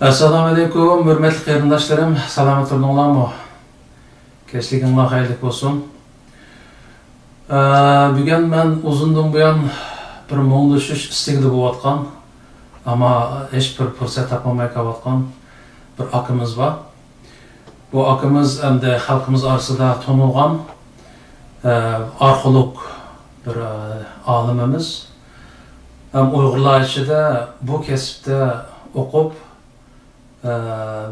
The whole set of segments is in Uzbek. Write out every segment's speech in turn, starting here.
Assalamu alaikum, hürmetli qarindoshlarım, salomat turdinglarmi? Kechliginglar xayrli bo'lsin. Bugun men uzundan buyon bir muңdashish istigida bo'layotgan, ammo hech bir fursat topolmay qolayotgan bir akamiz bor. Bu akamiz endi xalqimiz orasida tanilgan arxeolog bir olimimiz. Uyg'urlar ichida bu kasbda o'qib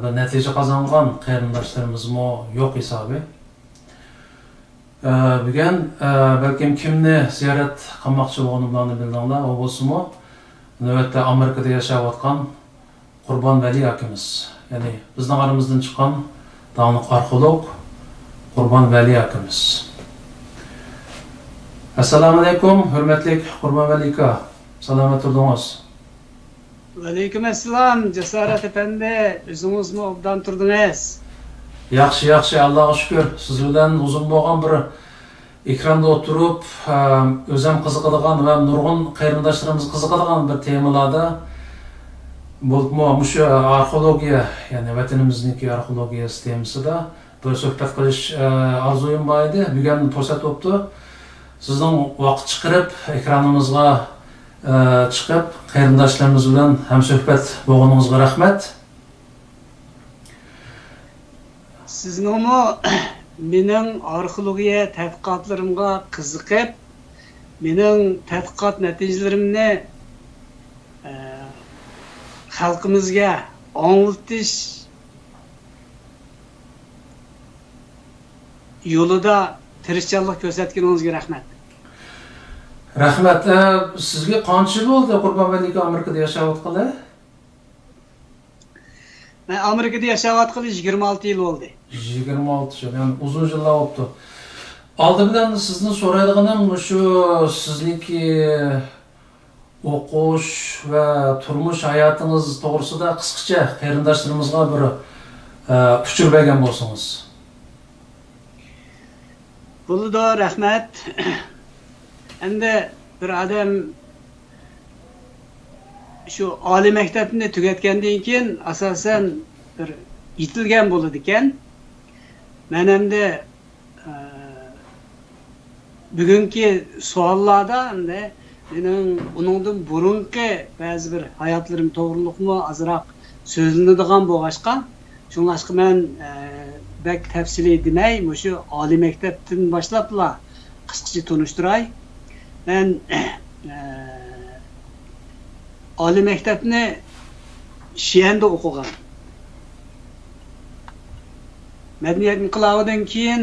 ve netice kazangan qarindoshlarımızmı yok hesabı. Bugün belki kimni ziyaret qilmoqchi bo'lganimni bildinglar, o bo'lsa-mu, navbatda Amerikada yashayotgan Qurbon Vali akamiz. Ya'ni bizning aramizdan chiqqan taniq arxeolog Qurbon Vali akamiz. Assalomu alaykum, hurmatli Qurbon Vali aka. Salomat turdingiz. Aleykümselam, Cesaret Efendi, özünüzmü obdan turdunuz? Yaxshi, Allah'a şükür. Siz bilan uzun bo'lgan bir ekranda o'tirib, o'zim qiziqadigan va nurg'un qarindoshlarimiz qiziqadigan bir temalarda bo'lib, shu arxeologiya, ya'ni vatanimizniki arxeologiya temasida bir suhbat qilish orzuyim bor edi. Bugun fursat bo'libdi. Sizning vaqt chiqarib ekranimizga chiqib qarindoshlarimiz bilan hamsuhbat bo'lganingizga rahmat. Sizningmi mening arxeologiya tadqiqotlarimga qiziqib, mening tadqiqot natijalarimni xalqimizga anglatish yo'lida tirishchanlik ko'rsatganingizga rahmat. Rahmat. Sizga qancha yil bo'ldi Qurbon Vali aka Amerikada yashayotgani? Men Amerikada yashayotgani 26 yil bo'ldi. 26 yil, ya'ni uzun yillar bo'ldi. Oldi bilan sizni so'raydiganim shu sizniki o'qish va turmush hayotingiz to'g'risida qisqacha qarindoshlarimizga bir uchur bergan bo'lsangiz. Bo'ldi, rahmat. Endi bir adam şu oliy maktabni tugatgandan keyin asosan bir yetilgan bo'ladi ekan. Men endi bugungi savollarda endi mening uningdan burungi ba'zi bir hayotlarim to'g'riliqmi azroq so'zlanadigan bo'lg'achqa, shunlashqa men bek tafsiliy demay, shu oliy maktabdan boshlabla qisqacha tanishtiray. Ben oliy maktabni Şiyan'da o'qigan. Madaniyat inqilobidan keyin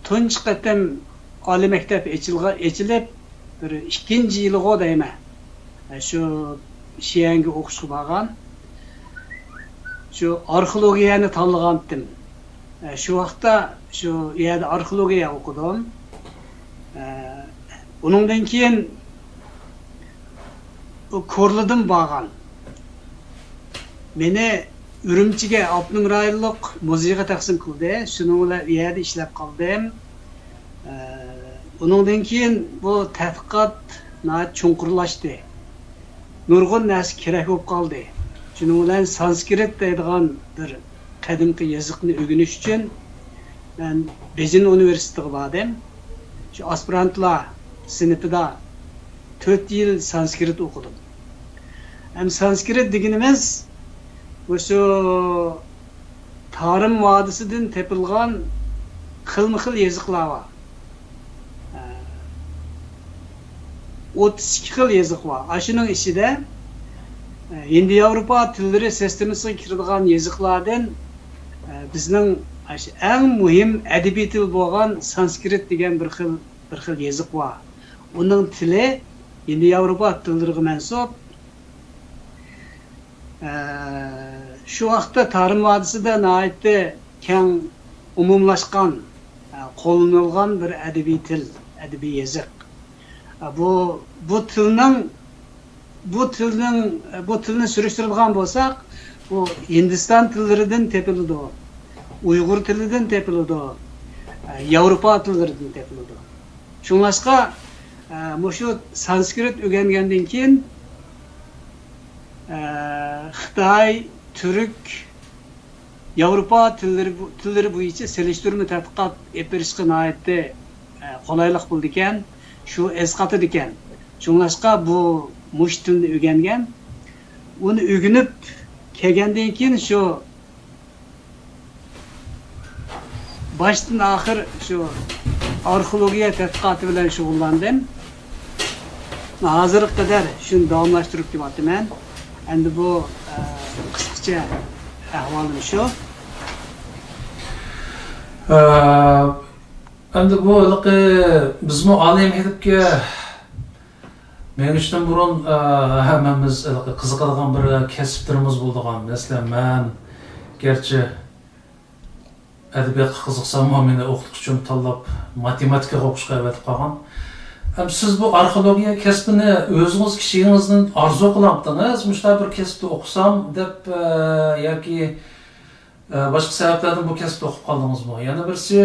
tunji qatam oliy maktab ochilib, bir ikkinchi yiliga deyman. Shu Şiyan'ga o'qishga borgan. Shu arxeologiyani tanlagandim. Shu vaqtda shu yerda arxeologiya o'qidim. Onundan keyin Korlu'dan bağlan. Meni Ürümchiga 60 rayonlik muzeyga taqsim qildi. Shuni bilan u yerda ishlab qoldim. Onundan keyin bu tadqiqot chunqurlashdi. Nurg'un narsa kerak bo'lib qoldi. Shuni bilan sanskrit deydigan bir qadimgi yoziqni o'rganish uchun men Bejin universitetiga bordim. Şu aspirantlar sınıfında 4 yıl sanskrit okudum. Hem sanskrit deganimiz şu Tarım Vadisi'den tepilgan xilma-xil yazıqlar var. 32 xil yazık var. Aşının içinde Hindi-Avrupa tilleri sistemasiga kiradigan yazıqlardan bizning en mühim edebi til bo'lgan sanskrit degan bir xil yazık var. Onun tili Hindi-Avrupa tilleriga mansub. Şu vaqtda Tarım Vadisi'de nihoyatda keng umumlashgan, qo'llanilgan bir edebi til, edebi yazık. Bu tilni surishtiradigan bo'lsak, bu Hindiston tilleridan tepiladi. Uyg'ur tilidan tepiladi. Yevropa tilleridan tepiladi. Shunlashqa shu sanskrit o'rgangandan keyin Xitoy, Türk, Yevropa tilleri bo'yicha selishtirma tadqiqot olib berishga nihoyatda qulaylik bo'ldi ekan, shu esqatadi ekan. Shunglashqa bu mush tilni o'rgangan, uni o'rganib kelgandan keyin shu boshdan oxir shu arxeologiya tadqiqoti bilan shug'ullandim. Hozirga qadar shuni davomlashtirib kelyapman. Endi bu qisqacha ahvolim shu. Endi bu bizmi oliy maktabga menishdan burun hammamiz qiziqadigan bir kasblarimiz bo'lgan. Masalan, men gerçi adabiyotga qiziqsam, meni o'qitish uchun tanlab matematikaga o'qishga avatib qolgan. Siz bu arxeologiya kasbini o'zingiz kishingizdan orzu qilyaptingiz, mushta bir kasbni o'qisam deb yoki boshqa sabablardan bu kasbni o'qib qoldingizmi? Yana birisi,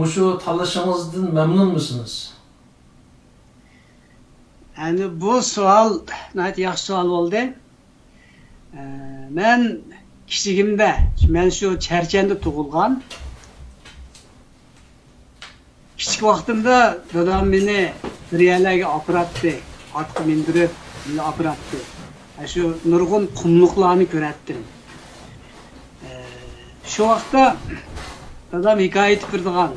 mushu tanlashingizdan mamnunmisiniz? Yani bu savol nəhayət yaxşı savol bo'ldi. Men kichigimda, men shu Charchanda tug'ilgan. Kichik vaqtimda dadam meni bir yerlarga opiratdi, otga mindirib, meni opiratdi. Shu nurg'un qumliqlarni ko'ratdim. Shu vaqtda dadam hikoya aytib berdigan.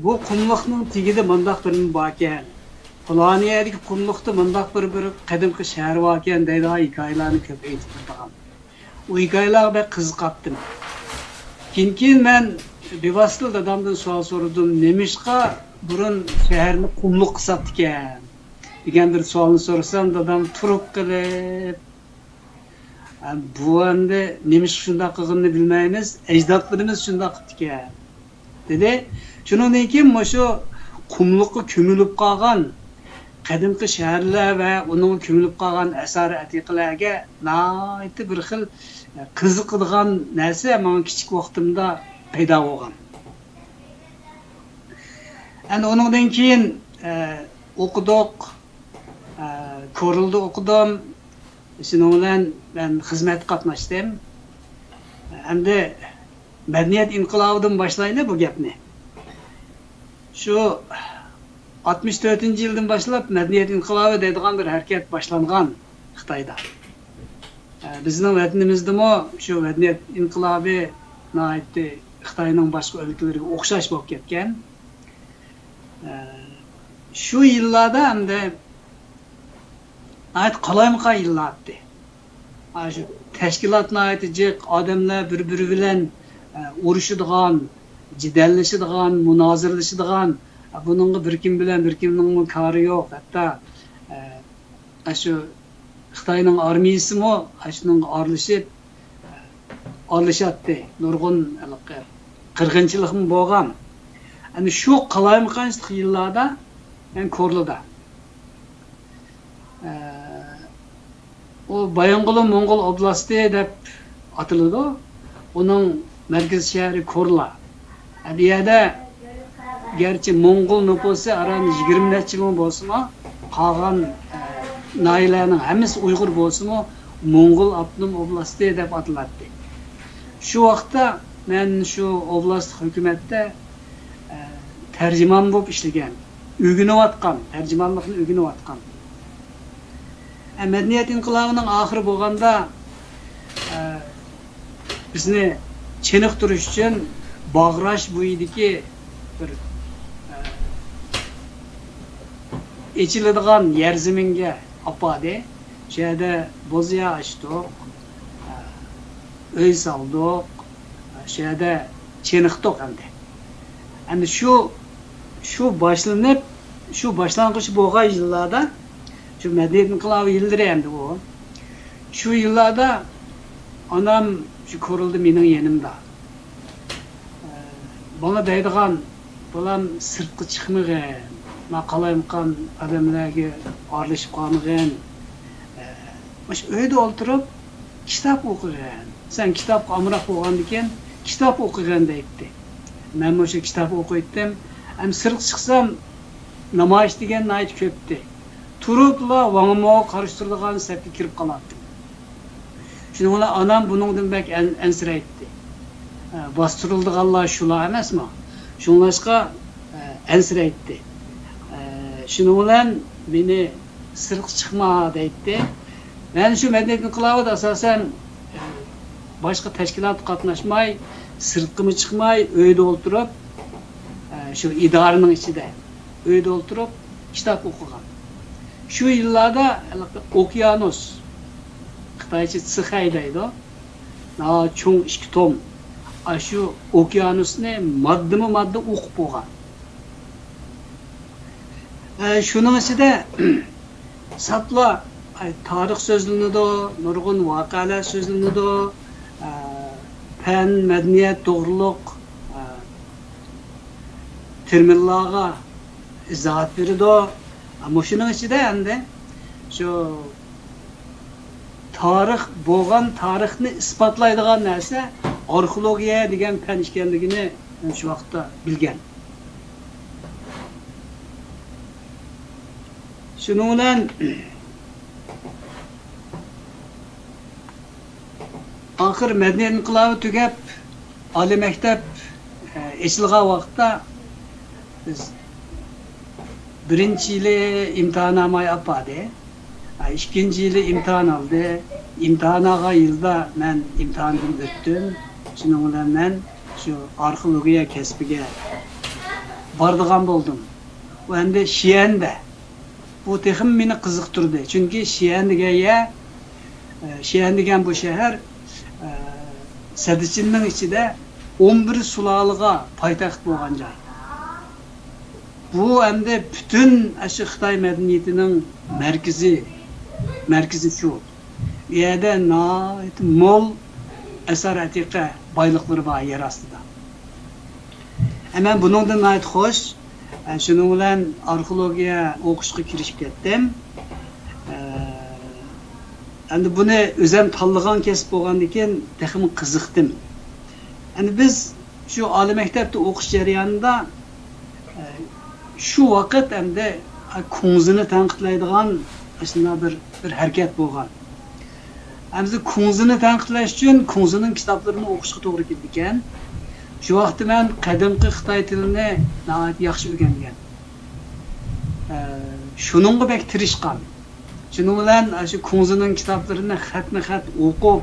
Bu qumliqning tagida mundaq bir bor ekan. Poloniyadagi qumliqda mundaq bir qadimgi shahar bor ekan deydigan hikoyalarni ko'p aytib berdigan. O hikoyalarga qiziqatdim. Keyin men bevosita dadamdan savol so'radim, nemishqa burun shaharni qumliq qilsapti ekan degan bir savolni so'rasam, dadam turib qilib, bu endi nemish shunday qilganini bilmaymiz, ajdodlarimiz shunday qildi ekan dedi. Shundan keyin shu qumliqqa ko'milib qolgan qadimgi shaharlar va uning ko'milib qolgan asar atiqalarga nihoyatda bir xil qiziqadigan narsa men kichik vaqtimda paydo bo'lgan. Endi undan keyin o'qidik, ko'rildi o'qidim. Shuning bilan men xizmat qatnashdim. Endi madaniyat inqilobidan boshlaylik bu gapni. Shu 64-yildan boshlab madaniyat inqilobi deydigan bir harakat boshlangan Xitoyda. Bizning vatanimizdami shu madaniyat inqilobi nihoyatda Xitoyning boshqa o'lkalariga o'xshash bo'lib ketgan. Shu yillarda hamda qalaymiqa yillardi. Shu tashkilot nihoyatda odamlar bir-biri bilan urushadigan, jidallashadigan, munozirlashadigan, buningga bir kim bilan bir kimning kori yo'q. Hatto shu Xitoyning armiyasimi shuning aralashadi. Nurg'un qirg'inchilikmi bo'lgan. Ani shu qalaymiqanchilik yillarda men Ko'rlida o Bayang'olon Mongol oblasti deb atiladi. Uning markaz shahri Ko'rla. Bu yerda gerçi Mongol nüfusu aran 20 neçe ming bo'lsa-mu, qolgan noilalarning hammasi Uyg'ur bo'lsa-mu, Mongol avtonom oblasti deb atiladi. Shu vaqtda men shu oblast hukumatda tarjimon bo'lib ishlagan, o'rganayotgan, tarjimonlikni o'rganayotgan. Madaniyat inqilobining oxiri bo'lganda bizni cheniqtirish uchun Bag'rash bo'yidagi bir echiladigan yer zaminga opadi. Shu yerda bo'ziya ochdik, uy soldik, shu yerda cheniqdik endi. Endi shu boshlanib, shu boshlang'ich bo'lgan yillarda, shu madaniyat inqilobi yillari endi bu. Shu yillarda onam shu Ko'rildi mening yanimda. Bana deydigan, bolam sirtqa chiqmagan, men qalaymiqan odamlarga aralashib qolmagan. Shu uyda o'tirib kitob o'qigan. Sen kitobga amroq bo'lgandan keyin kitob o'qigan deydi. Men o'sha kitob o'qiydim. Ham sirtqa chiqsam namoyish degan nayt ko'pdi. turupla vаңıma karıştırılgan sepki kirip kalattım. Şunu ola anam bunun bek ensireytti. Bastırıldıganlar şula emes mi? Şunlaşka ensireytti. Şunu olan beni sırık çıkma deydi. Ben şu medeniyet inkılabı da asasen başka teşkilat katnaşmay, sırtkımı çıkmay, öyde oturup şu idarenin içinde öyde oturup kitap okugan. Şu yıllarda Okyanus, Xitaycha Tsixay deydi o. Çoğun 2 tom. Şu Okyanus'ni madde okup boğan. Şunun içinde satla tarix sözlüğünü de, nurgun vakalar sözlüğünü de, pen, medeniyet, doğruluk, terminlağa izahat biri de. Ama şunun içinde hem şu tarix boğan, tarixini ispatlaydıgan nerse arkeologiya degan pen işkenligini şu vaqtda bilgen. Şunun bilan axir medeniyet inqilabı tugab oliy maktab ochilgan vaqtda biz birinchi yili imtihonnoma yapadi. İkinci yili imtihan aldı. İmtihanaga yılda ben imtihandan öttüm. Şunun bilan ben şu arkeologiya kesbiga bardigan boldum. Bu endi Şiende. Bu texim meni qiziqtirdi. Çünkü Şiyen degan bu şehir Sadichinning ichida 11 sulalıga paytaxt bo'lgan joy. Bu endi bütün aşı Xitoy medeniyetining merkezi şu. Bu yerda mol asar atiqa boyliqlari bor yer ostida. Hemen buningdan nayt xo'sh. Şunun bilan arkeologiya o'qishga kirishib ketdim. Endi buni o'zim tanlagan kesib bo'lgandan keyin texim qiziqdim. Endi biz şu oliy maktabda o'qish jarayonida şu vaqt endi ko'ngzini tanqidlaydigan shunday bir harakat bo'lgan. Endi ko'ngzini tanqidlash uchun ko'ngzining kitoblarini o'qishga to'g'ri keldi ekan. Şu vaqtda men qadimgi Xitoy tilini nihoyat yaxshi o'rgangan. Shuningga bek tirishqan. Shuning bilan shu ko'ngzining kitoblarini xatma-xat o'qib,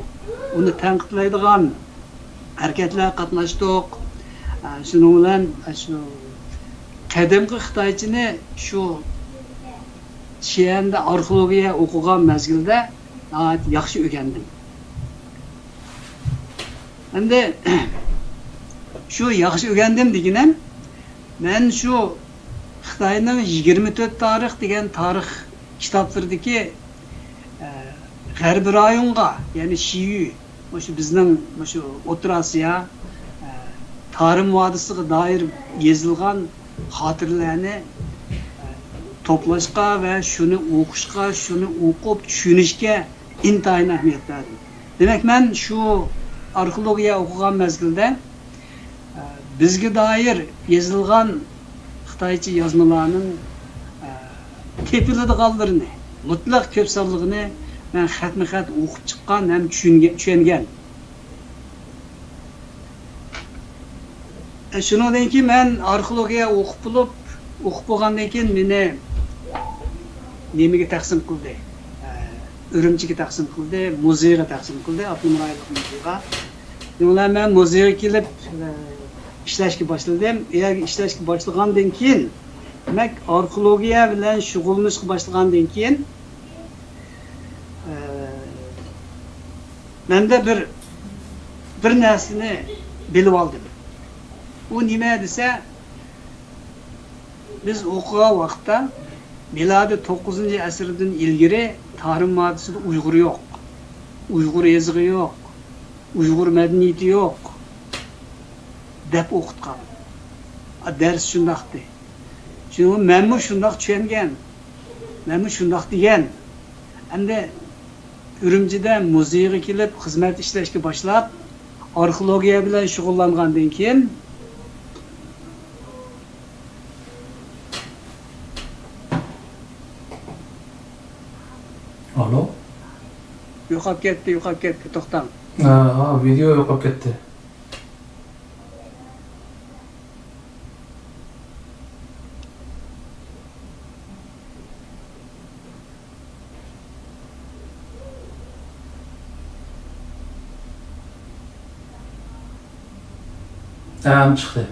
uni tanqidlaydigan harakatlarga qatnashdik. Shuning bilan shu qadimgi Xitoychini shu Şiyanda arkeologiya o'qigan mezgilda nihoyat yaxshi o'rgandim. Endi şu yaxshi o'rgandim deganim, men shu Xitoyning 24 tarix degan tarix kitoblaridagi G'arbiy rayonga, ya'ni Shiyu, shu bizning shu O'rta Osiyo tarix vodisiga doir yozilgan xotirlarni to'plashga va shuni o'qishga, shuni o'qib tushunishga intayin ahamiyat berdim. Demak, men shu arkeologiya o'qigan mezgilda bizga doir yozilgan Xitoycha yozmalarning tepiladiganlarini, mutlaq ko'p sonligini men xatma-xat o'qib chiqqan ham tushungan. Shundan keyin men arkeologiya o'qib bo'lgandan keyin meni nemaga taqsim qildi? Urumchiga taqsim qildi, muzeyga taqsim qildi, Abdumurayliq muzeyga. Ular men muzeyga kelib ishlashga boshladim. Eğer ishlashga boshlagandan keyin, demak, arkeologiya bilan shug'ullanishga boshlagandan keyin menda bir narsani bilib oldim. U nima desa, biz o'qigan vaqtda milodi 9-asrdan ilgari tarix moddasida Uyg'ur yo'q. Uyg'ur yozig'i yo'q. Uyg'ur madaniyati yo'q deb o'qitgan. Dars shundaqdi. Shuni menmi shundaq tushungan. Menmi shundaq degan. Endi Urumchida muzeyga kelib xizmat ishlashga boshlab, arkeologiya bilan shug'ullangandan keyin yo'qolib ketdi, to'xtang. Video yo'qolib ketdi. Chiqdi.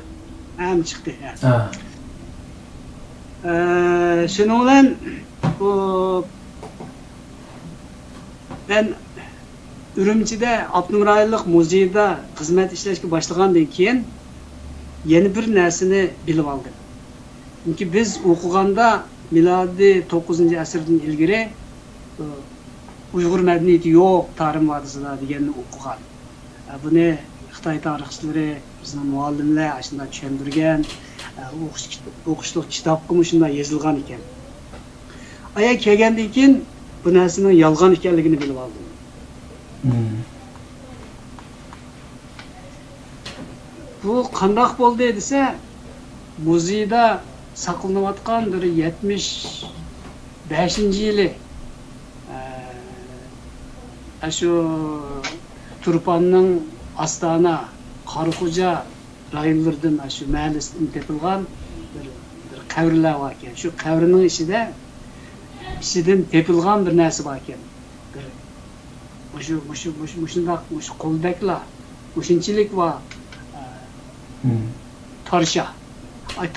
Chiqdi. Ha. Shuning bilan bu ben Ürümçi'de Abdülmuraylık muzeyida xizmat ishlashga boshlagandan keyin yana bir narsani bilib oldim. Chunki biz o'qiganda milodiy 9-asrdan ilgari Uyg'ur madaniyati yo'q, Tarim vodisida deganni o'qigan. Buni Xitoy tarixchilari, bizning muallimlar shunday tushuntirgan, o'qishlik kitobga shunday yozilgan ekan. Aya kelgandan keyin bu narsaning yolg'on ekanligini bilib oldim. Bu qandaq bo'ldi desa, muzeyda saqlanayotgan bir 75-yili shu Turpanning Astana, Qorixo'ja rayonlaridan shu mahallasidan topilgan bir qabrlar bor ekan. Shu qabrining ichidan topilgan bir narsa bor ekan. Shundaq qo'ldaklar, o'shinchilik va tarsha.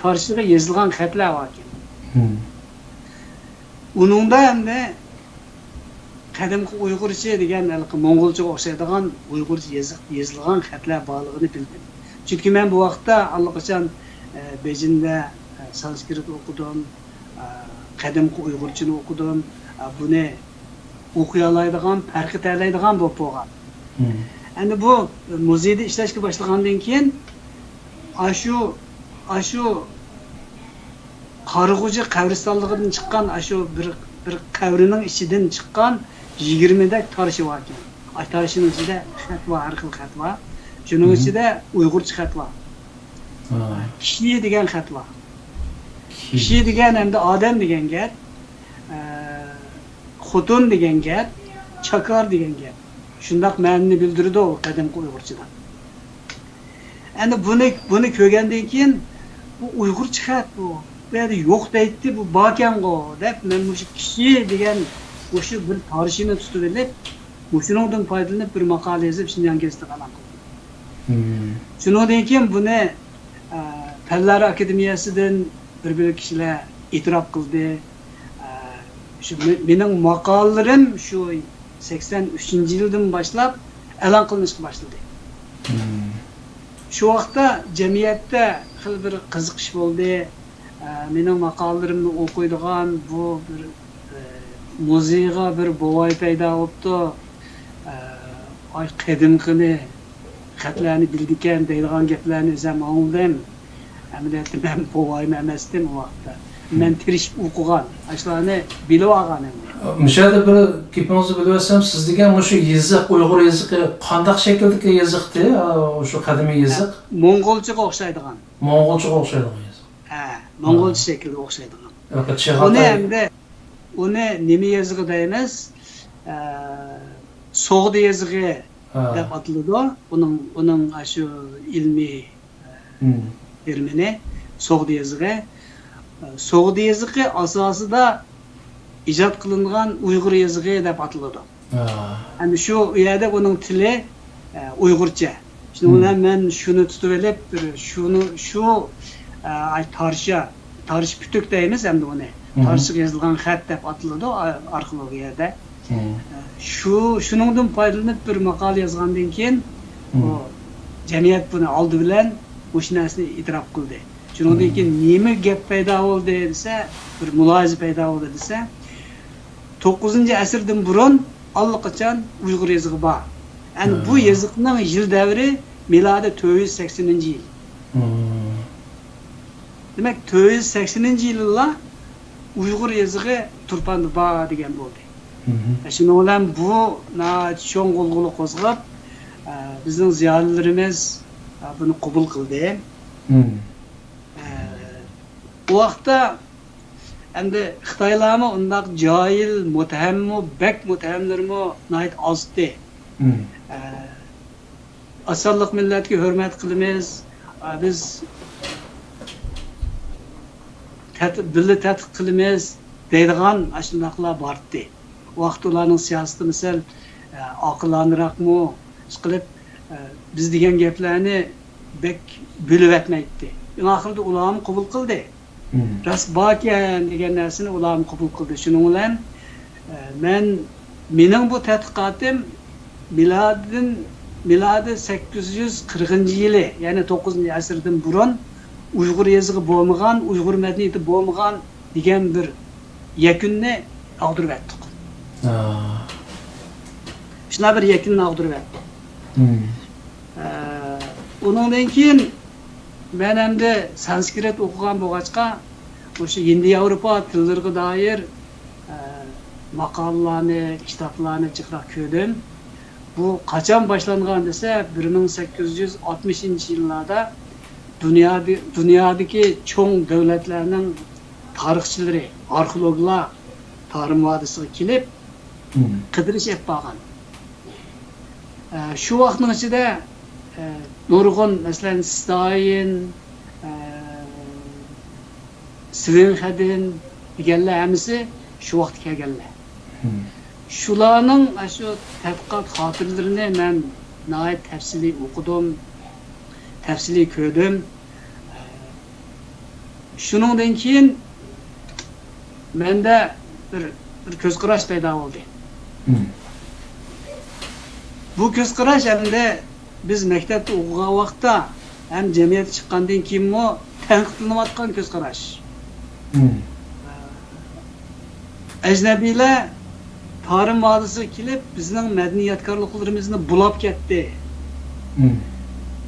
Tarshiga yozilgan xatlar bor ekan. Uningda hamda qadimgi Uyg'urcha degan Mo'ng'ulchaga o'xshaydigan Uyg'urcha yozilgan xatlar borligini bildim. Chunki men bu vaqtda allaqachon Bejinda sanskrit o'qidim, qadimgi Uyg'urchani o'qidim. Buni o'qiy oladigan, farqi tanlaydigan bo'lib qolgan. Endi bu muzeyda ishlashga boshlagandan keyin shu Qorixo'ja qabristonligidan chiqqan shu bir qabrining ichidan chiqqan 20 dak tarshi bor ekan. Tarshining ichida xat bor, har xil xat bor. Shuning ichida Uyg'urcha xat bor. Kishi degan xat bor. Kishi degan endi odam degan gap, xotun degan gap, chakar degan gap. Shundaq ma'noni bildirdi u qadimgi Uyg'urchada. Endi buni ko'rgandan keyin bu Uyg'urcha xat bu. Bu yerda yo'q deydi, bu bor ekan-ku deb men shu kishi degan o'sha bir tarishini tutib olib, shuningdan foydalanib bir maqola yozib Shinjon gazetida e'lon qildim. Shundan keyin buni Fanlar akademiyasidan bir kishilar e'tirof qildi. Shu mening maqolalarim shu 83-yildan boshlab e'lon qilinishga boshladi. Shu vaqtda jamiyatda xil bir qiziqish bo'ldi. Mening maqolalarimni o'qiydigan bu bir muzeyga bir bovoy paydo bo'libdi. Qadimgini xatlarni bildi ekan deydigan gaplarni o'zim angladim. Amaliyotda men bovoyim emasdim u vaqtda. Men tirishib o'qigan, shularni bilib olganim. Mishada bir gapingizni bilib olsam, siz degan shu yoziq, Uyg'ur yoziqi qanday shakldagi yoziqdi? Shu qadimiy yoziq? Mo'ng'ulchaga o'xshaydigan. Mo'ng'ulchaga o'xshaydigan yoziq. Mo'ng'ulcha shaklga o'xshaydigan. Uni nima yozig'i deymiz? So'g'di yozig'i deb ataladi. Uning shu ilmiy termini so'g'di yozig'i. So'g'di yozig'i asosida ijod qilingan Uyg'ur yozig'i deb ataladi. Endi shu yerda uning tili Uyg'urcha. Shuning bilan men shuni tutib olib, shu tarix putuk deymiz endi uni. Tarshiga yozilgan xat deb ataladi arxeologiyada. Shuningdan foydalanib bir maqola yozgandan keyin jamiyat buni oldi bilan o'sha narsani e'tirof qildi. Shuningdan keyin nima gap paydo bo'ldi desa, bir mulohaza paydo bo'ldi desa, 9-asrdan burun allaqachon Uyg'ur yozig'i bor. Endi bu yoziqning yil davri milodiy 480-yil. Demak 480-yillar Uyg'ur yozig'i Turpanda bor degan bo'ldi. Shuning bilan bu cho'ng g'ulg'ula qo'zg'ab, bizning ziyolilarimiz buni qabul qildi. Bu vaqtda Endi Xitoylarmi undaq jahil, mutahammi, bek mutahamlarmi nayt ozdi. Asonliq millatga hurmat qilamiz. Biz birga tadqiq qilamiz deydigan ashunaqlar bordi. Vaqt ularning siyosati misal aqllanroqmi qilib biz degan gaplarni bek bo'lib etmaydi. Oxirida ularni qabul qildi. Ras bakan degan narsani ularni qabul qildi. Shuning bilan mening bu tadqiqotim miladi 840-yili, ya'ni 9-asrdan burun Uyg'ur yezig'i bo'lmagan, Uyg'ur madaniyati bo'lmagan degan bir yakunni ag'dirib etdik. Shuna bir yakunni ag'dirib etdik. Undan keyin men endi sanskrit o'qigan bo'lg'achqa, o'sha Hindi Yevropa tillariga doir maqolalarni, kitoblarni chiqroq ko'rdim. Bu qachon boshlangan desa, 1860-yillarda dunyodagi cho'ng davlatlarning tarixchilari, arxeologlar Tarim vodiysiga kelib qidirish olib borgan. Shu vaqtning ichida nurg'un, masalan, Stalin, Svenxadin deganlar hammasi shu vaqtga kelganlar. Shularning shu tadqiqot xotiralarini men nihoyat tafsiliy o'qidim, tafsiliy ko'rdim. Shuningdan keyin menda bir ko'zqarash paydo bo'ldi. Bu ko'zqarash endi biz maktabda o'qigan vaqtda ham jamiyat chiqqandan keyinmi tanqidlanayotgan ko'zqarash. Ajnabiylar Tarim vodiysiga kelib bizning madaniyatkorliklarimizni bulab ketdi.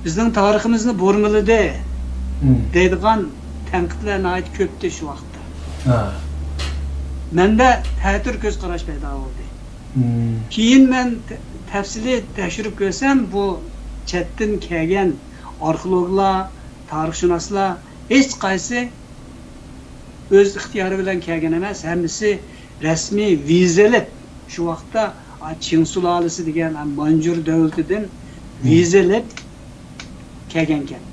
Bizning tariximizni bo'rmiladi deydigan tanqidlar nihoyat ko'pdi shu vaqtda. Menda ta'tir ko'zqarash paydo bo'ldi. Keyin men tafsiliy tekshirib ko'rsam, bu chetdan kelgan arxeologlar, tarixshunoslar hech qaysi o'z ixtiyori bilan kelgan emas, hammasi rasmiy vizalab shu vaqtda Qing sulolasi degan Manjur davlatidan vizalab kelgan ekan.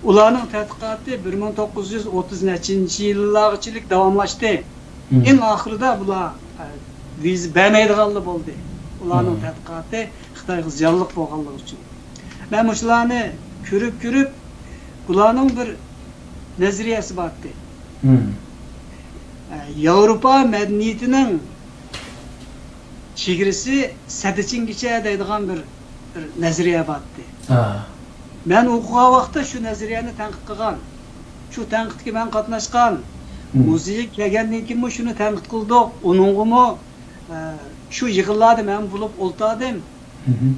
Ularning tadqiqoti 1930-yillargacha davomlashdi. Eng oxirida bular viza bermaydiganlar bo'ldi. Ularning tadqiqoti Xitoyga ziyonli bo'lganligi uchun. Men shularni ko'rib, bularning bir nazariyasi bordi. Yevropa madaniyatining chegarasi sadichingacha deydigan bir nazariya bordi. Men o'qigan vaqtda shu nazariyani tanqid qilgan. Shu tanqidga men qatnashgan. Muzeyga kelgandan keyin shuni tanqid qildik. Uningmi shu yig'inlarda men bo'lib o'ltirdim.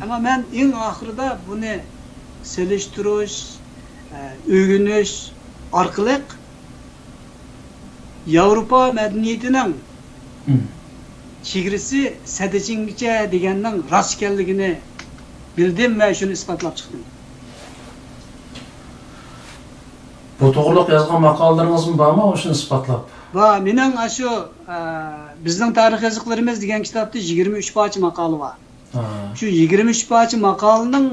Ammo men eng oxirida buni selishtirish, o'rganish orqali Yevropa madaniyatining chegarasi sadichingacha deganning rost ekanligini bildim va shuni isbotlab chiqdim. Bu to'g'riliq yozgan maqolalaringizmi bormi o'shani isbotlab? Va mening shu bizning tarix yoziqlarimiz degan kitobda 23 parcha maqola bor. Shu 23 parcha maqolaning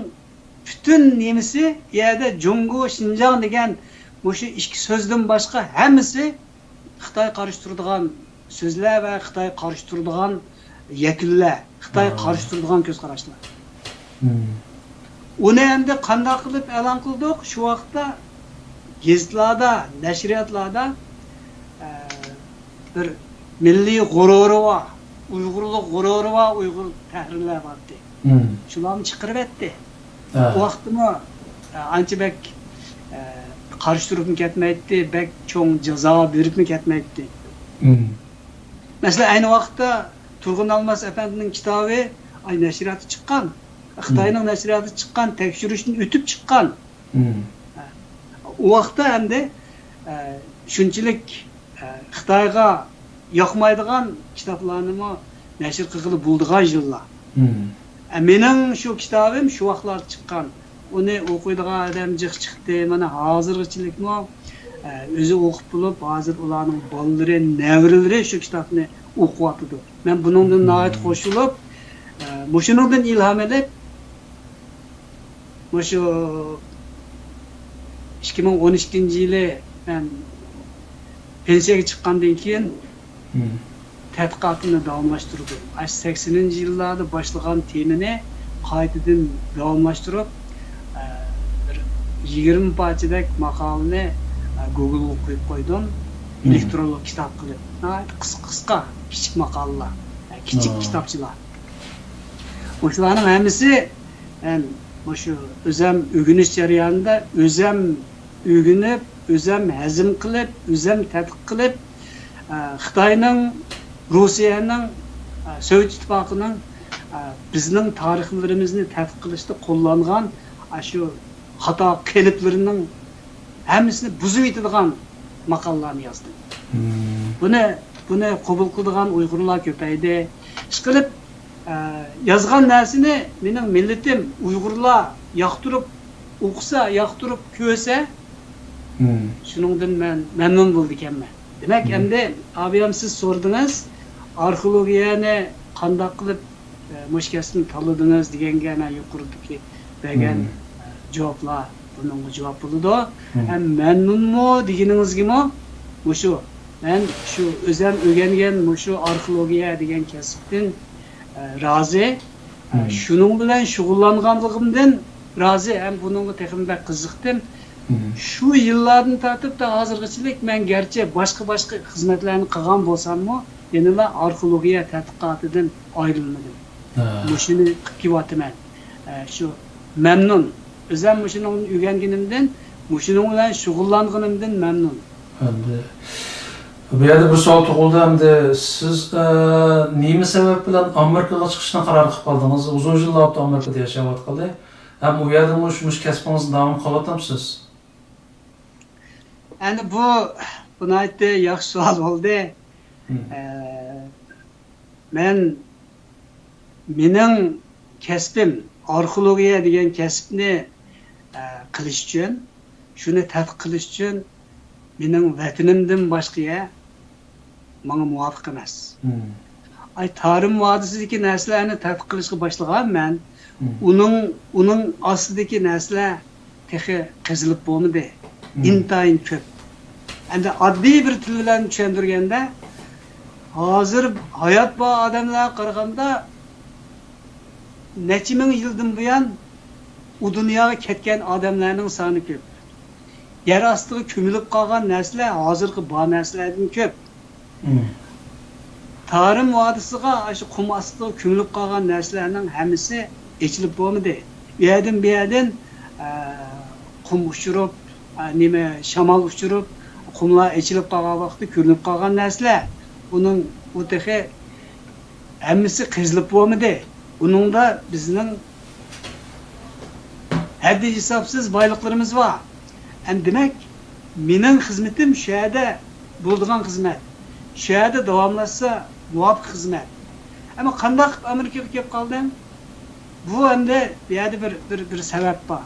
butun nemisi yerda Jungo, Xinjiang degan o'sha ikki so'zdan boshqa hammasi Xitoy qarshi turadigan so'zlar va Xitoy qarshi turadigan yakunlar, Xitoy qarshi turadigan ko'zqarashlar. Uni endi qanday qilib e'lon qildik? Shu vaqtda gazetlarda, nashriyatlarda bir milliy g'ururi va Uyg'urlik g'ururi va Uyg'ur tahrirlar bordi. Shularni chiqarib etdi. Bu vaqtda ancha bek qarshi turibmi ketmaydi, bek cho'ng jazo beribmi ketmaydi. Masalan, ayni vaqtda Turg'un Almas afandining kitobi ay nashriyati chiqqan. Xitoyning nashriyati chiqqan, tekshirishdan o'tib chiqqan. U vaqtda endi shunchalik Xitoyga yoqmaydigan kitoblarni nashr qilib bo'ldigan yillar. Mening shu kitobim shu vaqtlarda chiqqan. Uni o'qiydigan odam jiq chiqdi. Mana hozirgachilikmi o'zi o'qib bo'lib, hozir ularning bolalari, nevaralari shu kitobni o'qiyotdi. Men buningdan nihoyat qo'shilib, shuningdan ilhom olib, shu 2012-yili men pensiyaga chiqqandan keyin tədqiqatını davamlaşdırdı. 80-ci yıllarda başlayan temini qaytadan davamlaşdırıb 20 parçadək maqalını Google'a qoyub qoydum. Elektronlu kitap qılıb. Qısqa, kiçik maqallar, kiçik kitapçılar. Oşuların həmisi şu özəm ögünüş jarayonida özəm ögünüb, özəm həzm qılıb, özəm tədqiq qılıb Xitayning, Rusiyaning, Sovet İttifaqının bizning tarixlarimizni tədqiq qilishda qo'llangan shu xato qiliblarning hammasini buzib yetadigan maqolalarni yozdim. Buni qabul qiladigan Uyg'urlar ko'paydi. Ishqilib yozgan narsani mening millatim Uyg'urlar yoqtirib o'qisa, yoqtirib ko'rsa, shuningdan men mamnun bo'ldi ekanman. Demak, endi abiyam siz so'radingiz, arxeologiyani qanday qilib mush kasbni tanladingiz deganga men yuqoridagi bergan javoblar buningga javob bo'ladi. Ham mamnunmi deganingizgami? Shu men shu o'zim o'rgangan shu arxeologiya degan kasbdan rozi, shuning bilan shug'ullanganligimdan rozi, ham buningga texnik qiziqdim. Şu yıllardan tartib da hozirgacha men gerçi başka xizmatlarni qilgan bo'lsam-mu, yana arxeologiya tadqiqotidan ayrilmadim. Shuni qilyapman. Shu mamnun. O'zim shuni o'rganganimdan, shuning bilan shug'ullanganimdan mamnun. Endi bu yerda bir savol tug'ildi. Endi siz nima sabab bilan Amerikaga chiqishni qaror qilib qoldingiz? Uzun yillar Amerikada yashayotganda, ham u yerda mush kasbingizni davom qilyapsizmi? Yani buna aytdi yaxshi savol bo'ldi. Mening kasbim arxeologiya degan kasbni qilish uchun, shuni tadqiq qilish uchun mening vatanimdan boshqa menga muvofiq emas. Tarim vodisidagi narsalarni tadqiq qilishga boshlaganman. Uning ostidagi narsalar texi qazilib bo'lmadi. Intayin ko'p. Endi oddiy bir til bilan tushuntirganda, hozir hayot bor odamlar qaraganda necha ming yildan buyon u dunyoga ketgan odamlarning soni ko'p. Yer ostiga ko'milib qolgan narsalar hozirgi bor narsalardan ko'p. Tarim vodisiga shu qum ostiga ko'milib qolgan narsalarning hammasi echilib bo'lmadi. Bu yerdan qum ushirib, shamol uchirib, qumlar echilib qolgan vaqtda ko'rinib qolgan narsalar, uning o'tahi hammasi qizilib bo'lmadi. Uningda bizning haddi hisobsiz boyliqlarimiz bor. Demak, mening xizmatim shu yerda bo'ladigan xizmat. Shu yerda davomlashsa muvofiq xizmat. Ammo qanday qilib Amerikaga kelib qoldim? Bu endi bu yerda bir sabab bor.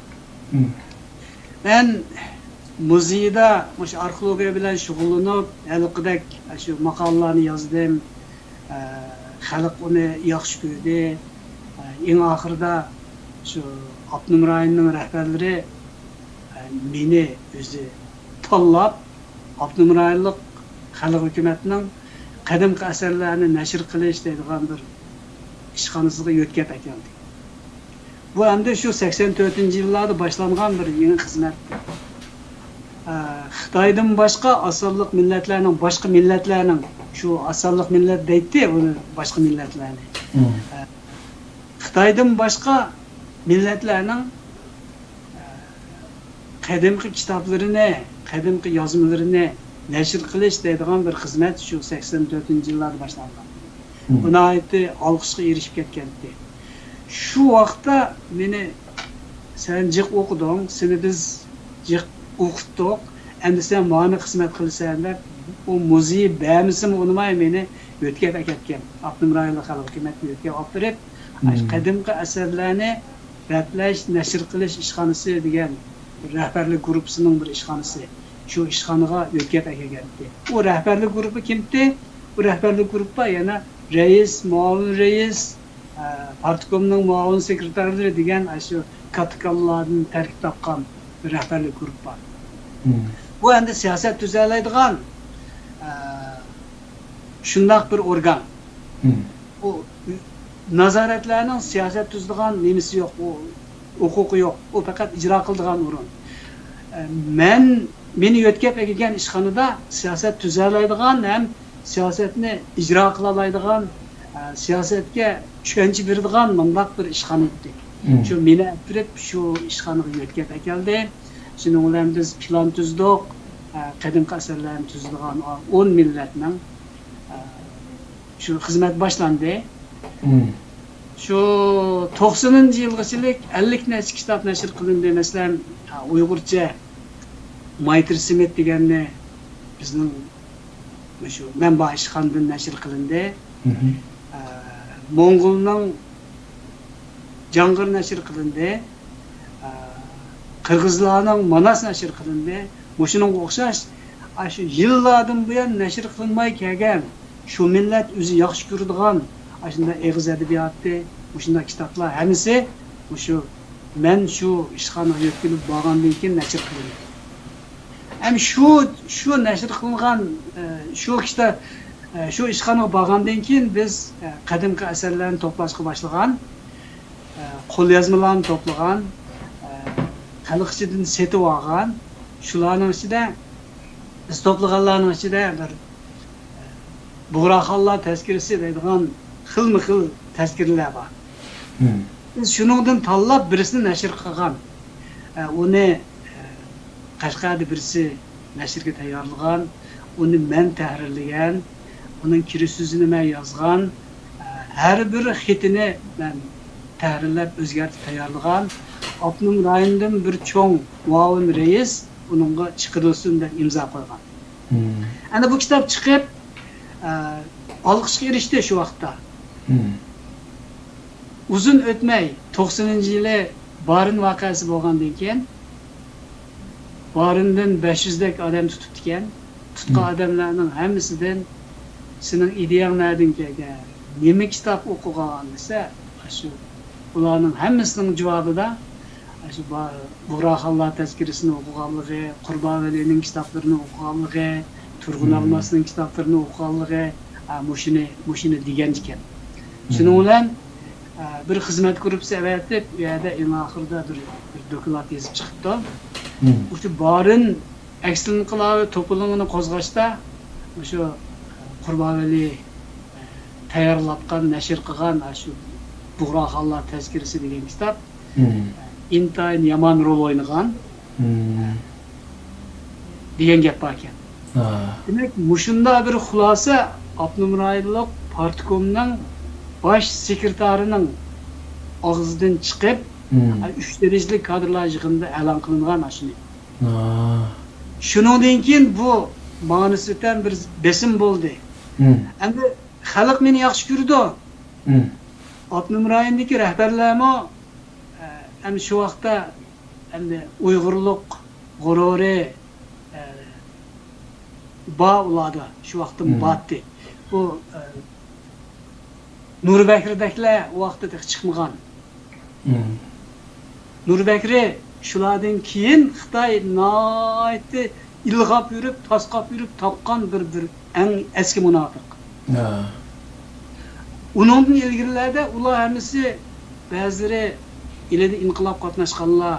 Men muzeyda shu arxeologiya bilan shug'ullanib, haliqidek shu maqolalarni yozdim. Xalq uni yaxshi ko'rdi. Eng oxirida shu Abnum rayonining rahbarlari meni o'zi tanlab, Abnum rayonlik xalq hukumatining qadimgi asarlarni nashr qilish deydigan bir ishxonasiga yo'tkab ekandik. Bu endi shu 84-yillarda boshlangan bir yangi xizmat. Xitoydan boshqa asonliq millatlarning boshqa millatlarning shu asonliq millat deydi, uni boshqa millatlarni. Xitoydan boshqa millatlarning qadimgi kitoblarini, qadimgi yozmalarini nashr qilish deydigan bir xizmat shu 84-yillarda boshlangan. Buni aytdi, olqishga erishib ketgandi. Shu vaqtda meni sen jiq o'qiding, seni biz jiq o'qitdik, endi sen mana xizmat qilsan deb u muzey bamisim unimay meni o'tkab akatgan. Abnum rayonlik xalq hukumati o'tkab olib berib, qadimgi asarlarni ratlash, nashr qilish ishxonasi degan rahbarlik guruhining bir ishxonasi shu ishxonaga o'tkazib kelgandi. U rahbarlik guruhi kimdi? Bu rahbarlik guruhi yana rais, muavin rais, partkomning muavin sekretarlari degan shu katikalardan tarkib topgan bir rahbarlik guruhi bor. Bu endi siyosat tuzaydigan shundoq bir organ. O nazoratlarning siyosat tuzadigan nemisi yo'q, u huquqi yo'q. U faqat ijro qiladigan o'rin. Meni o'tkazib kelgan ishxonada siyosat tuzaydigan ham siyosatni ijro qila oladigan, siyosatga tushuncha beradigan mundaq bir ishxona edi. Shu meni apirib shu ishxonaga o'tkazib keldi. Shuning bilan biz plan tuzdik, qadimgi asarlarni tuzadigan 10 millatning shu xizmat boshlandi. Şu 90-cı yılgachilik 50 necha kitap nashr qilindi. Masalan, Uyg'urcha Maytır Simet deganni bizning shu manba ishxonadan nashr qilindi. Mo'ng'ulning Jang'ir nashr qilindi. Qirg'izlarning Manas nashr qilindi. Shuningga o'xshash shu yillardan buyon nashr qilinmay kelgan shu millat o'zi yaxshi ko'radigan aslında eg'iz adabiyoti, shunday kitoblar hammasi shu men shu ishxonaga yetkazib borgandan keyin nashr qilindi. Ham shu nashr qilingan shu kitob shu ishxonaga borgandan keyin biz qadimgi asarlarni to'plashga boshlagan, qo'lyozmalarni to'plagan, xalq ichidan setib olgan, shularning ichida biz to'plaganlarning ichida bir Buğraxonlar tazkirasi deydigan xilma-xil tazkirlar bor. Biz shuningdan tanlab birisini nashr qilgan. Uni Qashqarda birisi nashrga tayyorlagan, uni men tahrirlagan, uning kirish so'zini men yozgan, har bir xitini men tahrirlab o'zgartirib tayyorlagan. Abnum rayonidan bir cho'ng muavin rais uningga chiqarilsin deb imzo qo'ygan. Ana bu kitob chiqib olqishga erishdi shu vaqtda. Uzun o'tmay 90-yili Barin voqeasi bo'lgandan keyin Barindan 500 dak odam tutibdi ekan. Tutgan odamlarning hammasidan sening ideyang nereden kelgan? Nima kitob o'qigan desa, shu ularning hammasining javobida shu Buğraxonlar tazkirasini o'qiganligi, Qurbon Valining kitoblarini o'qiganligi, Turg'un Almasning kitoblarini o'qiganligi mushuni degan ekan. Shuning bilan bir xizmat guruhi avatib, u yerda eng oxirida bir dokument yozib chiqibdi. O'sha Barin aksini qilavi to'polonini qo'zg'ashda o'sha Qurbon Vali tayyorlatgan, nashr qilgan shu Buğraxonlar tazkirasi degan kitob intayin yomon rol o'ynagan degan gap bor ekan. Demak, mushunda bir xulosa Abnumrayonlik partkomning bosh sekretarining og'zidan chiqib, 3 darajali kadrlar yig'inida e'lon qilingan mashina. Shuningdan keyin bu menga nisbatan bir besim bo'ldi. Endi xalq meni yaxshi ko'rdi. Abnumrayondagi rahbarlarmi endi shu vaqtda endi Uyg'urlik g'ururi ularda shu vaqtda batdi. Bu Nurbakrdaklar o vaqtda chiqmagan. Nurbakri shulardan keyin Xitoy noiti ilg'ab yurib, tasqab yurib topgan bir eng eski munofiq. Uningdan ilgarilarda ular hammasi ba'zilari ilada inqilob qatnashganlar,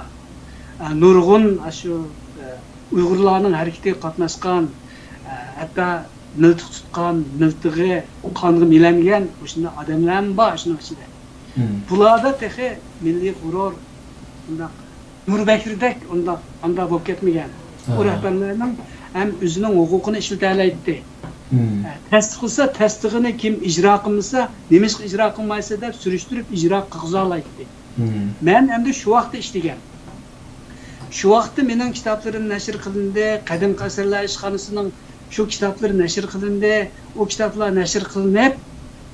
nurg'un shu Uyg'urlarning harakatiga qatnashgan, hatto miltiq tutgan, miltig'i qonga milangan o'shunday odamlar bor shuning ichida. Bularda tehi milliy g'urur undaq Nurbakrdek unda bo'lib ketmagan. U rahbarlarning ham o'zining huquqini ishlatalaydi. Tasdiqlasa, tasdig'ini kim ijro qilmasa, nima ijro qilmaysa deb surishtirib ijro qilg'izoladi. Men endi shu vaqtda ishlagan. Shu vaqtda mening kitoblarim nashr qilindi, qadimgi asarlar ishxonasining shu kitoblar nashr qilindi. O kitoblar nashr qilinib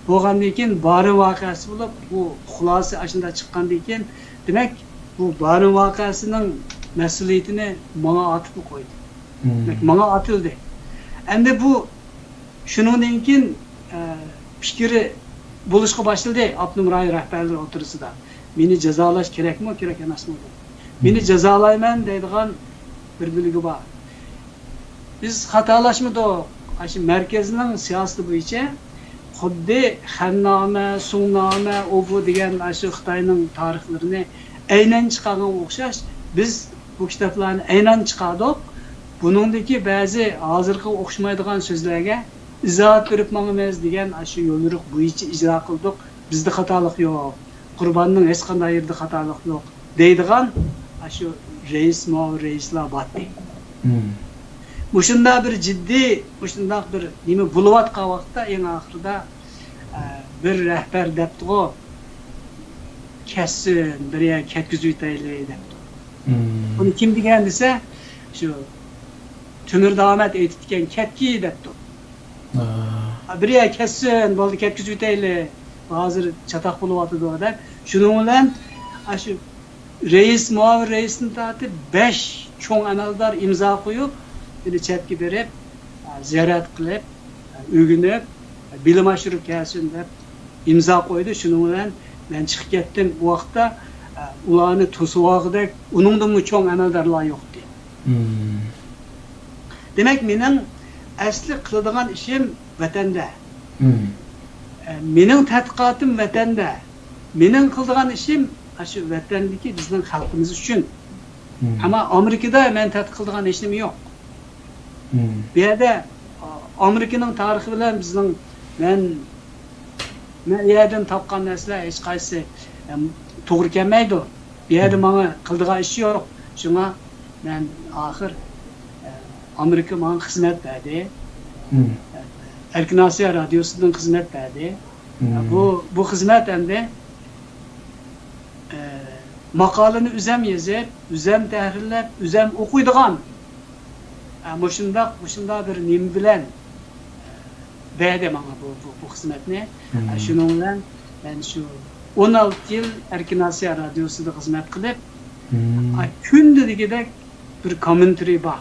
bo'lgandan keyin Barin voqeasi bo'lib, bu xulosa ashunda chiqqandan keyin, demak, bu Barin voqeasining mas'uliyatini menga otib qo'ydi. Bana atıldı. Endi bu şundan keyin fikri buluşqa başladı Abdunum rayon rahbarlığı oturusida. Meni jazolash kerakmi, kerak emasmi? Meni jazolayman deydigan bir bilgi bor. Biz xatolashmidik. Aşı merkezning siyosati bo'yicha xuddi Xannoma, Sungnoma, bu degan aşı Xitoyning tarixlarini aynan chiqargan o'xshash biz bu kitoblarni aynan chiqardik. Buningdagi ba'zi hozirgi o'xshamaydigan so'zlarga izoh berib mangamiz degan aşı yo'lyo'riq bo'yicha ijro qildik. Bizda xatolik yo'q. Qurbonning hech qanday yerda xatolik yo'q deydigan aşı reislar batdi. Mushunda bir ciddi, mushunda bir nima bo'layotgan vaqtda eng oxirida bir rahbar debdi-ku, kessin, bir yer ketkizib o'taylik debdi. Buni kim degan desa, shu Tümür Ahmet aytgan ketki debdi. Bir yer kessin, bo'ldi ketkizib o'taylik. Hozir chataq bo'layotdi deb. Shuning bilan shu muavir reisni tortib 5 cho'ng amaldor imzo qo'yib, buni chatga berib, ziyorat qilib, o'ginib, bilim oshirib kelsin deb imzo qo'ydi. Shuning bilan men chiqib ketdim. Bu vaqtda ularni to'suvog'idek uningdan cho'ng amaldorlar yo'qdi. Demek mening asli qiladigan ishim vatanda. Mening tadqiqotim vatanda. Mening qiladigan ishim shu vatandagi bizning xalqimiz uchun. Ama Amerikada men tadqiq qiladigan ishim yo'q. Bu yerda Amerikaning tarixi bilan bizning men yerdan topgan narsalar hech qaysi to'g'ri kelmaydi. Bu yerda menga qiladigan ish yo'q. Shunga men oxir Amerika bana hizmet verdi. Erkin Asya Radyosu'ndan hizmet verdi. Bu hizmet hem de makalını üzem yazıp, üzem tahrirlep, üzem okuyduğun. Muşunda bir nim bilen verdi bana bu hizmetini. Şunun bilen ben şu 16 yıl Erkin Asya Radyosu'da hizmet kılıp, kündürgide bir commentary var.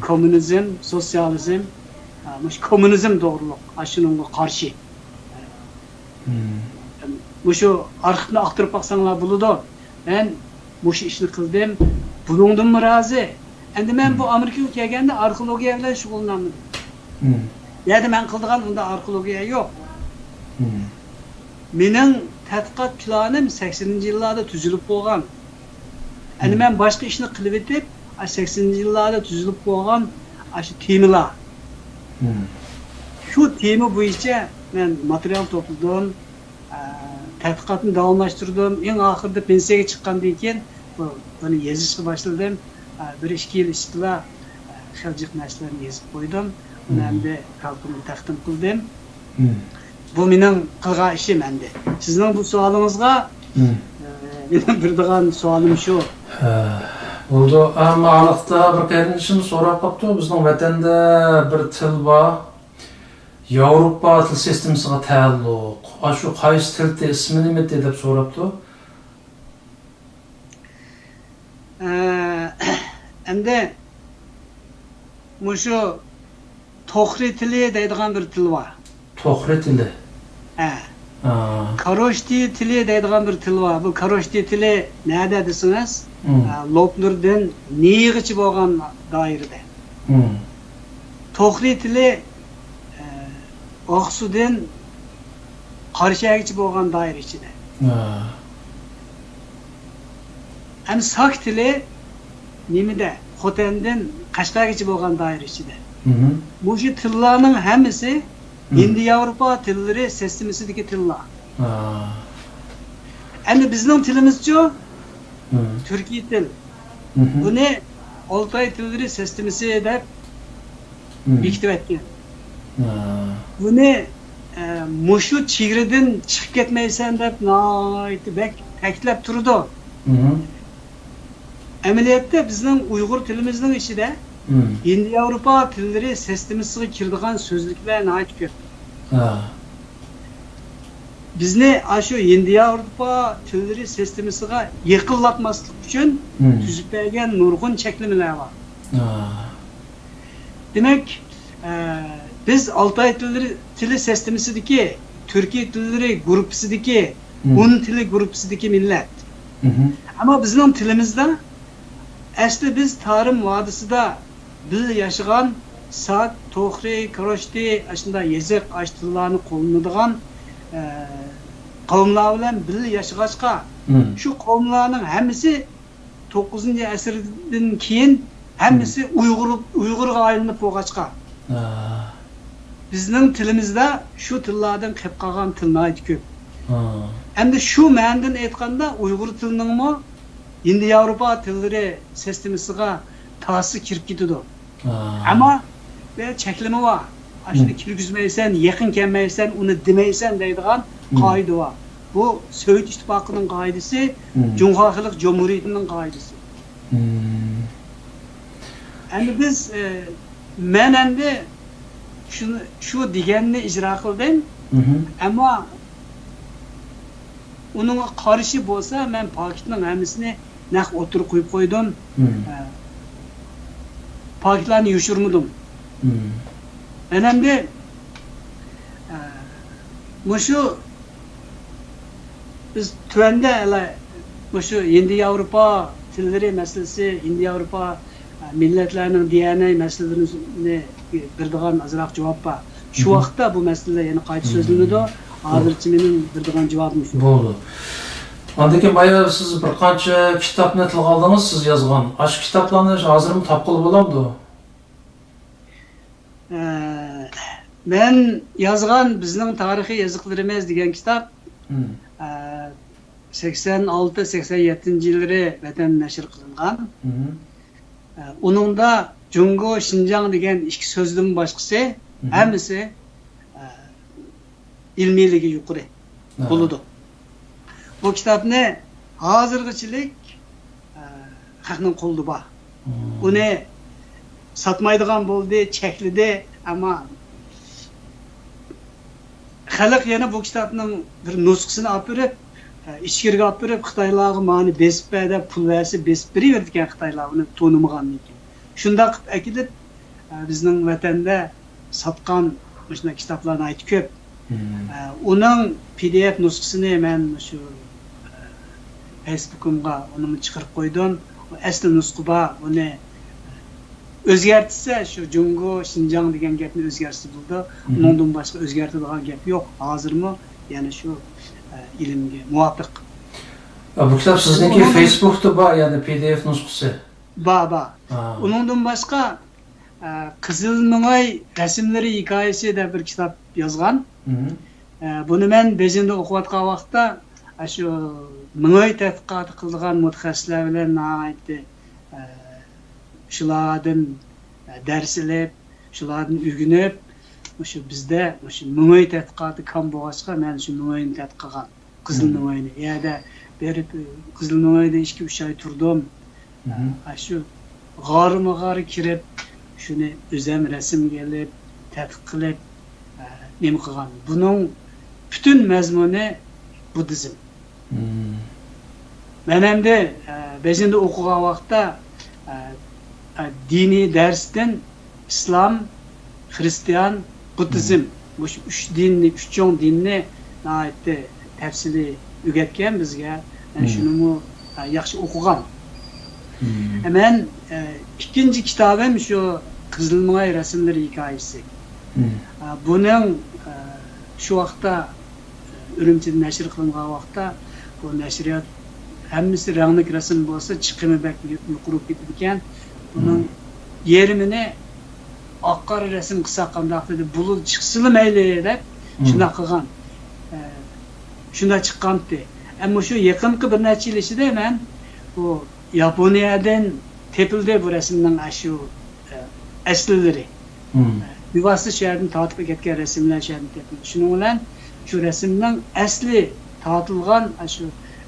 Komünizm, sosyalizm, komünizm doğruluk, aşının karşı. Bu şu arxivni aktarıp baksanlar buludu. Ben bu işini kıldım, bulundum mu razı. Endi ben bu Amerika'ya gelgende arkeologiya bilen şugullandım. Yani ben kıldığım onda arkeologiya yok. Mening tadqiqot planim 80-ci yıllarda tüzülüp bolgan. Endi ben başka işini kılıp etip 80-ci yıllarda tüzülüp bolgan aşı temalar. Şu tema bo'yicha men material topladım, tadqiqotni davomlashtirdim. Eng oxirida pensiyaga chiqqandan keyin buni yozishga boshladim. 1-2 yil ichida xiljiq narsalarni yozib qo'ydim. Uni endi xalqimga taqdim qildim. Bu mening qilgan ishim endi. Sizning bu savolingizga mening beradigan savolim shu. Oldu. Ama aniqda bir qeyrinishini so'rab qopti. Bizning vatanda bir til bor. Yevropa til sistemasiga taalluq. Shu qaysi tilda ismi nima deb so'rabdi. Endi mushu To'xri tili deydigan bir til bor. To'xri tili. Karoshti tili deydigan bir til bor. Bu Karoshti tili nada desangiz, loblardan neyg'ichi bo'lgan doirada. To'xri tili Oqsudan Qarshagacha bo'lgan doira ichida. Ham Sak tili nimada? Xotandan Qashqargacha bo'lgan doira ichida. Bu shu tillarning hammasi Hindi Yevropa tillari sistemasidagi tillar. Endi bizning tilimiz-chi Türkiy til. Buni Oltay tillari sistemasi deb bekitib aytgan. Buni mushu chegaradan chiqib ketmaysan deb noyati ta'kidlab turdi. Amaliyotda bizning Uyg'ur tilimizning ichida Hindi Yevropa tillari sistemasiga kiradigan so'zliklar noyat ko'p. Bizni shu Hindi Yevropa tillari sistemasiga yaqinlatmaslik uchun tuzib bergan nurg'un cheklamalar bor. Demek biz Altay tili sistemisideki, Türkiye tilleri grupisideki, Hun tili grupisideki millet. Ama bizim tilimizde asli biz Tarım Vadisi'de bir yaşayan Saat, Tohri, Karoşti, aslında Yezek açtılarını kullanıdığan kavimler bilen bir yaşaşka. Şu kavimlerin hemisi 9. asırdan keyin hemisi Uygur'a aylanıp boğaçka. Bizning tilimizde şu tillardan kep kalgan tilni aytib köp. Endi şu ma'nodan aytganda Uyg'ur tilining Hindi Avrupa tilleri sistemisiga ta'sir kirib ketadi. Ama bir cheklimi var. Aslında kirgizmeysen, yakın kelmeysen, onu demeysen deydigan qoida var. Bu Sovet İttifakı'nın qoidasi, Cumhuriyet Halk Cumhuriyeti'nin qoidasi. Endi biz men endi şu deganni icra qildim. Ama onun qarshi bo'lsa, men paketning hammasini naq o'tirib qo'yib qo'ydim. Paketlarni yushirmadim. Men endi mushu biz tuanda mushu Hindi Avrupa tilleri masalasi, Hindi Avrupa millatlarning DNA masalalarini birdigan azroq javob bor. Shu vaqtda bu masala yana qayta so'zlanadi. Hozircha mening birdigan javobim shu. Bo'ldi. Ondan keyin bayaq siz bir qancha kitobni tilga oldingiz, siz yozgan. Ash kitoblarni hozirmi topqil bo'lamdi? Men yozgan bizning tarixiy yoziqlarimiz degan kitob 86-87 yillari vatan nashr qilingan. Uningda Jungo Xinjiang degan ikki so'zdan boshqasi hammasi ilmiyligi yuqori bo'ladi. Bu kitobni hozirgachilik xalqning qo'lida bor. Uni sotmaydigan bo'ldi, cheklidi, ammo xalq yana bu kitobning bir nusxasini olib berib, ichkariga olib berib, Xitoylarga mani besib deb pul versi besib beraverdi ekan Xitoylar uni to'nimagandan keyin. Shunda qilib akilib bizning vatanda sotgan shunday kitoblarni aytib ko'p. Uning PDF nusxasini men shu Facebook'umga uni chiqarib qo'ydim. Asli nusxa bor, uni o'zgartsa shu Jungo Xinjiang degan gapni o'zgartsa bo'ldi. Undan boshqa o'zgartiradigan gap yo'q. Hozirmi yana shu ilmga muvofiq. Bu kitob sizniki Facebook'da bor, ya'ni PDF nusxasi. Bor. Undan boshqa Qizilming'oy rasmlari hikoyasi deb bir kitob yozgan. Buni men Bejinda o'qiyotgan vaqtda shu Ming'oy tadqiqot qilgan mutaxassislar bilan aytdi. Shulardan dars olib, shulardan o'rganib, shu bizda shu Ming'oy tadqiqoti kam bo'lg'achqa men shu Ming'oyni tadqiq qilgan. Qizilming'oyni. Yerda berib Qizilming'oyda 2-3 oy turdim. Shu g'orma-g'or kirib, shuni o'zim rasm kelib, tadqiq qilib nima qilgan. Buning butun mazmuni buddizm. Men endi Bejinda o'qigan vaqtda diniy darsdan islom, xristian, buddizm bu 3 dinni, 3 cho'ng dinni aytdi tafsili o'rgatgan bizga. Men shuni yaxshi o'qigan. Men ikkinchi kitobim shu Qizilming'oy rasmlari hikoyasi. Buning shu vaqtda Urumchida nashr qilingan vaqtda bu nashriyat hammasi ranglik rasm bo'lsa chiqimi bak yuqurib ketdi ekan. Buning yerimini oq qora rasm qilsa qanday dedi, bulut chiqsili mayli deb shuna qilgan. Shunda chiqqandi. Ammo shu yaqinqi bir necha yil ichida men bu Yaponiyadan tepildi bu rasmning shu aslilari. Bevosita shahardan tortib ketgan rasmlar shahardan tepildi. Shuning bilan shu rasmning asli tortilgan shu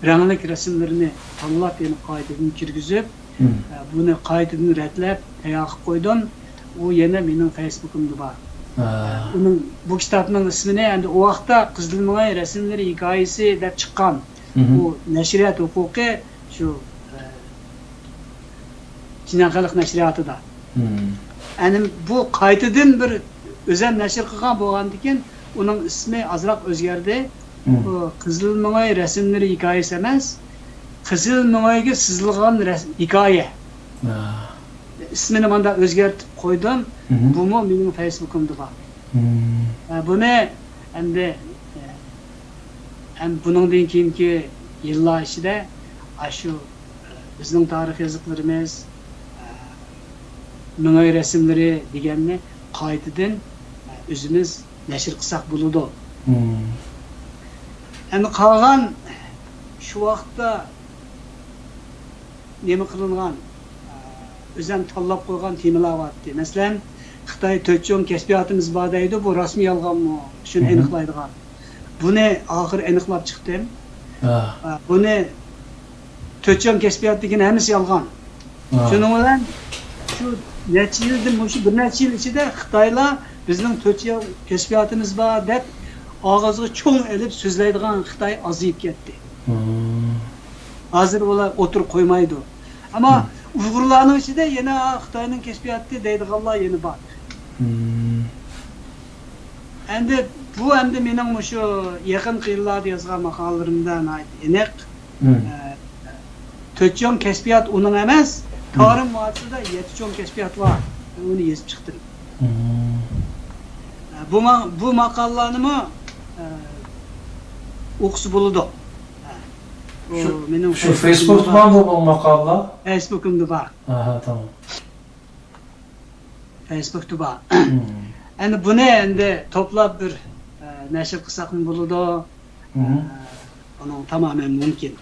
ranglik rasmlarini tanlab yana qoidadan kirgizib, buni qoidadan ratlab tayyor qilib qo'ydim. U yana mening Facebook'imda bor. Uning bu kitobning ismini endi u vaqtda Qizilming'oy rasmlari hikoyasi deb chiqqan. Bu nashriyat huquqi shu Xinjiang xalq nashriyatida Әнім бұл қайтыдың бір өзен нәшір қылған болғандыкен, оның ismi azırak өзгерді. Қызыл мұңай рәсімлері hikayesi емес, Қызыл мұңайға сызылған hikaye. İsmini manda өзгертіп қойдым. Бұл му менің Facebook'umda var. Bunu hem bunun keyinki yıllar içinde şu bizning tarix yazıklarımız, Мұңай resimleri deganni qaytadan o'zimiz nashr qilsak bo'ladi. Endi qolgan shu vaqtda nima qilingan o'zim tanlab qo'ygan temalar bordi. Masalan, Xitoy to'chon kasbiyotimiz bor deydi, bu rasmiy yolg'onmi? Shuni aniqlaydigan. Buni oxir aniqlab chiqdim. Buni to'chon kasbiyot degan hammasi yolg'on. Shuning bilan shu necha yildan bir necha yil ichida Xitoylar bizning to'chon kasbiyotimiz bor deb og'izga cho'ng elib so'zlaydigan Xitoy aziyib ketdi. Hozir ular o'tirib qo'ymaydi. Ammo Uyg'urlarning ichida yana Xitoyning kasbiyoti deydiganlar yana bor. Endi bu endi mening shu yaqin yillarda yozgan maqolalarimdan aniq to'chon kasbiyot uning emas, tarix muassasasida 7 cho'ng kasbiyot bor. Uni yozib chiqdim. Bu maqolalarni o'qisa bo'ladi. Şu Facebook'ta var mı bu makalla? Facebook'umda var. Aha, tamam. Facebook'ta var. Yani bunu endi toplab bir nashr qilsak bo'ladi. Onu tamamen mümkün.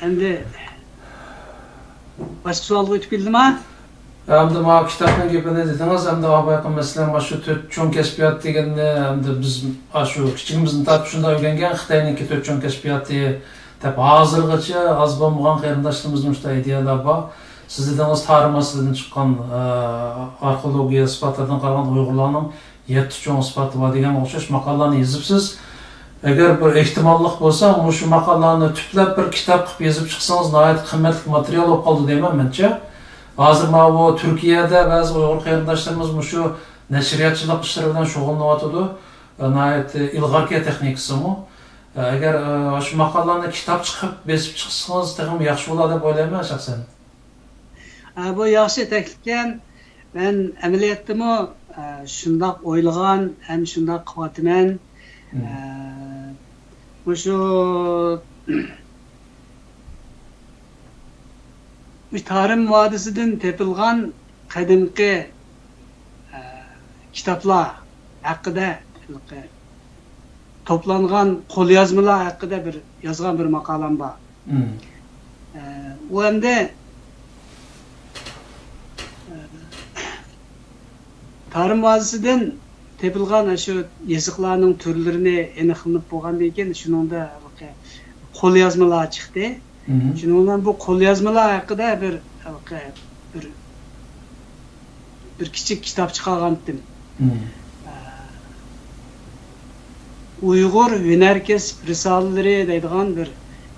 Endi başka sualga o'tib keldimi? Endi ma kitobning gapini dedingiz, endi abayqim masalan shu to'rt kasbiyot deganni endi biz shu kichigimizdan tortib shunday o'rgangan Xitoyniki to'rt kasbiyoti deb hozirgacha oz bo'lmagan qarindoshlarimizning shunday ideyalar bor. Siz dedingiz tarix masaladan chiqqan arxeologiya isbotlardan qaragan Uyg'urlarning 7 cho'ng isboti bor degan o'xshash maqolalarni yozibsiz. Agar bir ehtimollik bo'lsa, shu maqolalarni tüplab bir kitob qilib yozib chiqsangiz, nihoyat qimmatli material bo'lib qoldi deyman mencha. Hozir bu Turkiyada ba'zi Uyg'ur qarindoshlarimiz shu nashriyatchilik ishlari bilan shug'ullanyotdi. Nihoyat ilg'orki texnikasimi. Agar shu maqolalarni kitob chiqib besib chiqsangiz, ham yaxshi bo'ladi deb o'ylayman shaxsan. Bu yaxshi taklifkan. Men amaliyotda shundoq o'ylagan, ham shundoq qilyapman. Shu Tarım Vadisi'den tepilgan qadimki kitaplar hakkında toplangan qo'lyozmalar hakkında yazgan bir maqolam bor. O hamda Tarım Vadisi'den tepilgan shu yoziqlarning turlarini aniqlanib bo'lgandan keyin shuningda qo'lyozmalar chiqdi. Şununla bu qo'lyozmalar haqida bir kichik kitob chiqargandim. Uyg'ur hunarkasb risolalari deydigan bir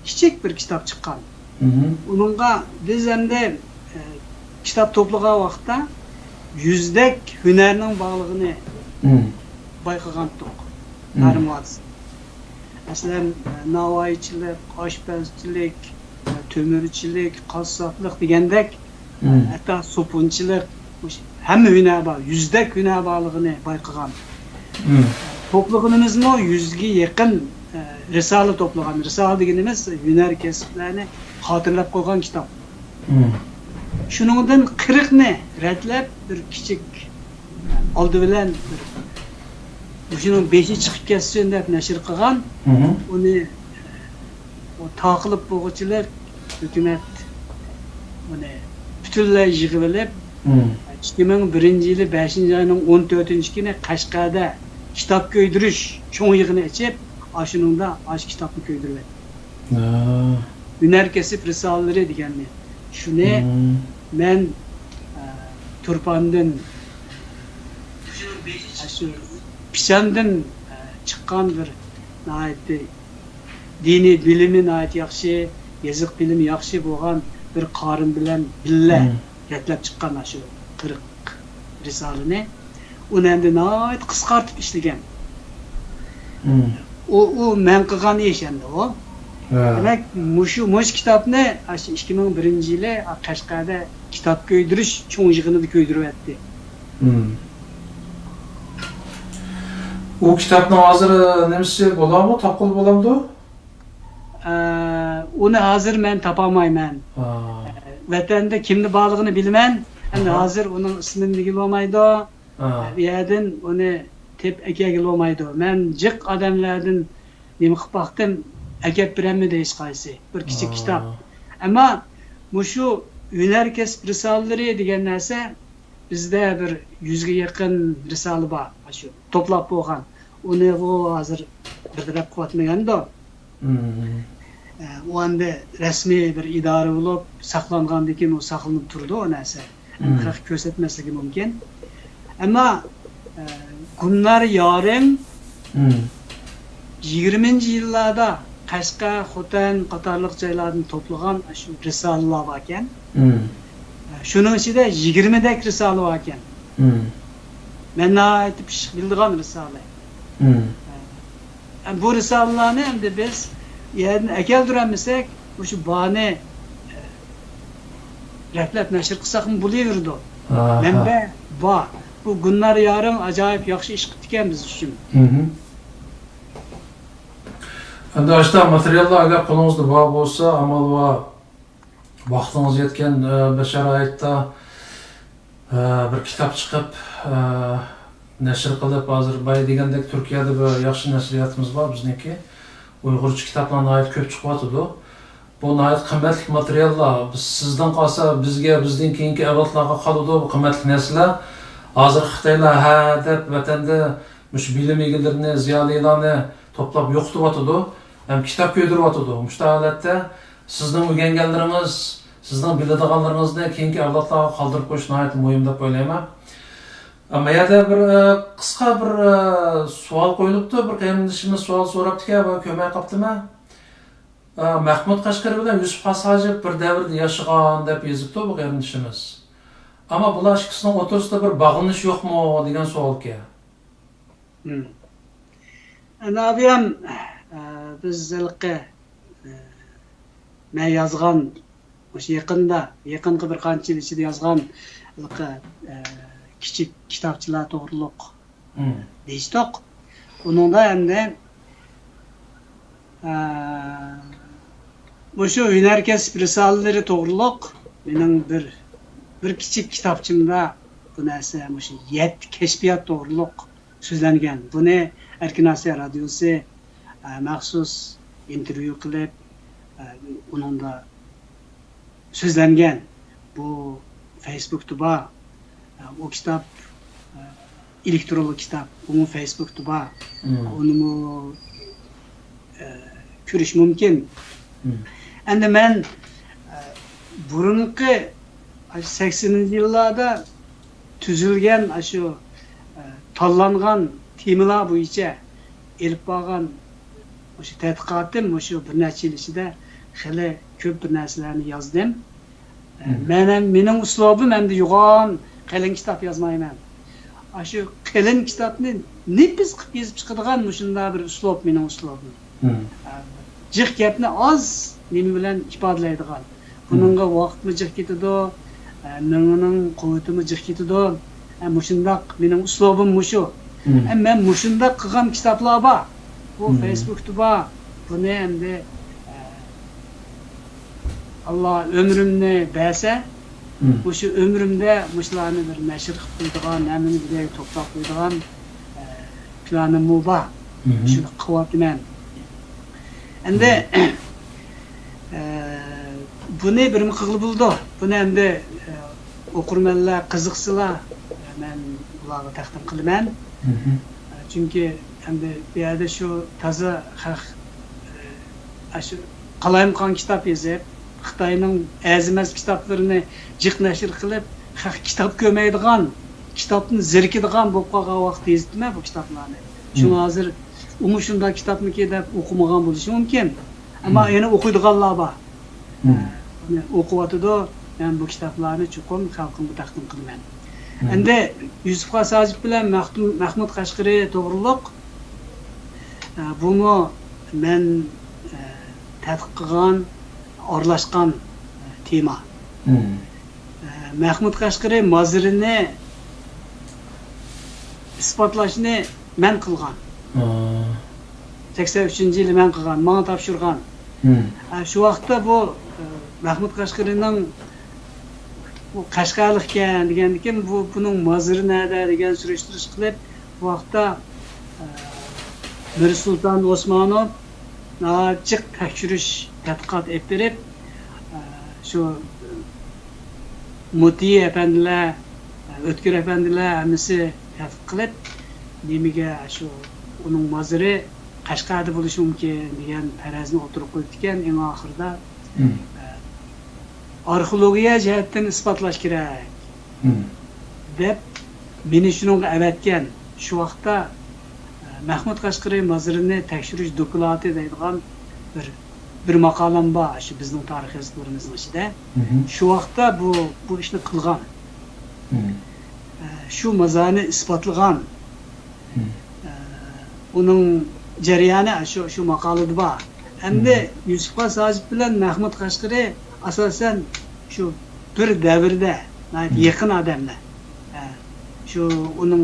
kichik bir kitob chiqqan. Uningga biz endi kitob to'plagan vaqtda yüzdek hunarning borlig'ini bayqagandik. Tarix vadisi. Masalan, navoiychilik, oshpazchilik, tömürçilik, qassoblik degandek, hatto so'punchilik, hamma hunar bor, yüzdek hunar borlig'ini bayqagan. To'plaganimizmi 100 ga yaqin risola to'plagan. Risola deganimiz hunar kasblarni xotirlab qo'ygan kitob. Shuningdan 40 ni radlab bir kichik oldi bilan Şunun 5'i chiqib ketsin deb nashr qilgan. Uni taqilib bo'g'uvchilar hukumat uni butunlay yig'ib olib 2001-yili 5-oyning 14-kuni Qashqarda kitob ko'ydirish cho'ng yig'ini ichib, ashuningda ash kitobni ko'ydirdi. Hunarkasb risolalari deganni. Shuni men Turpandan Pişandan çıkan bir dini bilimi yaxshi, yazık bilimi yaxshi bo'lgan bir qarın bilen bille retlep çıqqan şu 40 risalini onu endi nayet qisqartib işlegen. O men qilgan ish endi o. Demek muş kitapni 2001-yili Qashqarda kitap köydürüş çoğun yığını da köydürüp etdi. O kitapni hozir nemisi bo'ladimi, topqil bo'lamdi? Onu hozir men topamayman. Vatanda kimni borligini bilman. Endi hozir uning ismini bilolmaydi. Bu yerdan uni tep akaga olmaydi. Men jiq odamlardan nima qilib baqdim, akab beremedi hech qaysi. Bir kichik kitap. Ammo mushu hunar kasb risolalari degan narsa bizda bir 100 ga yaqin risala bor. Shu to'plab bo'lgan. Uni hozir birdirab qo'yatmaganda. O anda rasmiy bir idora bo'lib saqlangandan keyin u saqlanib turdi o narsa. Qirq ko'rsatmasligi mumkin. Ammo Gunnar Yorim 20-yillarda Qashqa, Xotan qatorliq joylardan to'plagan shu risolalar bor ekan. Shuning ichida 20 dak risola bor ekan. Men aytib bildigan risola. Bu risolalarni endi biz yerdan akeldiramisak, o'sha bani retlab nashr qilsaqmi bo'laverdi. Menba bor. Bu Gunnar Yorim ajoyib yaxshi ish qildi ekan biz uchun. Endi ashta materiallar agar qo'lingizda bor bo'lsa, amal va vaqtingiz yetgan bir sharoitda bir kitob chiqib nashr qilib, hozir bay degandek Turkiyada bir yaxshi nashriyatimiz bor bizniki. Uyg'urcha kitoblarni ayt ko'p chiqyapti. Bu nəhayət qimmatli materiallar. Biz sizdan qalsa bizga, bizdan keyingi avlodlarga qoladi bu qimmatli narsalar. Hozir Xitoylar ha deb vatanda mush bilim egillarini, ziyolilarni to'plab yo'qotyapti. Ham kitob ko'ydiryapti. Mushta holatda sizning o'rganganlaringiz, sizning biladiganlaringizni keyingi avlodlarga qoldirib qo'yish nəhayət muhim deb o'ylayman. Ammo yana bir qisqa bir savol qo'yilibdi. Bir qarindoshimiz savol so'rabdi-ki, bu ko'may qoptimi? Mahmud Qashqari bilan Yusuf Hasajev bir davrda yashagan deb yozibdi bu qarindoshimiz. Ammo bular ikkisining o'rtasida bir bog'lanish yo'qmi degan savolga. Ana bu ham biz zilqi men yozgan o'sha yaqinqi bir qancha yil ichida yozgan kichik kitobchilar to'g'riliq deyishdiq. Uningda endi o'sha hunar kasb risolalari to'g'riliq mening bir kichik kitobchimda bu narsa o'sha 7 kashfiyot to'g'riliq so'zlangan. Buni Erkin Osiyo radiosi maxsus intervyu qilib uningda so'zlangan. Bu Facebook'da bor. O kitap elektronlu kitap. Onu Facebook'ta bor. Onu ko'rish mumkin. Endi men burunqi 80-yillarda tuzilgan shu tanlangan temalar bo'yicha elib borgan o'sha tadqiqotim o'sha bir necha yil ichida xili ko'p bir narsalarni yozdim. Mening uslubim endi yo'g'on qalin kitob yozmayman. Shu qalin kitobni nefis qilib yozib chiqadigan shunday bir uslub mening uslubim. Jiq gapni oz nima bilan ifodalaydigan. Buningga vaqtmi jiq ketadi, mening quvvatimi jiq ketadi. Shundoq mening uslubim shu. Men shundoq qilgan kitoblar bor. Bu Facebook'da bor. Buni endi Allah ömrümni berse, şu ömrümde muşlarını bir neşir qilib qo'ydigan, namini bir to'plab qo'ydigan planim bor. Shuni qilyapman. Endi buni bir qilib bo'ldi. Buni endi o'qirmanlar qiziqsalar, men ularga taqdim qilaman. Chunki endi bu yerda shu toza shu qalayimqon kitob yozib Xitoyning azimas kitoblarini jiq nashr qilib, kitob ko'maydigan, kitobni zirkadigan bo'lib qolgan vaqt yozdim bu kitoblarni. Shuni hozir shunda kitobniki deb o'qimagan bo'lishi mumkin. Ammo yana o'qiydiganlar bor. O'qiyotdi, ben bu kitaplarni chuqur xalqimga taqdim qilaman. Endi Yusuf Qasajib bilan Mahmud Qashqari to'g'riliq bunu men tadqiq qilgan, aralashgan tema. Mahmud Qashqari mazirini isbotlashni men qilgan. 83-yili men qilgan, menga topshirgan. Shu vaqtda bu Mahmud Qashqarining bu Qashqarlik ekan degandan buning maziri nada degan surishtirish qilib, bu vaqtda Mir Sultan Osmonov jiq tekshirish tadqiqot olib berib, shu Muti efendiler, Ötkür efendiler hammasi tadqiq qilib, nimaga shu uning maziri Qashqarda bo'lishi mumkin degan farazni o'tirib qo'ydi ekan, eng oxirida arxeologiya jihatdan isbotlash kerak deb meni shunga avatgan. Shu vaqtda Mahmud Qashqari mazirini tekshirish doklati deydigan bir maqolam bor shu bizning tarix yozuvlarimizning ichida. Shu vaqtda bu ishni qilgan. Shu mazarni isbotlagan. Uning jarayoni shu maqolada bor. Endi Yusuf Qasajib bilan Mahmud Qashqari asosan shu bir davrda yaqin odamlar. Shu uning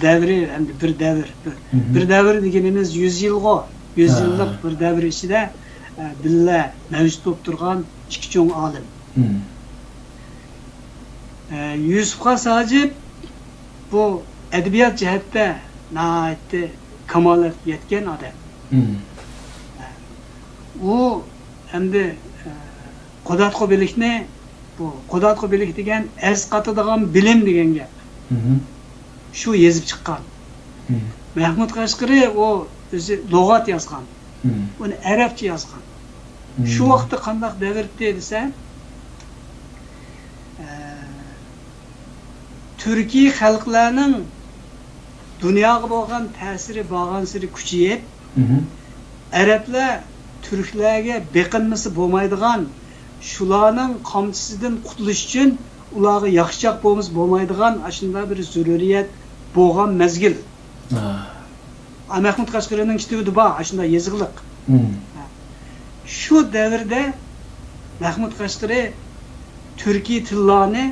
davri endi bir davr. Bir davr deganimiz 100 yilga, 100 yillik bir davr ichida billa mavjud bo'lib turgan ikki cho'ng olim. Yusuf Qasajib bu adabiyot jihatda nihoyatda kamolatga yetgan odam. U endi qo'datqo bilikni, bu qo'datqo bilik degan az qatadigan bilim degan gap. Shu yezib chiqqan. Mahmud Qashqari o o'zi lug'at yozgan. Uni arabcha yozgan. Shu vaqtda qanday davrda desa, Turkiy xalqlarning dunyoga bo'lgan ta'siri borgan-sari kuchayib, arablar turklarga beqinmasi bo'lmaydigan, shularning qamchisidan qutulish uchun ularga yaxshiroq bo'lmaydigan shunday bir zaruriyat bo'lgan mezgil. Mahmud Qashqarining kitobida bor shunday yoziqliq. Shu davrda Mahmud Qashqari turkiy tillarni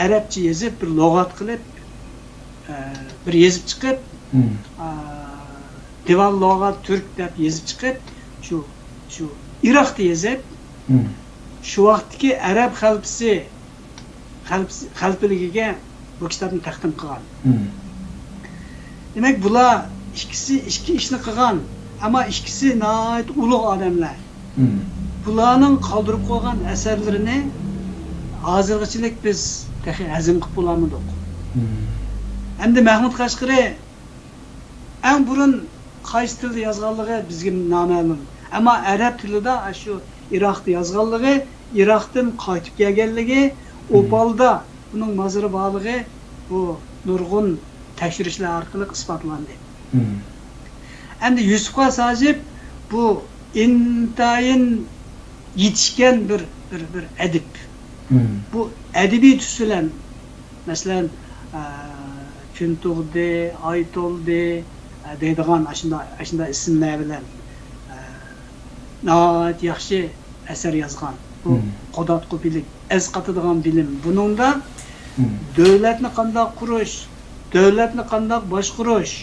arabcha yozib, bir lug'at qilib, bir yezib chiqib, divan lug'at turk deb yezib chiqib, shu Iroqda yozib, shu vaqtdagi arab xalqiligiga bu kitobni taqdim qilgan. Demak, bular ikki ishni qilgan, ammo ikkisi nihoyat ulug' odamlar. Bularning qoldirib qo'ygan asarlarini hozirgacha biz hazm qilib bo'lmadik. Endi Mahmud Qashqari eng burun qaysi tilda yozganligi bizga noma'lum. Ammo arab tilida shu Iroqda yozganligi, Iroqdan qaytib kelganligi, Opalda buning maziri borligi bu nurg'un tekshirishlar orqali isbotlandi. Endi Yusuf Qasajib bu intayin yetishgan bir adib. Bu adabiy tus bilan, masalan, kun tug'di, oy to'ldi deydigan shunday ismlar bilan nihoyat yaxshi asar yozgan. Bu qo'datqo bilik, az qatadigan bilim. Buningda davlatni qanday qurish, davlatni qanday boshqarish,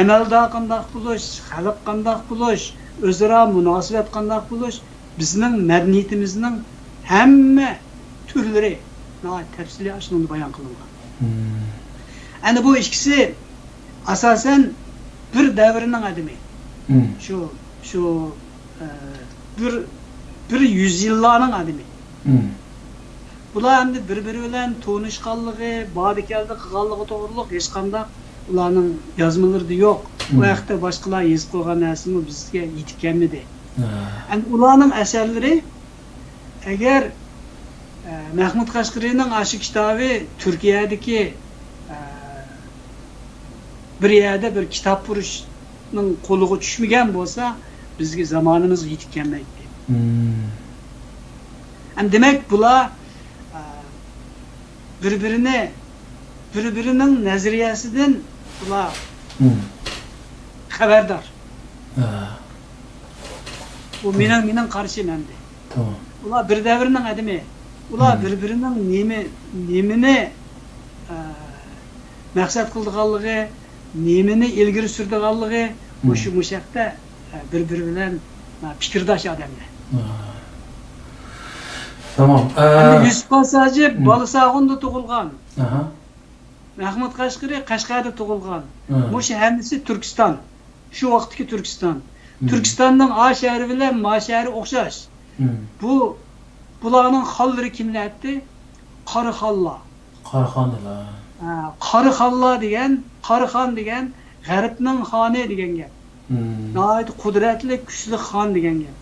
amalda qanday bo'lish, xalq qanday bo'lish, o'zaro munosabat qanday bo'lish, bizning madaniyatimizning hamma turlari tafsiliy shuni bayon qilingan. Endi bu ikkisi asosan bir davrning adami. Shu bir 100 yillarning adami. Bular endi bir-biri bilan tanishganligi, bodikalda qilganligi to'g'riliq hech qanday ularning yozmalarida yo'q. Bu vaqtda boshqalar yozib qo'ygan narsani bizga yetib kelmadi. Endi ularning asarlari agar Mahmud Qashqarining shu kitobi Turkiyadagi bir yerda bir kitob qurishning qo'liga tushmagan bo'lsa, bizga zamonimiz yetib kelmaydi. Hem demek bular birbirinin nazariyasidan bular xabardor. Bu mening qarashim endi. Tamam. Ular bir davrning adami. Ular birbirining nemini maqsad qildiganligi, nemini ilgari surdiganligi o'sha mushaqda bir-biri bilan fikrdosh odamlar. Tamam. Yusuf Pasaji Balasag'unda tug'ilgan. Aha. Mahmud Qashqari Qashqarda tug'ilgan. O'sha hammasi Turkiston. Shu vaqtdagi Turkiston. Turkistonning A shahri bilan Ma shahri o'xshash. Bularning xollari kimlardi? Qarixonlar. Qarixonlar. Qarixon degan G'arbning xoni degan gap. Nihoyat qudratli, kuchli xon degan gap.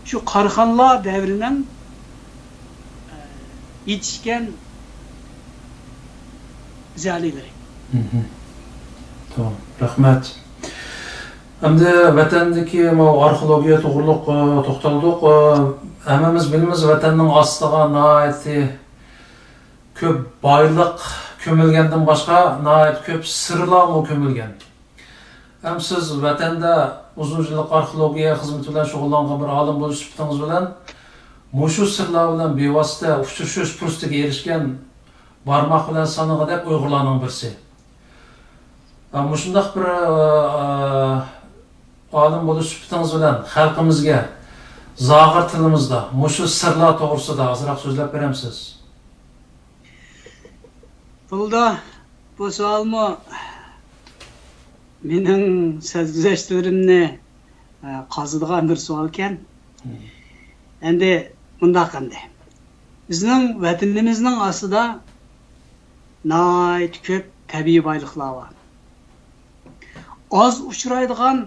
Shu Qarixonlar davrining yetishgan zalilari. Tamam, rahmat. Endi vatandagi arxeologiya to'g'riliq to'xtaldik. Hammamiz bilamiz, vatanning ostiga nihoyat ko'p boylik ko'milgandan boshqa nihoyat ko'p sirlar ko'milgan. Ham siz vatanda uzun yillik arxeologiya xizmati bilan shug'ullangan bir olim bo'lish sifatingiz bilan mushu sirlar bilan bevosita uchrashish fursatiga erishgan barmoq bilan sanag'idek Uyg'urlarning birisi. Mushundaq bir olim bo'lish sifatingiz bilan xalqimizga zog'ir tilimizda mushu sirlar to'g'risida ozroq so'zlab beramsiz? Bu savolmi mening sezgizashtlarimni qozadigan bir savol ekan. Endi bunda qanday? Bizning vatanimizning ostida nihoyat ko'p tabiiy boyliklar bor. Az uchraydigan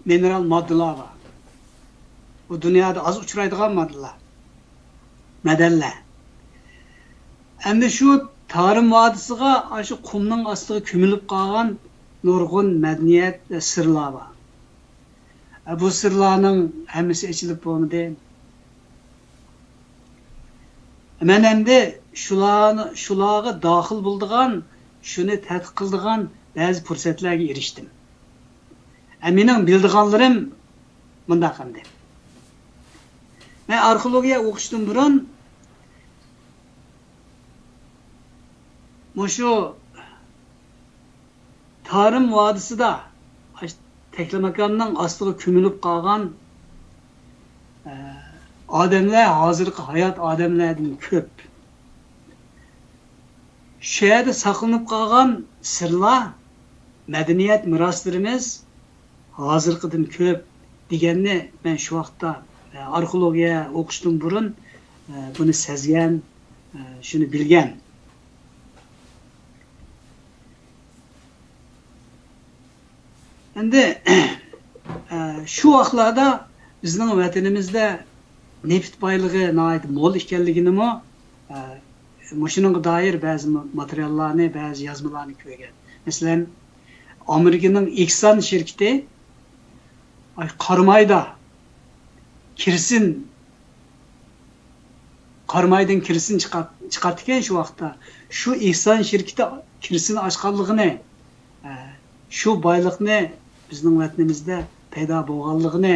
mineral moddalar bor. Bu dunyoda az uchraydigan madanlar. Endi shu Tarım vadisiga shu qumning ostiga ko'milib qolgan nurg'un madaniyat sirlar bor. Bu sirlarning hammasi ichilib bo'lmadi. Men endi shularga daxil bo'ldigan, shuni tadqiq qildigan ba'zi fursatlarga erishdim. Mening bildiganlarim bunda qanday. Men arxeologiya o'qishdan burun Muşu Tarım vadisida Teklemakanning ostiga ko'milib qolgan odamlar, hozirgi hayot odamlardan ko'p. Shu yerda saqlanib qolgan sirlar, madaniyat miroslarimiz hozirgidan ko'p deganni men shu vaqtda arxeologiya o'qishdan burun buni sezgan, shuni bilgan. Endi shu vaqtlarda bizning vatanimizda neft boyligi nihoyat mo'l ekanligini mushuning doir ba'zi materiallarni, ba'zi yozmalarni ko'rgan. Masalan, Amerikaning Exxon shirkati Qarmaydan kirsin chiqartgan shu vaqtda. Shu Exxon shirkati kirsin ochganligini, shu boylikni bizning vatanimizda paydo bo'lganligini,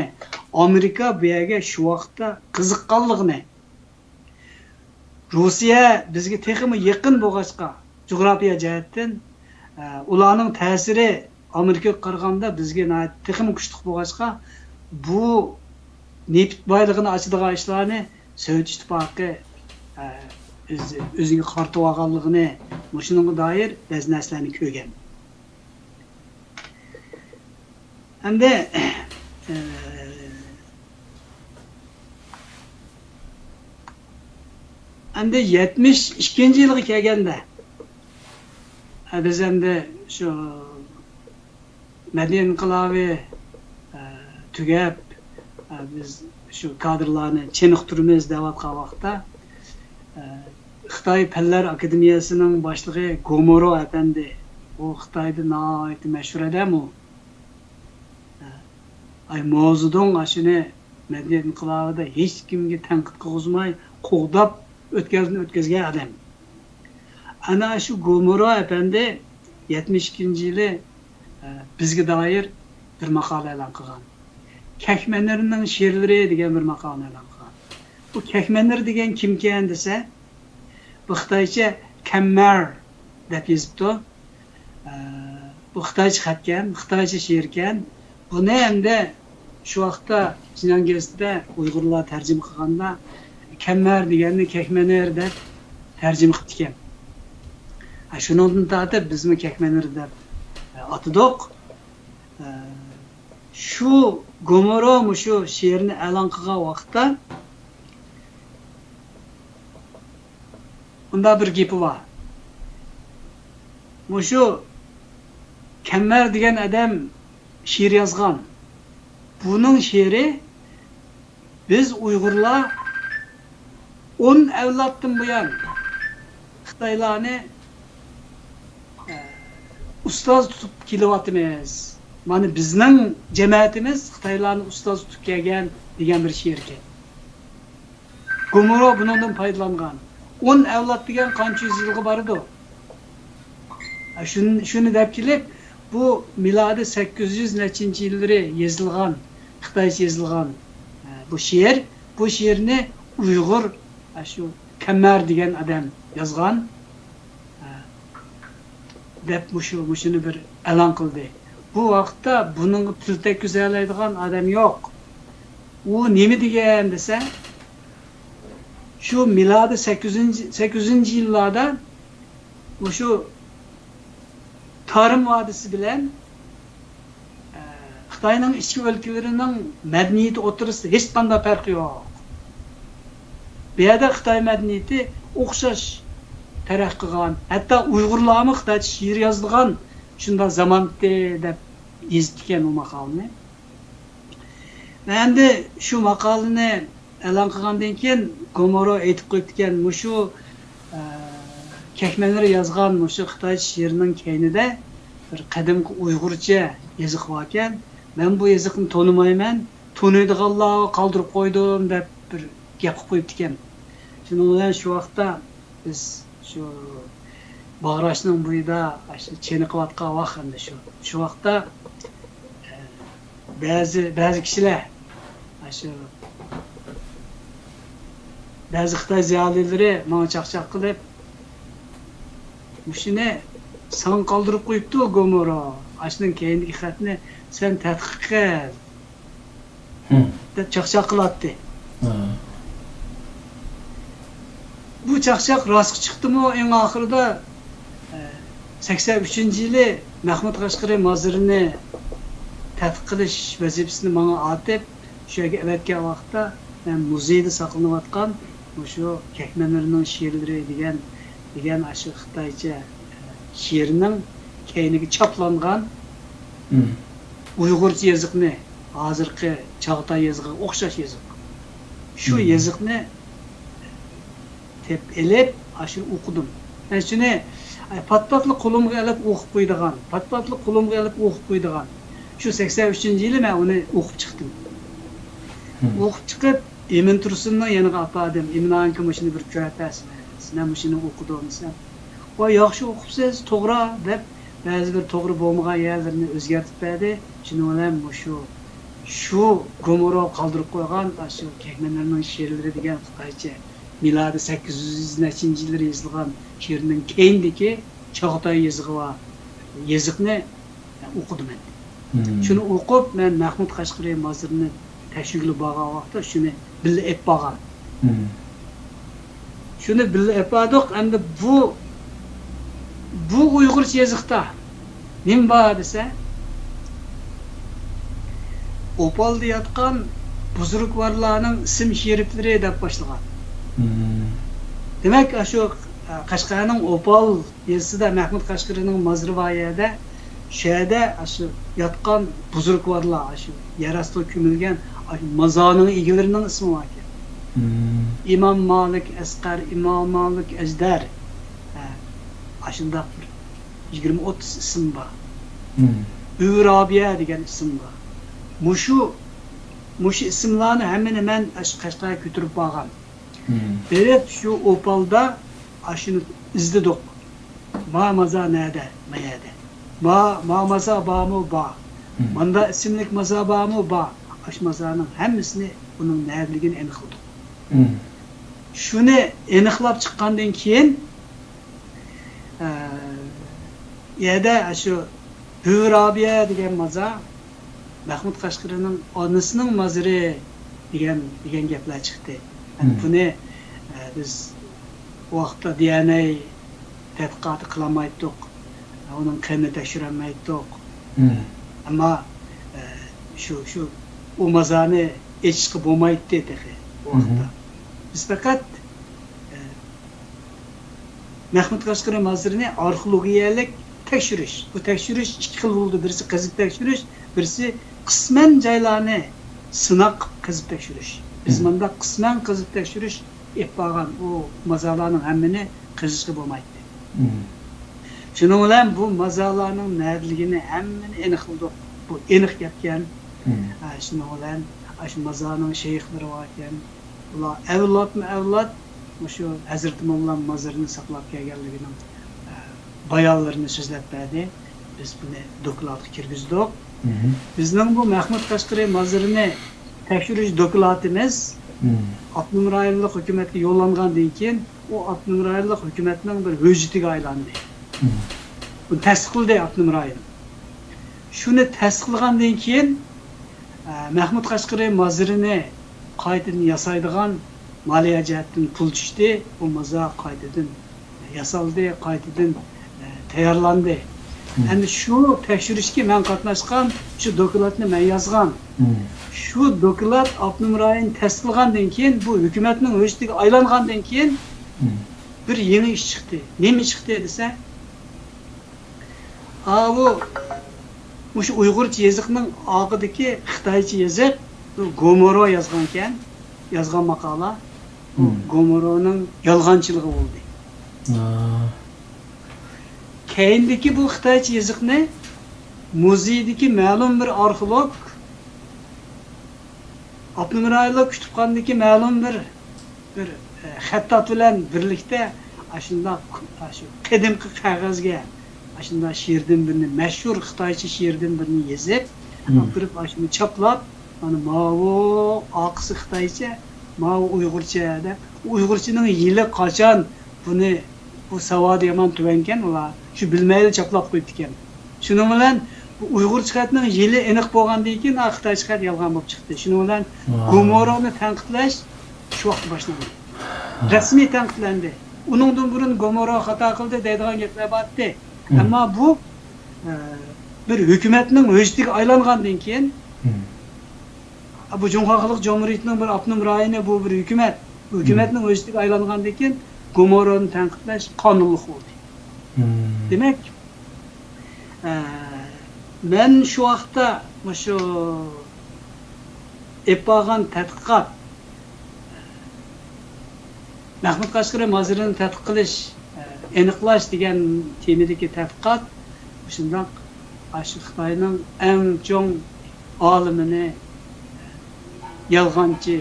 Amerika bu yerga shu vaqtda qiziqqanligini, Rossiya bizga texmi yaqin bo'lg'achqa, jo'g'rafiya jihatdan ularning ta'siri Amerikaga qaraganda bizga texmi kuchli bo'lg'achqa, bu neft boyligini ochadigan ishlarni Sovet ittifoqi o'ziga qartib olganligini, shunga doir ba'zi narsalarni ko'rgan. Endi endi 72-yilga kelganda biz endi shu madaniy inqilobi tugab biz shu kadrlarni chiniqtiramiz deyotgan vaqtda Xitoy Fanlar akademiyasining boshlig'i Gomoro apandi, u Xitoyda nihoyat mashhur odam u. Mavzudan shuni medeniyet inqilabida hech kimga tanqid qilg'izmay qo'g'dab o'tkazgan odam. Ana shu Gomora efendi 72-yili bizga doir bir maqola e'lon qilgan. Kekmenlerning she'rlari degan bir maqola e'lon qilgan. Bu Kekmenler degan kimkan desa, bu Xitoycha Kammer deb yozibdi. Bu Xitoycha xatkan, Xitoycha she'rkan. Buni endi shu vaqtda Sinan gazetida Uyg'urlar tarjima qilganda Kammer deganni Kekmenler deb tarjima qilib ekan. Shundan tortib bizmi Kekmenler deb atadik. Shu Gomora shu she'rni e'lon qilgan vaqtda unda bir gapi bor. Shu Kammer degan odam she'r yozgan. Buning she'ri biz Uyg'urlar 10 avloddan buyon Xitoylarni ustoz tutib kelyapmiz. Mana bizning jamoatimiz Xitoylarni ustoz tutib kelgan degan bir she'r ekan. Gomora bundan foydalangan. 10 avlod degan qancha yilga boradi? Shuni deb kelib, bu milodi 800-nechinchi-yillari yozilgan, Xitoycha yozilgan bu she'r, bu she'rni Uyg'ur shu Kammer degan odam yozgan. Deb shuni bir e'lon qildi. Bu vaqtda buning til tekkizalaydigan odam yo'q. U nima degan desa, shu milodi 800-yillarda shu Tarım vadisi bilen Xitoyning ichki o'lkalarining madaniyati o'rtasida hech qanday farq yo'q. Bu yerda Xitoy madaniyati o'xshash taraqqiy qilgan, hatto Uyg'urlarmi Xitoycha she'r yozilgan shunda zamonda deb yozgan u maqolani. Endi shu maqolani e'lon qilgandan keyin Gomora aytib qo'ygan shu Kekmenler yozgan shu Xitoy she'rining keynida bir qadimgi Uyg'urcha yoziq bor ekan. Men bu yoziqni tonimayman, toniydiganlarga qoldirib qo'ydim deb bir gap qo'yib ekan. Shuning bilan shu vaqtda biz shu Bag'rashning bo'yida cheniqayotgan vaqt endi shu vaqtda ba'zi kishilar shu ba'zi Xitoy ziyolilari menga chaqchaq qilib shuni san qoldirib qo'yibdi Gomora. Ashning keyingi xatni sen tadqiq qil. deb chaqchaq qiladi. Bu chaqchaq rost chiqdimi? Eng oxirida 83-yili Mahmud Qashqari mozirini tadqiq qilish vazifasini menga atib, shu yerga avatgan vaqtda men muzeyda saqlanayotgan o'sha Kekmenlerning she'rlari degan shu Xitoycha she'rining keyiniga choplangan Uyg'urcha yoziqni, hozirgi Chog'tay yoziqiga o'xshash yoziq. Shu yoziqni tep elib, shu o'qidim. Men shuni patpatli qo'limga olib o'qib qo'ydigan. Shu 83-yili men uni o'qib chiqdim. O'qib chiqib, Emin Tursunning yoniga apardim. Eminanki shuni bir ko'rapsiz. Sizlar shuni o'qidingizlar. Voy, yaxshi o'qibsiz, to'g'ri deb ba'zi bir to'g'ri bo'lmagan yerlarni o'zgartib berdi. Shuning bilan shu Gomora qoldirib qo'ygan shu Kekmenlerning she'rlari degan Xitoycha milodi 800-yillar yozilgan she'rning keyindagi Chog'tay yozig'i va yoziqni o'qidim men. Shuni o'qib men Mahmud Qashqari mozirini tashviqli bo'lgan vaqtda shuni birga ep bo'lgan. Shuni birga epadik. Endi bu Uyg'urcha yoziqda nima bor desa, Opalda yotgan buzrukvarlarning ism sheriflari deb boshlangan. Demak, shu Qashqarning Opal yezida Mahmud Qashqarining moziri bor yerda, shu yerda shu yotgan buzrukvarlar, shu yarasida ko'milgan mazorning egalarining ismi bor ekan. İmam Malik Asqar, İmam Malik Ajdar. Aşında 20-30 isim var. Rabiya degan isim var. Muşu mush ismlarni hammani men Qashqarga ko'tarib borgan. Berib shu Opalda ashuni izladik. Maza nerede? Mayada. Maza bağımı bağ. Manda isimlik maza bağımı bağ. Aş mazanın hemmisini bunun nereliğini eniqladık. Şunu eniqlab çıqqandan keyin yerda şu Hür Abiye degan maza Mahmud Qashqarining onasining maziri degan gaplar chiqdi. Buni biz vaqtda DNA tədqiqatı qılamaydık, onun qanını tekşirəməydik. Ama şu o mazanı heç çıxıb olmaydı dedik o vaqtda. Biz faqat Mahmud Qashqari mazirini arxeologiyalik tekşiriş. Bu tekşiriş iki xil oldu. Birisi qazib tekşiriş, birisi qismen joylarni sınaq qazib tekşiriş. Biz manda qismen qazib tekşiriş etpağan o mazalarning hammini qazishga bo'lmaydi. Şunun bilan bu mazalarning nerligini hammani aniqladik. Bu aniq gapkan. Şunun bilan shu mazaning sheyxlari bor ekan. Ular avlod shu Hazrat Mo'mlan mazarini saqlab kelganligining bayonlarini so'zlab berdi. Biz buni dokladga kirgizdik. Bizning bu Mahmud Qashqari mazarini tekshirish dokladimiz Abdunur rayonlik hukumatga yo'llangandan keyin o Abdunur rayonlik hukumatning bir vujutiga aylandi. Bunu tasdiqladi Abdunur rayon. Shuni tasdiqlagandan keyin Mahmud Qashqari mazarini qaytadan yasaydigan maliya jihatdan pul tushdi. O maza qaytadan yasaldi, qaytadan tayyorlandi. Endi shu tekshirishga men qatnashgan, shu dokladni men yozgan. Şu doklad Abdunur rayon tasdiqlagandan keyin bu hukumatning vujutiga aylangandan keyin bir yeni iş çıktı. Nemi çıktı dese? Bu şu Uygurca yazıqning og'idagi Xitoycha yazık, Gomoro yazgan maqala, Gomoroning yolg'onchiligi bo'ldi. Keyindeki bu Xitoycha yazıqni muzeydagi ma'lum bir arxeolog Abdunur rayonlik kütüphanedagi ma'lum bir xattat bilan birlikte aşında şu qadimki qog'ozga aşında she'rdan birini mashhur Xitoycha she'rdan birini yozib, kirib aşını chaplab, mana mavu oqisi Xitoycha, mavu Uyg'urcha deb, Uyg'urchaning yili qachon bu savod yomon tuvangan ular shu bilmaydi chaplab qo'yibdi ekan. Shuning bilan bu Uyg'ur xatning yili aniq bo'lgandan keyin Xitoycha xat yolg'on bo'lib chiqdi. Shuning bilan Gomoroni tanqidlash shu vaqt boshlandi. Rasmiy tanqidlandi. Uningdan burun Gomoro xato qildi deydigan gaplar bordi. Ammo bu bir hukumatning vujutiga aylangandan keyin bu Jumhur Xalq Cumhuriyatining bir Abdunur rayoni bu bir hukumat. Hukumatning vujutiga aylangandan keyin Gomoroni tanqidlash qonunli bo'ldi. Demak, men shu vaqtda shu epagan tadqiqot Mahmud Qashqari mazirini tadqiq qilish, aniqlash degan temadagi tadqiqot shundoq shu Xitoyning eng chong olimini yolg'onchi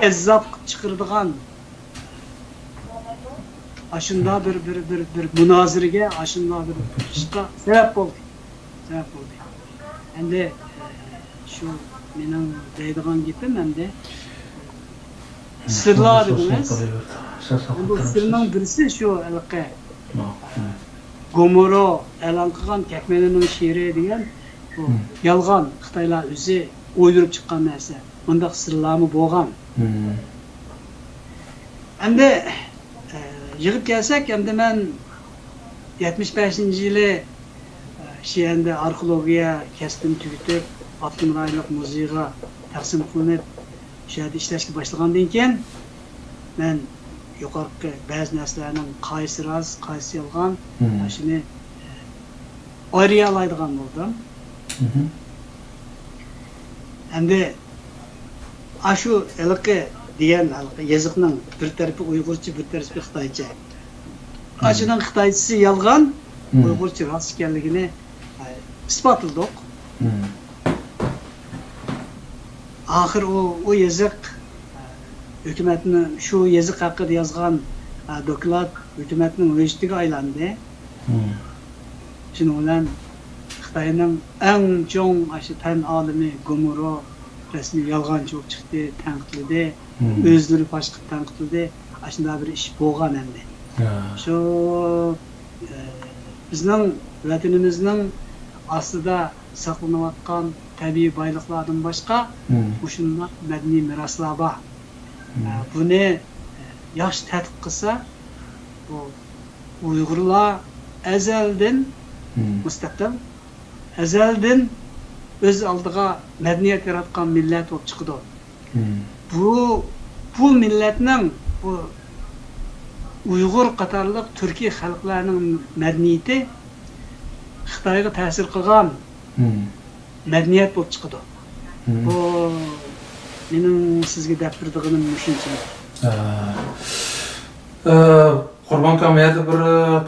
ezzab chiqirdigan aşında bir münazirge, aşında bir işqa sebep oldu. Hem de şu benim deydiğim gibi hem de sırlar dediniz. Bu sırның birisi şu elqe. Gomoro elan qilgan Kekmenning she'ri degan bu yolg'on Xitoylar o'zi o'ydirib chiqqan narsa. Bundaq sirlarmi bo'lgan. Endi yig'ib kelsak, endi men 75-yili Şiyende arxeologiya kasbini tugatib, Abdunur rayonlik muzeyga taqsim qilinib, shu yerda ishlashga boshlagandan keyin men yuqorqi ba'zi narsalarning qaysi rost, qaysi yolg'on, shuni ayriya oladigan bo'ldim. Endi shu ilqi degan yoziqning bir tarafi Uyg'urcha, bir tarafi Xitoycha. Ashuning Xitoychasi yolg'on, Uyg'urcha rost ekanligini isbotladik. axir o yazıq hükümetin şu yazıq hakkında yazgan doklad hükümetin vecdiga aylandı. Şimdi olan Xitayning eng cho'ng aşı fan alimi Gomuro resmi yolg'onchilik chiqdi, tanqidladi, o'zlari boshqa tanqidladi. Ashunda bir ish bo'lgan endi. Shu bizning vatanimizning ostida saqlanayotgan tabiiy boyliqlardan boshqa shunday madaniy meroslar bor. Buni yaxshi tadqiq qilsa, bu Uyg'urlar azaldan mustaqil azaldan o'z oldiga madaniyat yaratgan millat bo'lib chiqdi. Bu millatning bu Uyg'ur qatorliq turkiy xalqlarning madaniyati Xitoyga ta'sir qilgan madaniyat bo'lib chiqdi. Bu mening sizga deb turganim shunchalik. Qurban kamayada bir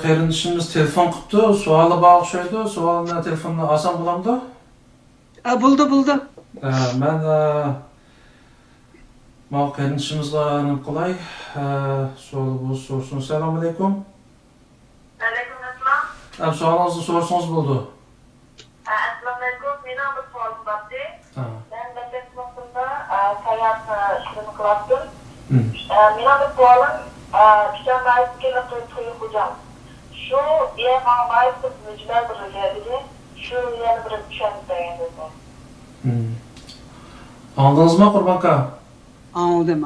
qarindoshimiz telefon qilibdi, savoli bor o'xshaydi. Savolni telefonni olsam bo'lamdi? Bo'ldi. Men ma qarindoshimizga nima qilay? Savol bu so'rsin. Assalomu alaykum. Alaykum assalom. Savolingizni so'rsangiz bo'ldi. Assalomu alaykum. Mening bir savolim bor. Ben maktab vaqtida sayyor ishlarni qilardim. Mening bir savolim Küçük Mayıs'ın toyu hocam. Şu yema Mayıs'ın mücadele bölgeleri, şu yeni bir düşen Anladınız mı Qurbanka? Anladım.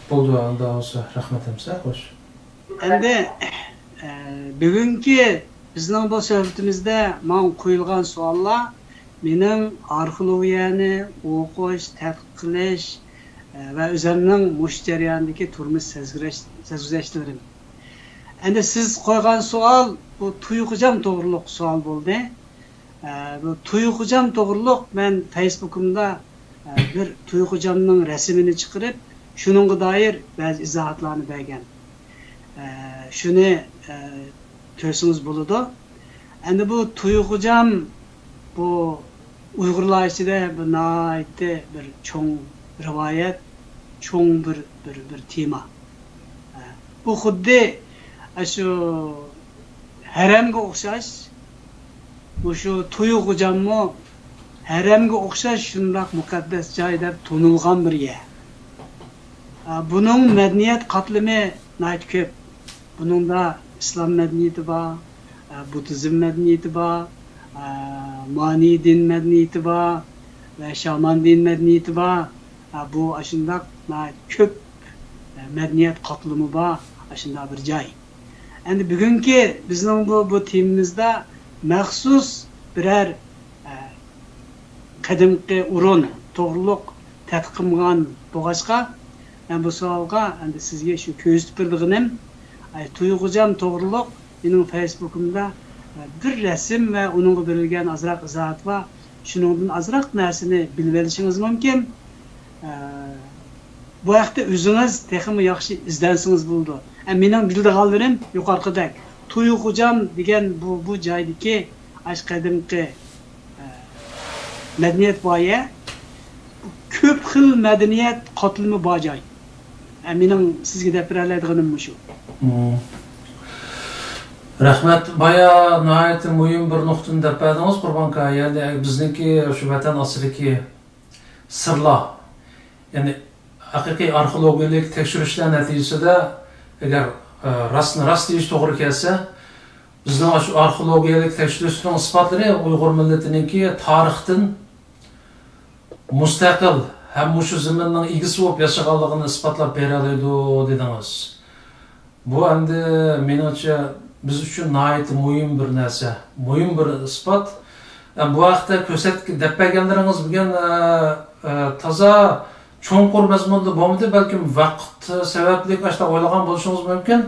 Buldu anda olsa rahmetimse hoş. Endi bugünkü bizning bu suhbatimizda men qo'yilgan savollar mening arxeologiyani o'qish, tadqiq qilish ve üzerinden muş jarayonidagi turmuş sezgüzeşlerim. Endi siz qo'ygan savol bu tuyg'ujam to'g'riliq savol bo'ldi. Bu tuyg'ujam to'g'riliq men Facebook'umda bir tuyg'ujamning rasmini chiqarib, shuningga doir ba'zi izohatlarni bergan. Shuni ko'rsangiz bo'ladi. Endi bu tuyg'ujam bu Uyg'urlar ichida bir nihoyatda bir cho'ng rivayet, çoğun bir tema. Bu xuddi şu haremga o'xshash, bu shu tuyg'ujammi haremga o'xshash shundoq muqaddas joy deb tonilgan bir yer. Buning madaniyat qatlami nihoyat ko'p. Buningda islom madaniyati bor, budizm madaniyati bor, mani din madaniyati bor va shaman din madaniyati bor. Bu aşında köp medeniyet katılımı var aşında bir joy. Endi bugünkü bizning bu temamizda maxsus birer qadimgi o'rin to'g'riliq tadqiq qilgan bo'lg'achqa men bu savolga endi sizga shu ko'rsatib berganim tuyg'ujam to'g'riliq mening Facebook'umda bir rasm va uningga berilgan azroq izohat va shuningdan azroq narsani bilib olishingiz mumkin. Bu vaqtda o'zingiz texmi yaxshi izlansınız bo'ldi. Mening bildiganlarim yuqorqidek tuyg'ujam degan bu joydagi qadimgi madaniyat boya ko'p xil madaniyat qatlami bor joy. Mening sizga deb beradiganim shu. Rahmat, baya nihoyat muhim bir nuqtani deb berdingiz Qurbanka. Ya'ni bizniki shu vatan aslidagi sirlar. Yani haqiqiy arxeologik tekshirishlar natijasida agar rast deyish to'g'ri kelsa, bizning shu arxeologik tekshirishning isbotlari Uyg'ur millatiniki tarixdan mustaqil ham shu zaminning egisi bo'lib yashaganligini isbotlab bera oladi dedingiz. Bu endi menimcha biz uchun nihoyat muhim bir narsa, muhim bir isbot. Bu vaqtda ko'rsatib deb berganlaringiz bugun toza cho'nqur mazmunda bo'lmadi, balkim vaqt sababli ashta o'ylagan bo'lishingiz mumkin.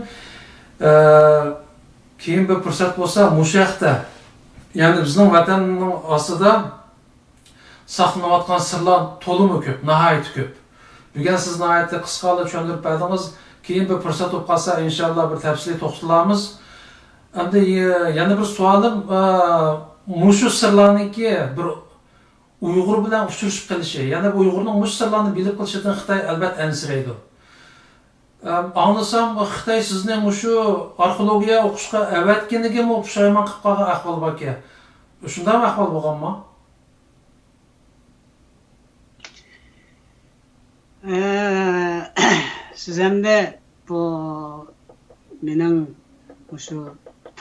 Keyin bir fursat bo'lsa, mushaqda, ya'ni bizning vatanning ostida saqlanayotgan sirlar to'limi ko'p, nihoyat ko'p. Bugun siz nihoyat qisqacha tushuntirib berdingiz. Keyin bir fursat bo'lib qolsa, inshaalloh bir tafsiliy to'xtalamiz. Endi yana bir savolim, mushu sirlarniki bir Uyg'ur bilan uchrashib qilishi, yana bu Uyg'urning mush sirlarni bilib qilishidan Xitoy albatta ansiraydi. Anlasam Xitoy sizning shu arxeologiya o'qishga avatganigami pushaymon qilib qolgan ahvol bor ekan. Shunday ahvol bo'lganmi? Siz hamda bu mening shu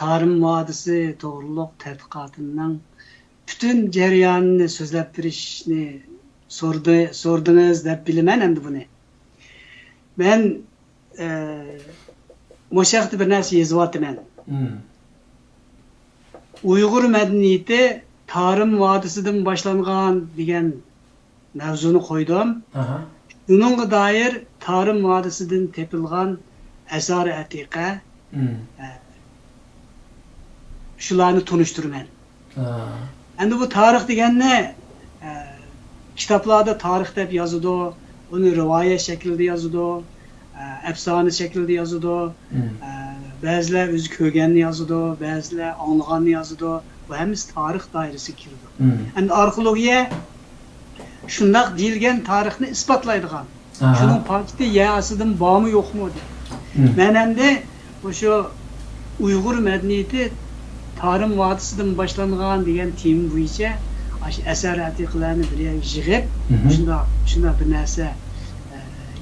tarım vadisi to'g'riliq tadqiqotimning bütün jarayonini so'zlab berishni so'rdingiz deb bilaman endi buni. Men mo'shaqda bir narsa yozyapman. Uyg'ur madaniyati tarım vadisidan boshlangan degan mavzuni qo'ydim. Bununla dair tarım vadisidan tepilgan asar atiqa shularni tunishtirman. Endi bu tarix deganni kitoblarda tarix deb yozadi, uni rivoyat shaklida yozadi, afsona shaklida yozadi, ba'zilar o'zi ko'rganini yozadi, ba'zilar anglaganini yozadi. Bu hammasi tarix doirasiga kiradi. Endi arxeologiya shundoq deyilgan tarixni isbotlaydigan. Shuning fakti yasidan bormi yo'qmi deb. Men endi o'sha Uyg'ur madaniyati tarım vadisidan boshlangan degan tema bo'yicha asar atiqlarni bir yig'ib, shunda bir narsa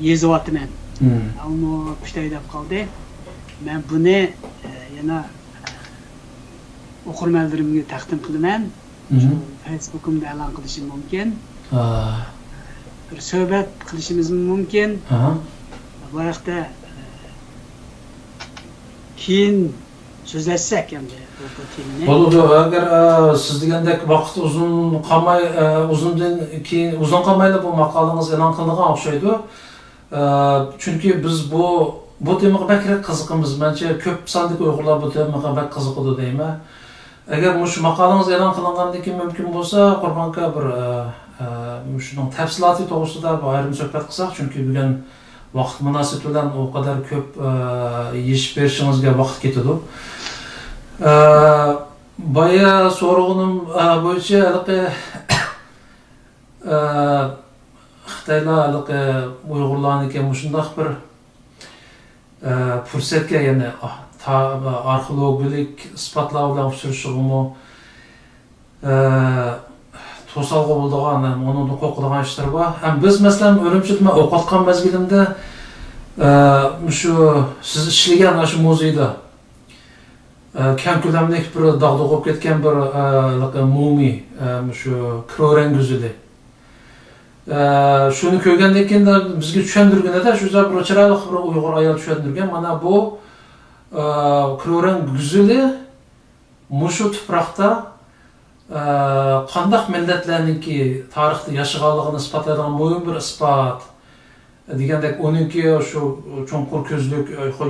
yozyapman. Ammo Xitoy deb qoldi. Men buni yana o'qirmanlarimga taqdim qilaman. Facebook'imda e'lon qilishim mumkin. Bir suhbat qilishimiz mumkin. Bu haqda keyin so'zlashsak endi bu temani. Bo'ladi, agar siz degandek vaqt uzun qolmaydi bu maqolangiz e'lon qilingan o'xshaydi. Chunki biz bu temaga bakrak qiziqamiz. Mencha ko'p sonli Uyg'urlar bu temaga bak qiziqadi deyman. Agar shu maqolangiz e'lon qilingandan keyin mumkin bo'lsa, Qurbonka bir shuning tafsiloti to'g'risida ayrim suhbat qilsak, chunki bugun vaqt munosabati bilan o kadar ko'p yechib berishingizga vaqt ketadi. Baya so'rog'inim bo'yicha Xitoylar Uyg'urlarniki shundoq bir fursatga, ya'ni arxeologik isbotlar bilan uchrashishimi to'salg'i bo'lgan, uni qo'qilgan ishlar bor. Ham biz masalan Urumchida o'qitgan mezgilimda shu siz ishlagan shu muzeyda keng ko'lamli bir dog'da bo'lib ketgan bir mumiy, shu Kroren guzili. Shuni ko'rgandan keyin bizga tushuntirganida shu bir chiroyli bir Uyg'ur ayol tushuntirgan. Mana bu Kroren guzili mushu tuproqda qandaq millatlarningki tarixda yashaganligini isbotlaydigan muhim bir isbot degandek, uninki shu cho'nqur ko'zlik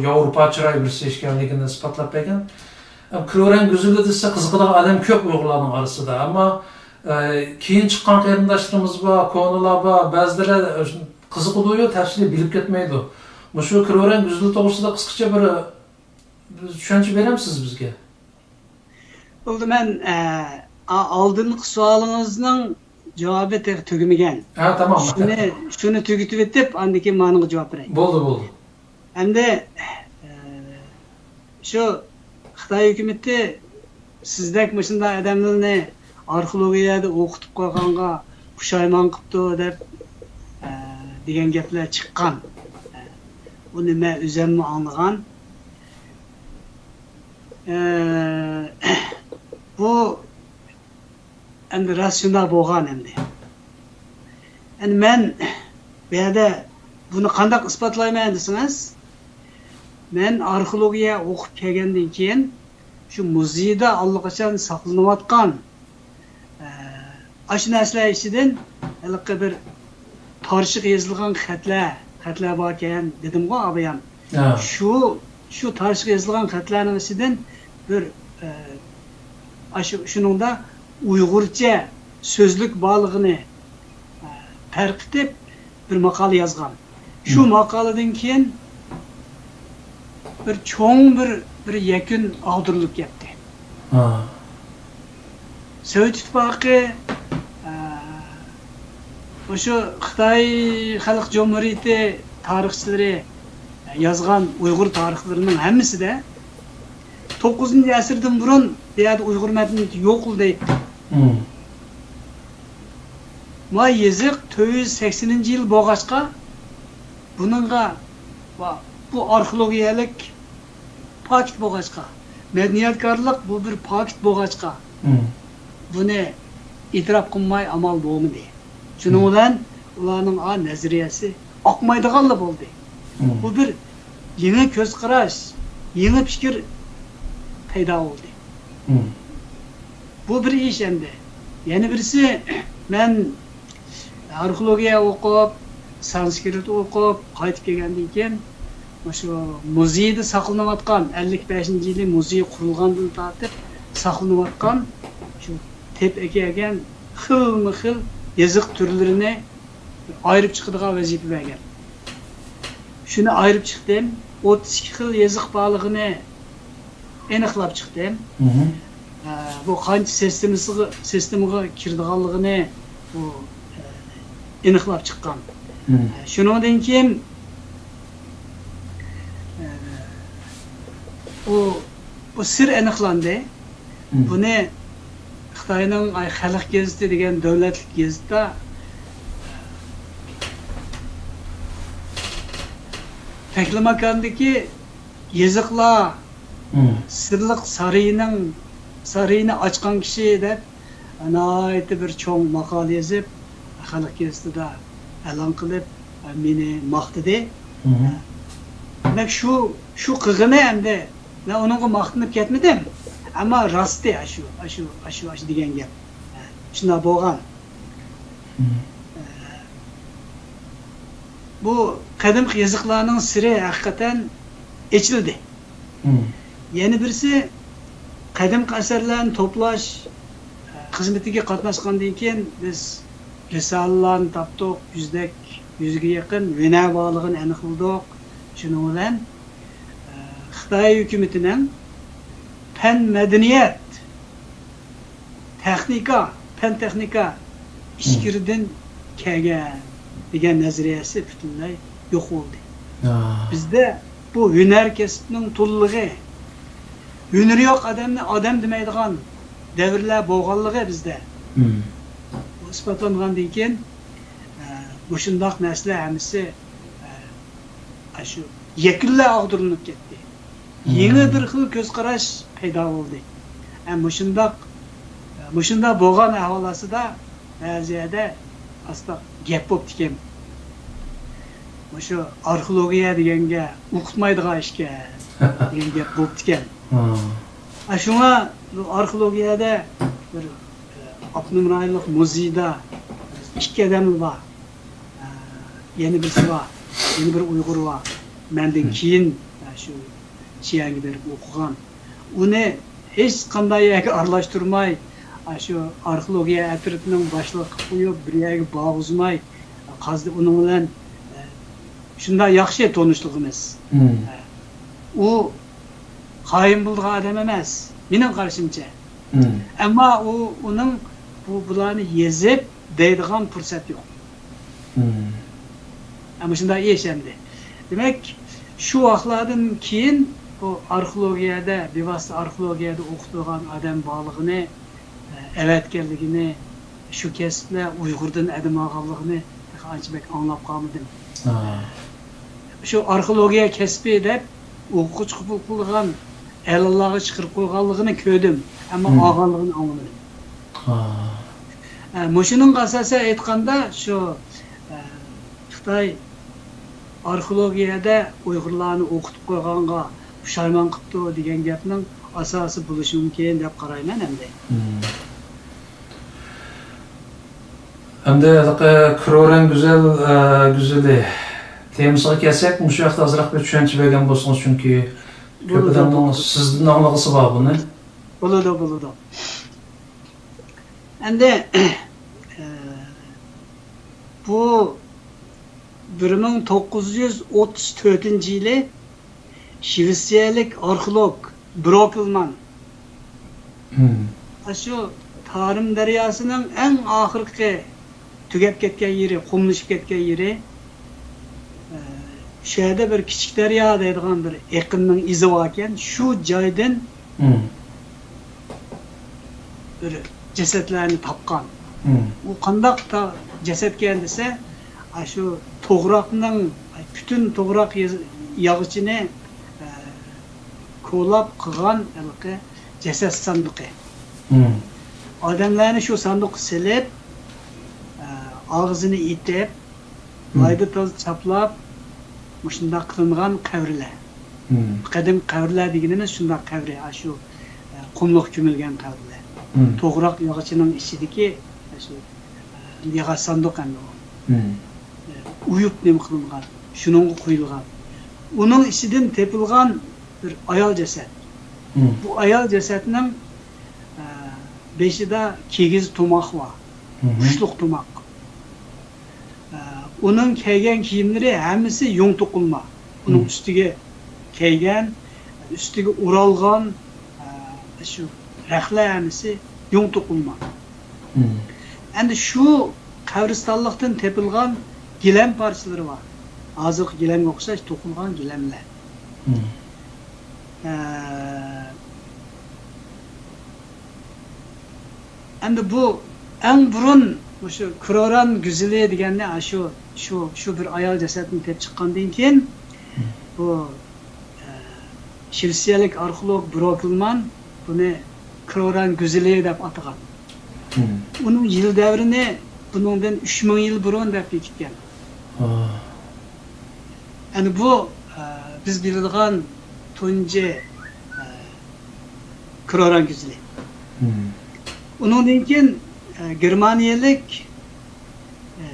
Yevropa chiroy bir seçkenligini isbotlab bergan. Kroren guzili desa qiziqadigan odam ko'p Uyg'urlarning orasida, ammo keyin chiqqan qarindoshlarimiz bor, ko'ngillar bor, ba'zilari qiziqadi-yu, tafsili bilib ketmaydi. Shu Kroren guzili to'g'risida qisqacha bir tushuncha beramiz bizga? Bo'ldi, men oldingi savolinizning javobi tugamagan. Ha, tamam. Shuni tugatib etib, undan keyin menga javob beray. Bo'ldi. Endi shu Xitoy hukumati sizdek shunday odamlarni arxeologiyada o'qitib qo'yganga pushaymon qilibdi deb degan gaplar chiqqan. Uni men o'zimni anglagan. Bu endi rasional bo'lgan endi. Endi men bu yerda buni qanday isbotlayman desangiz, men arxeologiya o'qib kelgandan keyin shu muzeyda allaqachon saqlanayotgan shu narsalar ichidan bir tarixga yozilgan xatlar bor ekan dedim-ku abayam. Shu tarixga yozilgan xatlarning ichidan bir shuningda Uyg'urcha so'zlik borlig'ini tarqitib bir maqola yozgan. Shu maqoladan keyin bir cho'ng bir yakun og'dirilib ketdi. Sovet ittifoqi O'sha Xitoy Xalq Jumhuriyati tarixchilari yozgan Uyg'ur tarixlarining hammasida 9-asrdan burun deyadi Uyg'ur madaniyati yo'q deydi. Ma yeziq 480-yil bo'lg'achqa buningga bu arxeologiyalik pakit bo'lg'achqa, madaniyatkorlik bu bir pakit bo'lg'achqa. Buni e'tirof qilmay amal bo'lmadi. Shuning bilan ularning nazariyasi oqmaydiganlar bo'ldi. Bu bir yangi ko'z qarash, yangi fikr paydo bo'ldi. Bu bir ish endi. Yana birisi men arxeologiya o'qib, sanskrit o'qib qaytib kelgandan keyin shu muzeyda saqlanayotgan 55-yili muzey qurilgandan tortib saqlanayotgan shu tepaga kelgan xilma-xil yoziq turlarini ayirib chiqadigan vazifa bergan. Shuni ayirib chiqdim. 32 xil yoziq borligini aniqlab chiqdim. Bu qancha sistemaga kirdiganligini bu aniqlab chiqqan. Shundan keyin bu sir aniqlandi. Buni Xitoyning Xalq gazeti degan davlatlik gazetda Taklamakandagi yoziqlar sirliq sarayini ochgan kishi deb anayti bir cho'ng maqola yozib Xalq gazetida e'lon qilib meni maqtadi. Demak shu qilg'ini endi men uningga maqtanib ketmadim. Ama rastı aşı degan gap. Shunday bo'lgan. Bu qadimgi yoziqlarning siri haqiqatan ochildi. Yana birisi qadimgi asarlarni to'plash xizmatiga qatnashgandan keyin biz risolarni topdik, yuzga yaqin vina borligini aniqladik. Shuning bilan Xitoy hukumatining fen medeniyet, fen texnika işkirden kelgan degan nazariyasi butunlay yo'q bo'ldi. Bizde bu hunar kasbining to'llig'i, hunari yo'q odamni odam demaydigan davrlar bo'lganligi bizda. Bu isbotlangandan keyin bu shundoq narsalar hammasi shu yakunla og'dirilib ketdi. Yeni bir xil ko'z qarash paydo bo'ldi. Mushunda bo'lgan ahvolasida ba'zida asta gap bo'lib ekan. Shu arxeologiya deganga o'qitmaydigan ishga degan gap bo'lib ekan. Shunga arxeologiyada bir Abnumraylik muzeyda ikki odam bor. Yeni birisi bor, yeni bir Uyg'ur bor. Mendan keyin shu Çiyangi berib o'qigan. Uni hech qanday aralashtirmay, shu arxeologiya atritining boshliq qilib qo'yib, bir yerga bog'izmay, qazdi uning bilan shunday yaxshi tanishligimiz. U qoyim bo'lgan odam emas, mening qarashimcha. Ammo uning bularni yezib deydigan fursat yo'q. Ammo shunday yashamdi. Demak, shu vaqtlardan keyin bu arxeologiyada, bevosita arxeologiyada o'qitilgan odam borlig'ini, avatganligini, shu kasblar Uyg'urdan adam olganligini anchalik anglab qolmadim. Shu arxeologiya kasbi deb o'quvchi qabul qilgan e'lonlarga chiqarib qo'yganligini ko'rdim, ammo olganligini anglamadim. Mushuning asosan aytganda shu Xitoy arxeologiyada Uyg'urlarni o'qitib qo'yganga pushaymon qilibdi degan gapning asosi bo'lishi mumkin deb qarayman endi. Endi Kroren güzeli temasiga kelsak, shu yoqda ozroq bir tushuncha bergan bo'lsangiz, chunki ko'p odamning sizdan anglag'isi bor buni. Bo'ladi. Endi bu 1934-yili Shvetsiyalik arxeolog Brokelman shu Tarim daryosining eng oxirgi tugab ketgan yeri, qumlashib ketgan yeri, şehirde bir kichik daryo deydigan bir eqinning izi bor ekan, shu joydan bir jasadlarni topgan. U qandoq jasadgan desa, shu to'g'roqning bütün to'g'roq yog'ichini ko'lab qilgan jasad sanduqi. Odamlarni shu sanduqqa silib, og'zini itib, mayda toz chaplab, shunday qilingan qabrlar. Qadim qabrlar deganimiz shunday qabri, shu qumliq ko'milgan qabrlar. To'g'roq yog'ichining ichidagi shu yog'och sanduq endi u. Uyup nima qilingan, shuningga qo'yilgan. Uning ichidan tepilgan bir ayol jasad. Bu ayol jasadning beshida kigiz tomoq bor. Uchliq tomoq. Uning kiygan kiyimlari hammasi yung to'qilma. Uning ustiga kiygan, ustiga o'ralgan shu rahlar hammasi yung to'qilma. Endi shu qabristonlikdan tepilgan gilam parchalari bor. Hozirgi gilamga o'xshash to'qilgan gilamlar. Endi bu eng burun shu Kroran güzeli deganda shu bir ayol jasadini tepib chiqqandan keyin bu shvetsiyalik arxeolog Brokelman buni Kroran güzeli deb atagan. Uning yil davrini bundan 3000 yil burun deb bekitgan. Endi bu biz biladigan tunji Kroran güzeli. Undan keyin Germaniyalik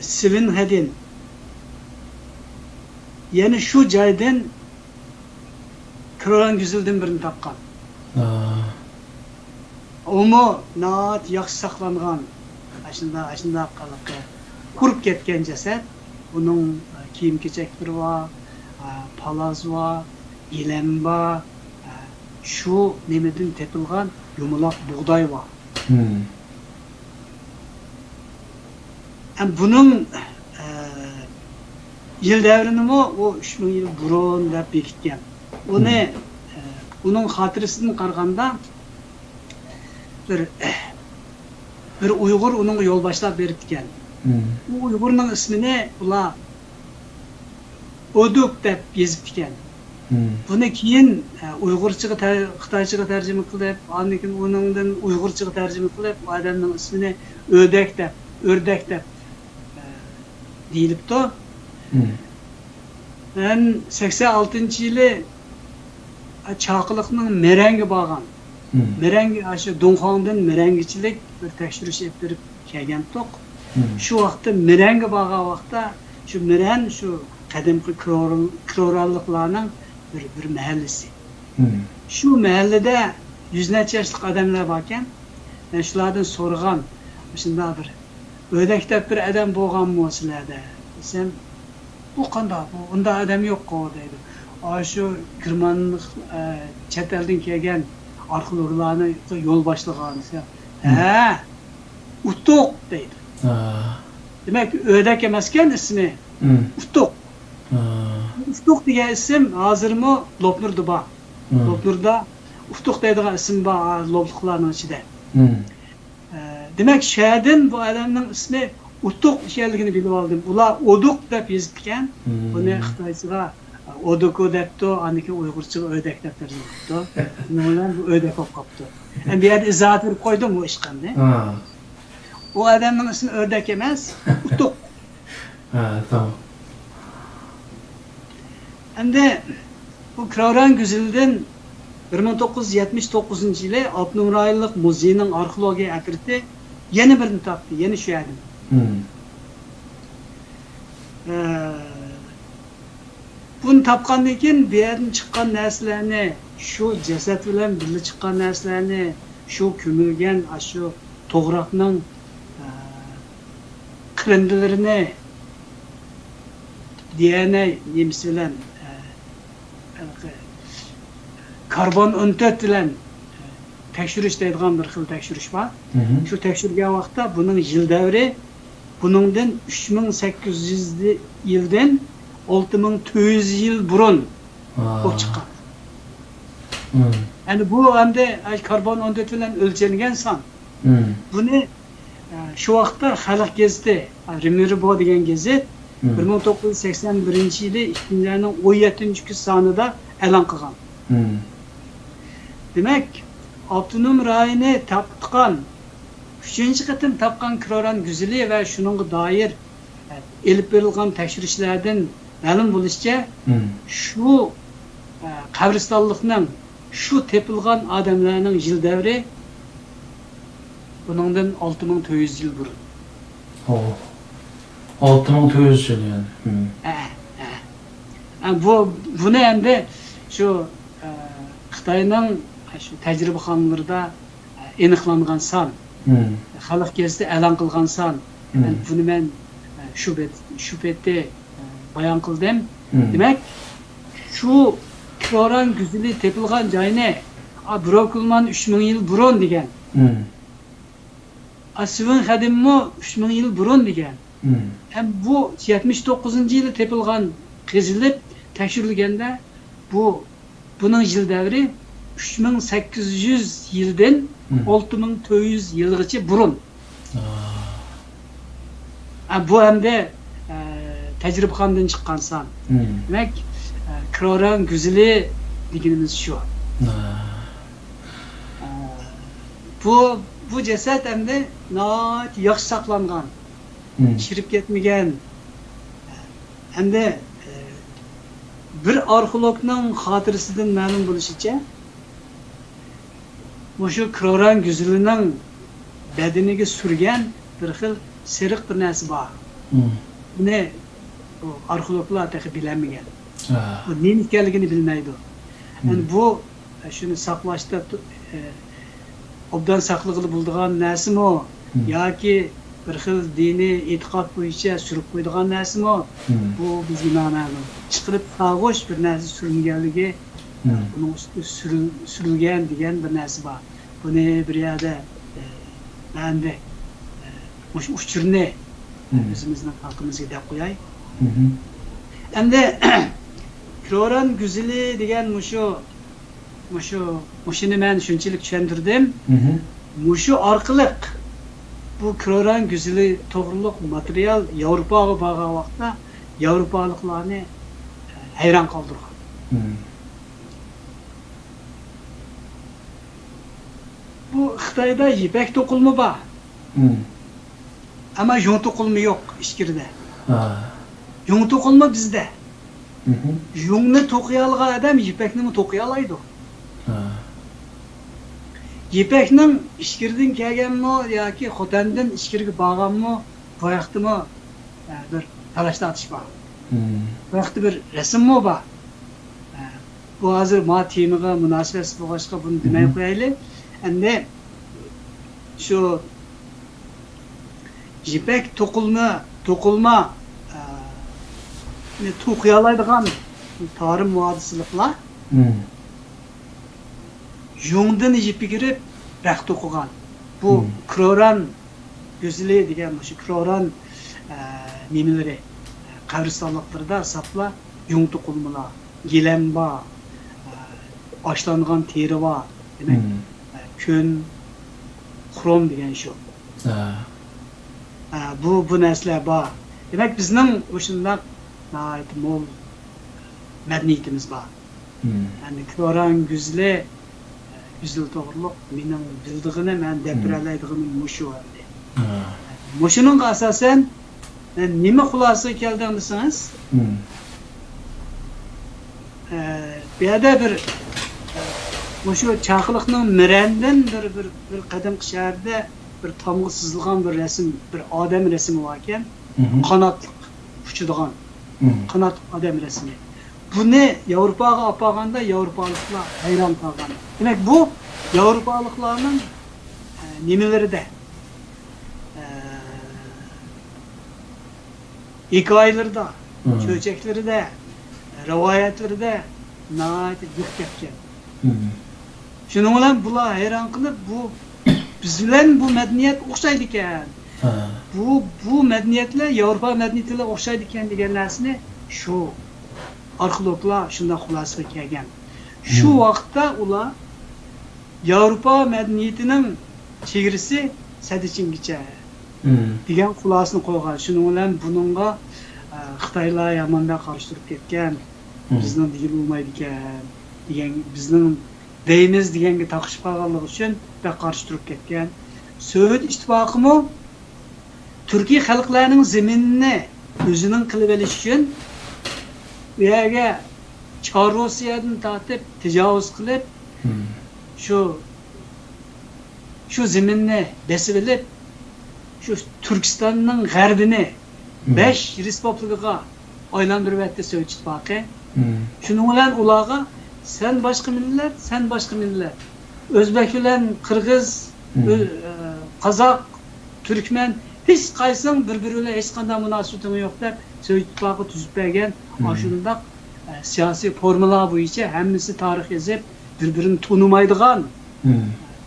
Sven Hedin yani şu joydan Kroran güzelden birini topgan. Omo naat yaxshi saqlangan, ashunda qurib ketgan jasad. Uning kiyim-kechaklari bor, palaz bor, gilam bor, shu nimadan tepilgan yumaloq bug'doy bor. Bunun yıl devrini o 3000 yıl burun deb bekitgan. Onun xatirasini qaraganda bir Uyg'ur onun yol başlab beribgan. Bu Uyg'urning ismini ular Oduk deb yozibgan. Buni keyin Uyg'urchaga, Xitoychaga tarjima qilib, andan uningdan Uyg'urchaga tarjima qilib, odamning ismini O'dak deb, O'rdak deb deyilibdi. Ben 86-yılı Çaqılıqning merengi bağan. Merengi aşı Donxondan merengichilik bir tekshirish ettirib kelgandik. Shu vaqtda merengi bağan vaqtda shu meren shu qadimgi Kroranliklarning bir mahallasi. Shu mahallada yüznecha yoshlik odamlar bor ekan. Men shulardan so'ragan, shunday bir O'dakda bir adam bo'lganmi sizlarda? Desam, bu qanday? Unda adam yo'q-ku deydi. Shu Germanlik chet eldan kelgan arxeologlarni yo'l boshlagan. Ha, Utuq deydi. Demak, O'dak emas ekan ismi. Utuq. Utuq degan ism hozirmi Lopnurda bor. Lopnurda Utuq deydigan ism bor Lopluqlarning ichida. Demek şehirden bu adamın ismi Utuq ekanligini bilib oldim. Ular Oduk deb yozibgan. Buni Xitoychaga Oduku debdi, aniki Uyg'urchaga O'dak deb tarjima qilibdi. No'lan bu O'dak bo'lib qolibdi. Endi bu yerda izoh berib qo'ydim bu ish qanday. O adamning ismi O'dak emas, Utuq. Tamam. Endi bu Kroran güzelden 1979-yılı Abnuraylık Muzeyinin arxeologiya akriti yeni birini topdi, yeni shu yerdan. Bunu topgandan keyin bu yerdan chiqqan narsalarni, shu jasad bilan birga chiqqan narsalarni, shu ko'milgan shu to'g'roqning qirindilarini DNA nemisi bilan karbon 14 bilan tekshirish deydigan bir xil tekshirish bor. Shu tekshirgan vaqtda buning yil davri buningdan 3800 yildan 6400 yil burun bu chiqqan. Yani bu hamda karbon 14 bilan o'lchangan son. Buni shu vaqtda Xalq gazeti, Remirbo degan gazet 1981 yili 2-ayning 17 sonida e'lon qilgan. Demak, avtonom rayoni topgan 3-chi qatim topgan Kroran güzeli ve shuningga doir elib berilgan tekshirishlardan ma'lum bo'lishicha, shu qabristonlikning şu tepilgan adamlarning yil davri buningdan 6400 yil burun. 6400 yil yani. Buni endi shu Xitoyning shu tajribaxonalarida aniqlangan son, Xalq gazeti e'lon qilgan son. Buni men shu betda bayon qildim. Demak, shu Kroran güzeli tepilgan joyni Brokulman 3000 yil burun degan. Asvin Xadimmo 3000 yil burun degan. Hem bu 79 yili tepilgan qazilib tekshirilganda buning yil davri 3800 yildan 6400 yilgacha burun. Bu hamda tajribaxonadan chiqqan son. Demak, Kroran güzeli deganimiz shu. Bu ceset hamda nəhayət yaxşı saqlangan, chirib ketmagan. Hamda bir arxeologning xotirasidan ma'lum bo'lishicha, shu Kroran güzelining badaniga surgan bir xil seriq bir narsa bor. Buni arxeologlar taxi bilmagan. Bu nima ekanligini bilmaydi. Yani bu shuni saqlashda obdan saqlığılı bulduğun nəsim o, yoki bir xil dini e'tiqod bo'yicha surib qo'ydigan narsim o, bu bizga noma'lum. Chiqirib tag'osh bir narsa surilganligi, uning ustiga surilgan degan bir narsa bor. Buni bir yerda endi uchurni o'zimizning xalqimizga deb qo'yay. Endi Kroran güzeli degan shuni men shunchalik tushuntirdim. Shu orqali bu Kroran güzeli to'g'riliq material Yevropaga borgan vaqtda Yevropaliklarni hayron qoldirgan. Bu Xitoyda ipak to'qilma bor. Ama yung to'qilma yo'q ichkirida. Yung to'qilma bizda. Yungni to'qiy olgan odam ipakni to'qiy oladi. Ipakning ichkiridan kelganmi yoki xotandan ichkiriga borganmi, bu vaqtmi bir talashda atish bor. Bu vaqtda bir rasmmi bor. Bu hozir ma temaga munosabat bo'lg'achqa buni demay qo'yaylik. Endi shu ipak to'qilma to'qiy oladigan tarım muadisiliklar yungdan ipi girib raq to'qigan. Bu Kroran güzeli degan shu Kroran nimaları qabristonliklarda sapla yung to'qilmalar, gilam bor, ochlangan teri bor. Demak, kun, xrom degan shu. Bu narsalar bor. Demak, bizning o'shundoq nəhayət mol mədəniyyətimiz var. Yani Kroran güzeli to'g'riliq mening bildig'ini men depiralaydig'im mushu endi. Mushuning asosan nima xulosaga keldim desangiz, bu yerda bir mushu chaqiliqning mirandan bir qadimgi shaharda bir tomga sizilgan bir rasm, bir odam rasmi bor ekan, qanotli uchadigan qanot odam rasmi. Buni Yevropaga olib borganda Yevropaliklar hayron qolgan. Demak, bu Yevropaliklarning nimalarida hikoyalarida, cho'chaklarida, rivoyatlarida nəhayət yo'q ketgan. Shuning bilan bular hayron qilib, bu biz bilan bu madaniyat o'xshaydi ekan. Bu medeniyetler Avrupa medeniyetiyle o'xshaydikan degan narsani shu arxeologlar shunday xulosaga kelgan. Shu vaqtda ular Avrupa medeniyetining chegarasi Sadichingacha degan xulosani qo'ygan. Shuning bilan buningga Xitoylar yomondan qarshi turib ketgan. Bizning dil bo'lmaydi ekan degan, bizning deymiz deganga taqishib qolganligi uchun qarshi turib ketgan. Sovet ittifoqimi Turkiya xalqlarining zaminini o'zining qilib olish uchun u yerga Chor Rossiyadan tortib tajovuz qilib shu zaminni besib olib shu Turkistonning g'arbini 5 respublikaga aylantirib o'tdi Sovet ittifoqi. Shuning bilan ularga sen boshqa millat, O'zbek bilan Qirg'iz, Qozoq, Turkmen hech qaysing bir-biri bilan hech qanday munosabating yo'q deb Sovet ittifoqi tuzib bergan shundoq siyosiy formula bo'yicha hammasi tarix yozib, bir-birini tonimaydigan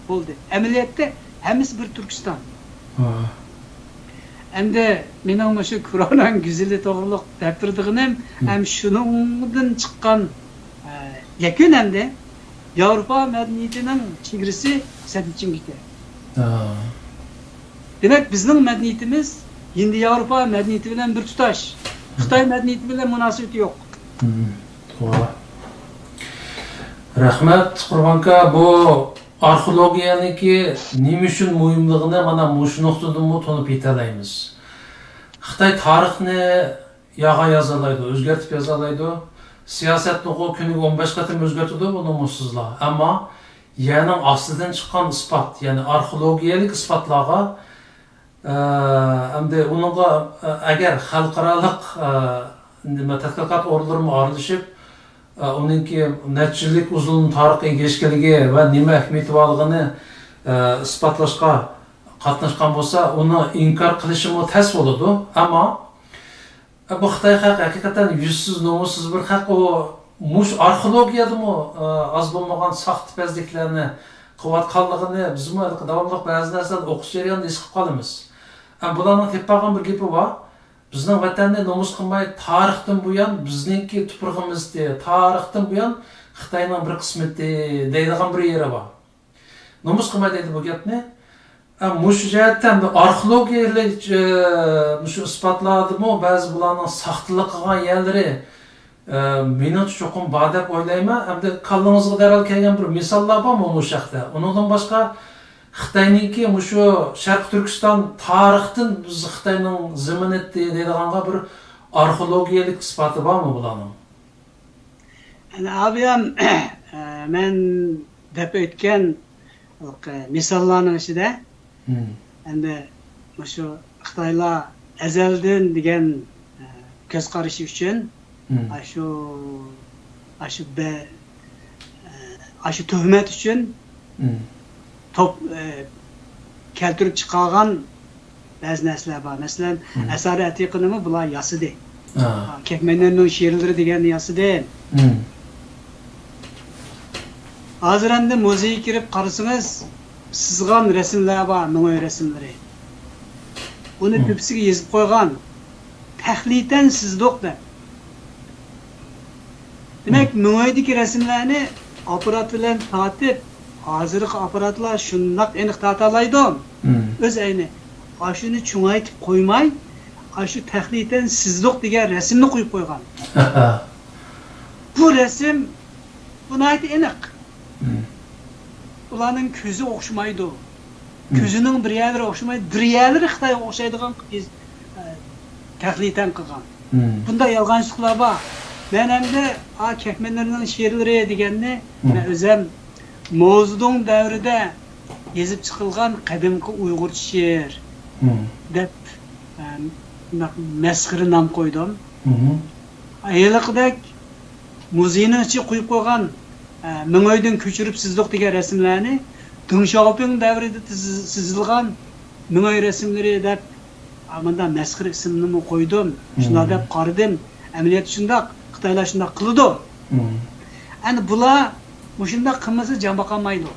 bo'ldi. Amaliyotda hammasi bir Turkiston. Endi mening shu Qur'onning güzeli to'g'riliq deb turdig'inim ham shuningdan chiqqan yakun endi Avrupa madaniyatining chegarasi Sadichingacha. Demak, bizning madaniyatimiz endi Avrupa madaniyati bilan bir tutash. Xitoy madaniyati bilan munosabati yo'q. To'g'ri. Rahmat Qurbonka, bu arxeologiyaniki nima uchun muhimligini mana shu nuqtadan to'nib yetalaymiz. Xitoy tarixni yağa yozalaydi, o'zgartib yozalaydi. Siyosatni kuniga 15 qatim o'zgartadi buni mutsizlar. Ammo yana ostidan chiqqan isbot, ya'ni arxeologiyalik isbotlarga hamda uningga agar xalqaroliq tadqiqot o'rinlari aralashib uningki natijalik uzun tarixiy egishkiligi va nima ahamiyati borligini isbotlashga qatnashgan bo'lsa, uni inkor qilishim tez bo'ladi. Ammo bu Xitoy xalq haqiqatan yuzsiz, nomussiz bir xalq. U mush arxeologiyadimi az bo'lmagan saxtipazliklarni qilayotganligini biz davomli ba'zi narsalarni o'qish jarayonida his qilib qolamiz. Bularning tepag'an bir gapi bor. Bizning vatanni nomus qilmay tarixdan buyon bizningki tuprog'imizda, tarixdan buyon Xitoyning bir qismi deydigan bir yeri bor. Nomus qilmay deydi bu gapni. Mush jihatdan arxeologiyalik shu isbotladimi ba'zi bularning saxtalik qilgan yerlari meni cho'qim bor deb o'ylayman. Hamda kallangizga darhol kelgan bir misollar bormi bu shaxda? Undan boshqa Xitoyniki shu Sharq Turkiston tarixdan biz Xitoyning zaminati deydiganga bir arxeologiyalik isboti bormi bularning? Abi ham men deb o'tgan misollarning ichida endi shu Xitoylar azaldan degan ko'z qarashi uchun shu tuhmat uchun keltirib chiqargan ba'zi narsalar bor. Masalan, Asari Atiqini bular yasidi. Kekmenlerning she'rlari degan yasidi. Hozir endi muzeyga kirib qarasangiz, sizgan rasmlar bor, Ming'oy rasmlari. Uni ko'pisiga yozib qo'ygan. Taxlitan sizdoq deb. Demak, Ming'oydagi rasmlarni aparat bilan tortib hozirgi apparatlar shundoq aniq tortalaydi. O'z ayni shuni cho'ngaytib qo'ymay, shu taxlitan sizdoq degan rasmni qo'yib qo'ygan. Bu rasm bunaydi aniq. Ularning ko'zi o'xshamaydi. Ko'zining bir yerlari o'xshamaydi, bir yerlari Xitoyga o'xshaydigan taxlitan qilgan. Bunda yolg'onchiliklar bor. Men endi Kekmenlerning she'rlari deganni men o'zim Mo'zdun davrida yezib chiqilgan qadimgi Uyg'urcha she'r deb masxara nom qo'ydim. Ayliqdek muzeyning ichiga qo'yib qo'ygan Ming'oydan ko'chirib sizdoq degan rasmlarni Deng Xiaoping davrida chizilgan Ming'oy rasmlari deb amanda masxara ismini qo'ydim. Shunday deb qaradim. Amaliyot shundoq, Xitoylar shunday qildi. Endi bular shunday qilmasa jon boqolmaydi.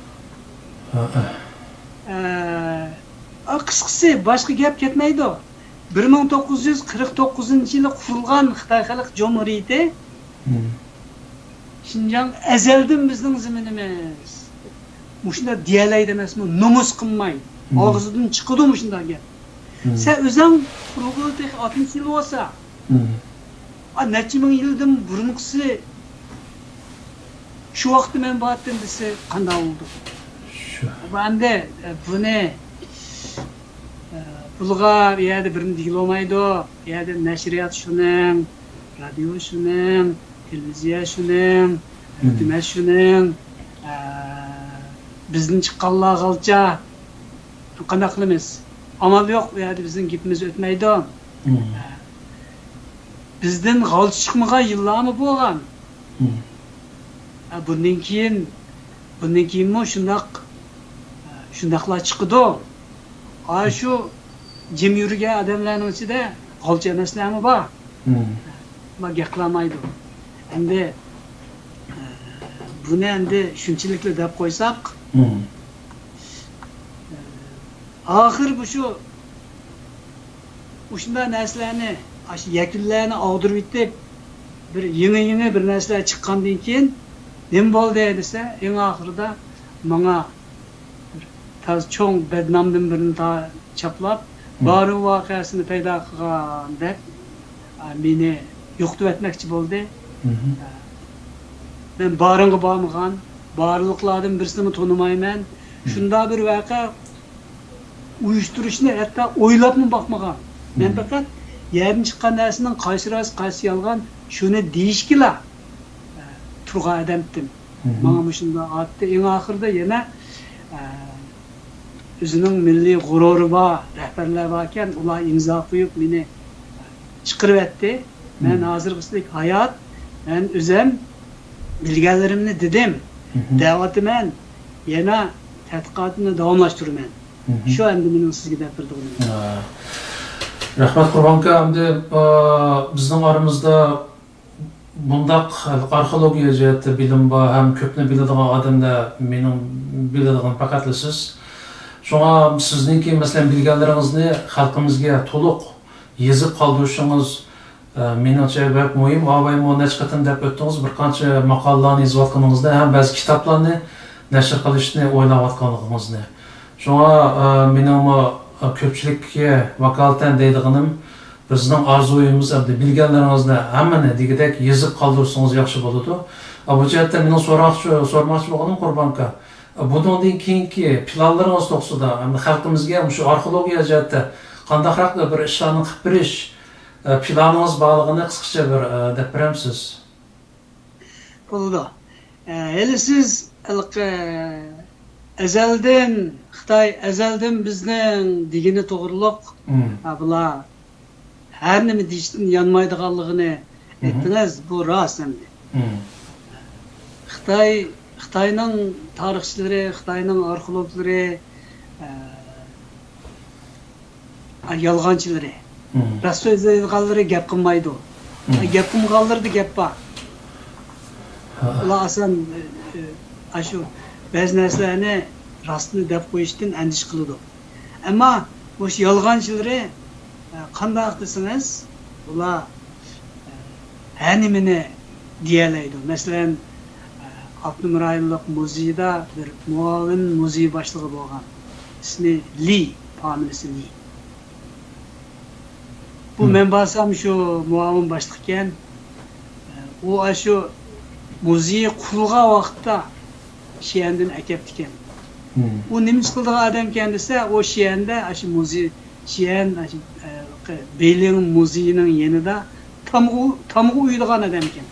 Qisqasi boshqa gap ketmaydi. 1949-yili qurilgan Xitoy Xalq Cumhuriyeti Şinjan ezelden bizning ziminimiz. Muşunda diyalaydi emasmi, numus qilmay, og'zidan chiqadi muşunda gap. Sen o'zing quruldi 60 yil bo'lsa, necha ming yildan burunqisi shu vaqtda men bordim desa qanday bo'ldi? Shu. Bende buni Bulgar yerda birini deyilmaydi, yerda nashriyat shuning, radio shuning, televiziya shuning, hukumat shuning, bizning chiqqanlar qalcha qanday qilamiz? Amal yo'q, u yerda bizning gapimiz o'tmaydi. Bizdan g'alchi chiqmagan yillarmi bo'lgan? Bundan keyinmi shundaqlar chiqdi. Shu jim yurgan odamlarning ichida g'alchi emaslarmi bor? Gap qilmaydi. Endi buni endi shunchalik deb qo'ysak, oxir bu shunday narsalarni, yakunlarni og'dirib yetib, bir yangi bir narsalar chiqqandan keyin nima bo'ldi desa, eng oxirida menga taz cho'ng badnomdan birini chaplab, bor voqeasini paydo qilgan deb meni yo'qotib etmoqchi bo'ldi. Ben barınğı bağmıgan, barlıklardan birisini tanımayman. Şunda bir vaka uyuşturuşunu hatta oylap mı bakmagan. Ben fakat yerin çıkan nersinin qaysi rast, qaysi yalgan şunu deyişkila turga adamdım. Bana şunda attı. En ahırda yine özünün milli gururu var, rehberler varken ular imza koyup beni çıkırıp etti. Ben hazır kıslık hayat, ben özüm bilgilerimni dedim. Da'vatiman yana tadqiqotni davomlashtirman. Shu endi mening sizga gapirdim. Rahmat Qurbon aka, endi bizning oramizda bundaq arxeologiya jihati bilim bor, ham ko'pni biladigan odamlar mening biladigan faqat siz. Shunga sizningki masalan bilganlaringizni xalqimizga to'liq yezib qoldirishingiz menimcha bek muhim. Avay mo'nach qatan deb o'tdingiz, bir qancha maqolalarni yozayotganingizni, ham ba'zi kitoblarni nashr qilishni o'ylayotganingizni. Shunga mening ko'pchilikka vakolatan deydiganim, bizning orzuyimiz hamda bilganlaringizni hammani degidek yezib qoldirsangiz yaxshi bo'ladi. Bu jihatda mening so'ramoqchi bo'lganim Qurbon aka, bundan keyingi planlaringiz to'g'risida hamda xalqimizga shu arxeologiya jihatda qandayroq bir ishlarni qilib berish planınız bağlılığını kısaca bir dep beremsiz? Bo'ldi. Hele siz Xitoy bizning degini to'g'riliq, bular har nima deyishdan yanmaydiganligini aytdingiz, bu rost endi. Xitoyning tarixchilari, Xitoyning arxeologlari, yolg'onchilari Rast so'zlaydiganlari gap qilmaydi. Gap qilganlarda gap bor. Ular asan shu ba'zi narsalarni rostni deb qo'yishdan andish qiladi. Ammo bu yolg'onchilari qanday desangiz, ular har nimani deyalaydi. Masalan, Abdumir rayonlik muzeyda bir muavin muzey boshlig'i bo'lgan. İsmi Li, familiyasi Li. Bu men barsam şu muavin başlıkken, o şu muzeyi kurulgan vaqtda Şiyandan akeptiken. O nimiz kıldığı adam kendisi o Şiyan'da şu muzey Şiyan Beylin muzeyinin yanında tam uyuduğan adam eken.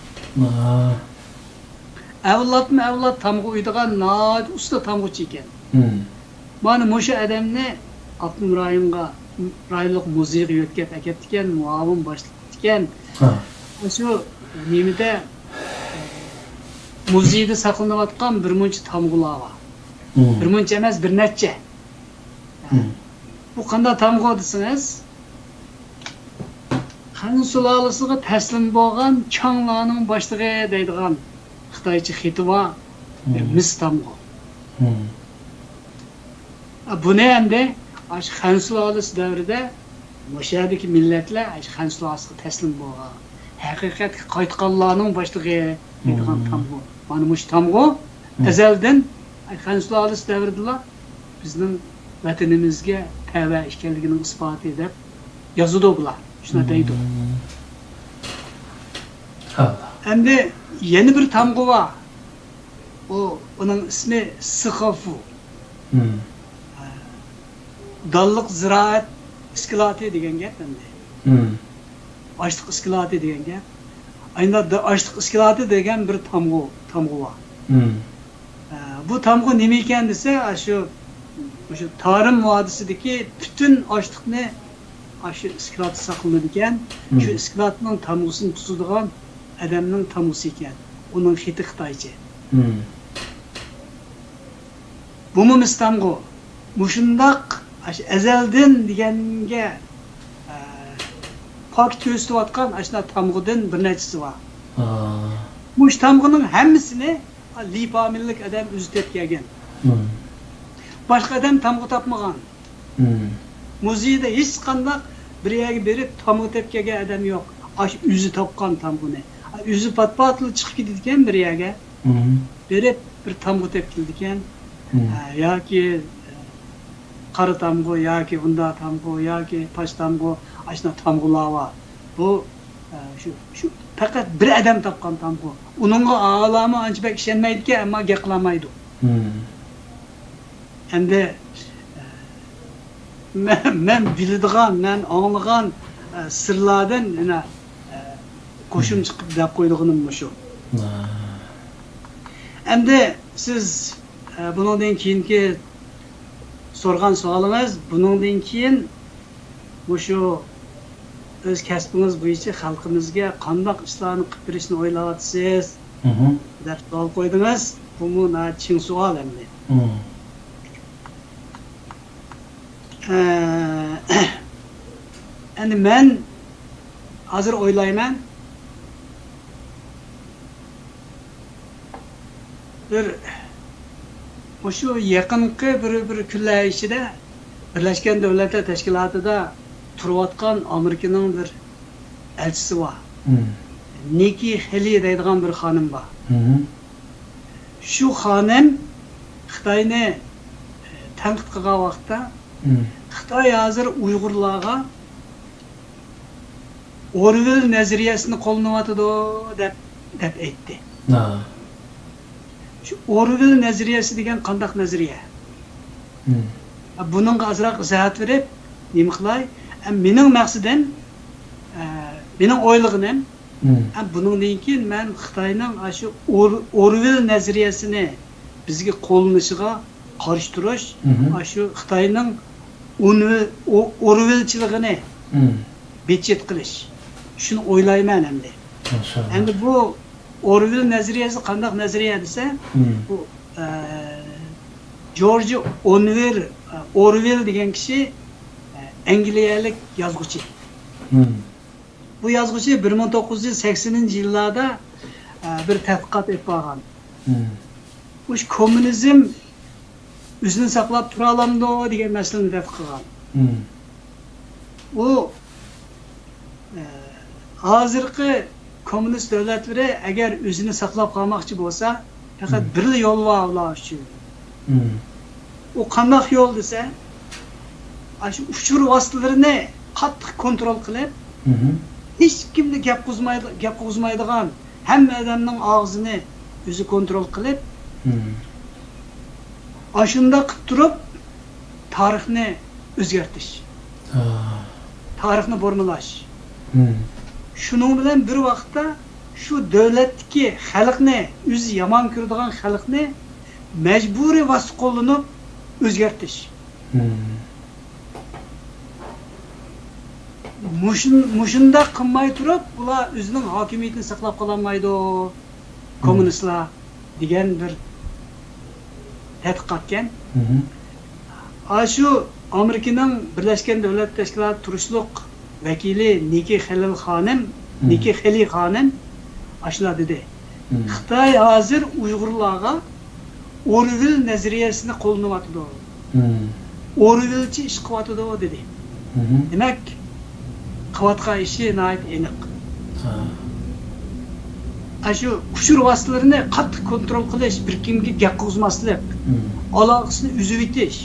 Evlat tam uyuduğan naat usta tam çeken. Bana moşu adamni Abdum rayonlik muzeyga yo'tkab aketgan, muavin boshliqgan. Shu nemida muzeyda saqlanayotgan bir muncha tamg'ular bor. Bir muncha emas, bir necha. Bu qanday tamg'u desangiz, Han sulolasiga taslim bo'lgan changlarning boshlig'i deydigan Xitoycha xitva bir mis tamg'u. Buni endi aş Xan sulalisi davrida mushadagi millatlar aş Xan sulalisiga taslim bo'lgan. Haqiqatga qaytganlarning boshlig'i degan tamg'u. Mana mush tamg'u azaldan Xan sulalisi davrida bizning vatanimizga tava ekanligining isboti deb yozadi bular. Shuna deydi. Endi yeni bir tamg'u var. Onun ismi Sıxafu. Dallık ziraat iskilati degan gap endi. Açlık iskilati degan gap. Aynı açlık iskilati degan bir tamg'u var. Bu tamg'u nima ekan desa, shu Tarım vodisidagi bütün açlıkni shu iskilati saqlanadi ekan. Shu iskilatning tamg'usini tutadigan adamning tamg'usi ekan. Uning xiti Xitoycha. Bu mu mistamg'u? Mushundaq azaldan deganga pok to'sitayotgan ashuna tamg'udan bir nechasi bor. Mush tamg'uning hammasini lipamillik adam o'zi tepkagan. Boshqa adam tamg'u topmagan. Muzeyda hech qanday bir yerga berib tamg'u tepkagan adam yo'q. Ash o'zi topgan tamg'uni. O'zi patpatli chiqib ketadigan bir yerga. Berib bir tamg'u tepkildikan. Yoki qari tamg'u yoki unda tamg'u yoki tosh tamg'u ashuna tamg'ular bor. Bu shu faqat bir adam topgan tamg'u. Uningga olami ancha bak ishonmaydi-ku, ammo gap qilmaydi. Endi men biladigan, men anglagan sirlardan yana qo'shim chiqib deb qo'ydiganim shu. Endi siz bundan keyingi sorgan so'rolingiz, bundan keyin shu o'z kasbingiz bo'yicha xalqimizga qanday ishlarni qilib berishni o'ylayapsiz deb savol qo'ydingiz. Bu chin savol endi. Endi men hozir o'ylayman, bir shu yaqinqi bir kunlar ichida Birlashgan Davlatlar Tashkilotida turayotgan Amerikaning bir elchisi bor. Nikki Haley deydigan bir xonim bor. Shu xonim Xitoyni tanqid qilgan vaqtda Xitoy hozir Uyg'urlarga Orwell nazariyasini qo'llanayotdi deb aytdi. Şu Orwell nazariyasi degan qandaq nazariya? Buningga azroq izohat berib, nima qilay? Mening maqsadim, mening o'ylig'im, buningdan keyin men Xitoyning shu Orwell nazariyasini bizga qo'llanishiga qarshi turish, shu Xitoyning Orwellchiligini betchet qilish. Shuni o'ylayman endi. Endi bu Orwell nazariyasi qandaq nazariya desa, bu George Orwell degan kishi Angliyalik yozuvchi. Bu yozuvchi 1980-yillarda bir tadqiqot etib olgan. Bu kommunizm o'zini saqlab tura olamdi degan masalani tadqiq qilgan. U hozirgi kommunist davlatlari agar o'zini saqlab qolmoqchi bo'lsa, faqat bir yo'l bor ular uchun. U qanday yo'l desa, shu uchur vositalarini qattiq kontrol qilib, hech kimni gap qo'zmaydigan hamma odamning og'zini o'zi kontrol qilib, shunda qilib turib tarixni o'zgartirish. Tarixni burmalash. Shuning bilan bir vaqtda shu davlatdagi xalqni, o'zi yomon ko'radigan xalqni majburiy vosita qo'llanib o'zgartirish. Mushunda qilmay turib, ular o'zining hokimiyatini saqlab qololmaydi, kommunistlar degan bir tadqiqotgan. Shu Amerikaning Birlashgan Davlatlar Tashkiloti turishliq vakili Nikki Haley xonim ashula dedi. Xitoy hozir Uyg'urlarga Orwell nazariyasini qo'llanayotdi. Orwell'chi ish qilyotidi dedi. Demak, qilayotgan ishi nihoyat aniq. Shu ushur vositalarini qattiq kontrol qilish, bir kimga gap qilmaslik, aloqasini uzib etish.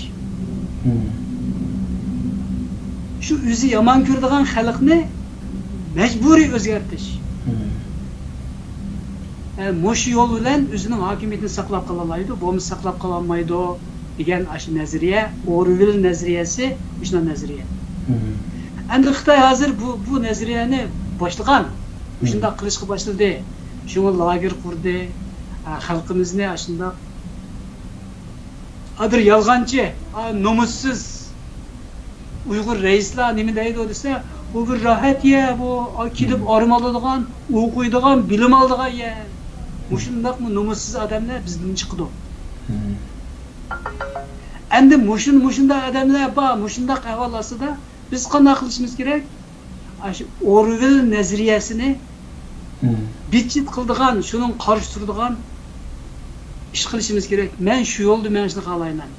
Shu o'zi yomon ko'radigan xalqni majburiy o'zgartirish. Mo'shu yo'l bilan o'zining hokimiyatini saqlab qola oladi, bo'lmasa saqlab qola olmaydi degan shu nazariya, Orwell nazariyasi, shunday nazariya. Endi Xitoy hozir bu nazariyani boshlagan, shunday qilishga boshladi. Şunu lager kurdu, halkımızı aslında adır yalgancı, namussuz Uygur reisler nemi deydi o dese, bu bir rahat ya, bu gidip armalıdığan, okuyduğan, bilim aldığan ya. Muşundak mı namussuz adamlar bizden çıktı. Endi muşunda adamlar var, muşundak ahvalası da biz qanday qilishimiz kerak? Şu Orwell nazariyasini bitchit qildigan, şunun qarshi turadigan ish qilishimiz kerak. Men shu yo'lda men shuni qalayman.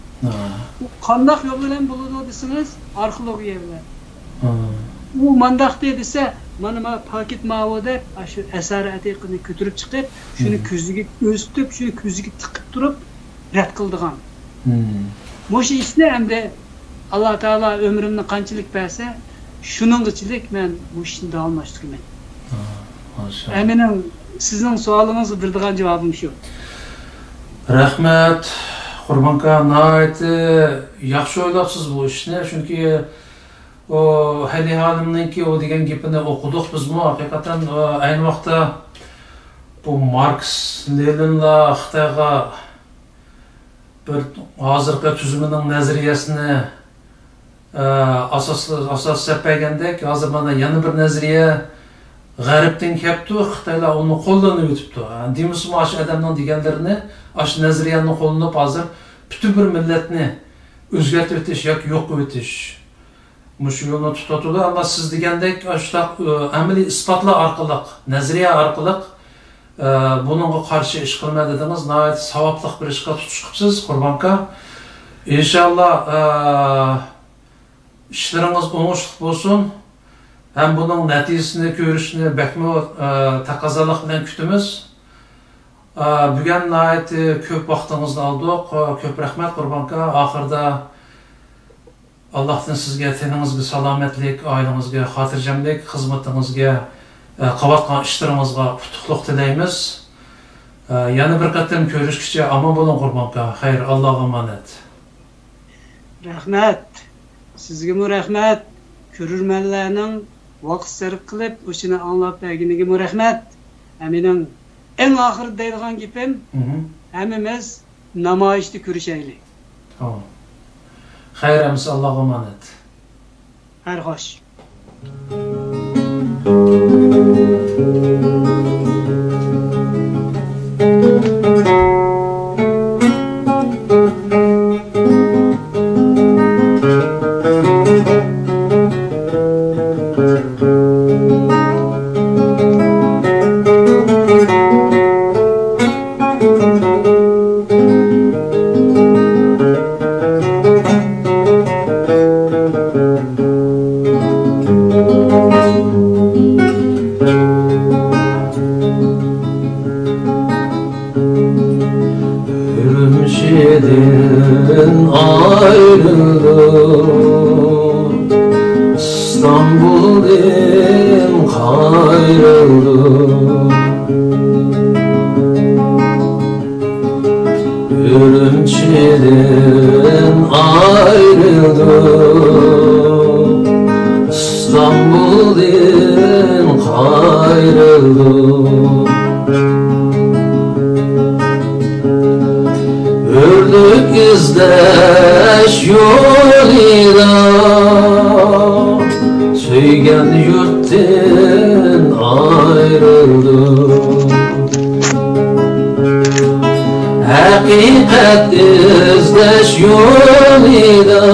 Qanday yo'l bilan bo'ladi desiniz, arxeologiya bilan. U mandaq desa, mana paket mavo deb, shu asar atiqini ko'tarib chiqib, shuni ko'ziga o'stib, shuni ko'ziga tiqib turib rad qildigan. Mo'shu ishni hamda Alloh taolo ömrümni qanchalik bersa, shuningchilik men bu ishni davomlashtirman. Eminim sizning savolingizni bildigan javobim shu. Rahmat, Qurbanka, nihoyat yaxshi o'ylabsiz bu ishni, chunki o Hali Halimninki o degan gapini o'qidik bizmi, haqiqatan ayni vaqtda bu Marx, Leninlar Xitoyga bir hozirgi tuzumining nazariyasini asos sepagandek, hozir mana yana bir nazariya G'arbdan kelibdi, Xitoylar uni qo'llanib o'tibdi. Deymizmi, shu odamning deganlarini, shu nazariyani qo'llanib hozir butun bir millatni o'zgartirib o'tish yoki yo'q qilib o'tish. Mushu yo'lni tutadilar, ammo siz degandek, shu amaliy isbotlar orqali, nazariya orqali buningga qarshi ish qilma dedingiz, nihoyat savobli bir ishga tutishibsiz, Qurbanka. Inshaalloh ishlaringiz o'ngishli bo'lsin. Hem bunun neticesini, görüşünü bekme taqazalık bilen kütümüz. Bugün nihayet köp vaxtınızı aldık. Köp rahmet Qurbanka. Ahırda Allah'tan sizge teningizge salametlik, ailengizge xotirjamlik, xizmetingizge, qavatgan ishlaringizga qutuqlik tileymiz. Yana bir qatam görüşkice aman bo'lin Qurbanka. Xayr, Allohga emanet. Rahmet. Sizge mu rahmet. Körürmenlerinin vaqt sarf qilib, o'shini anglab berganiga rahmat. Mening eng oxirida deydigan gapim, hammamiz namoyishda ko'rishaylik. Tamam. Xayr, Allohga emanet. Xayr, xo'sh. Ülkeden ayrıldım, İstanbul'dan ayrıldım. Ürümçiden ayrıldım, İstanbul'dan ayrıldım. Ördük izdeş yolida, söygen yurttan ayrıldım. Hakikat izdeş yolida,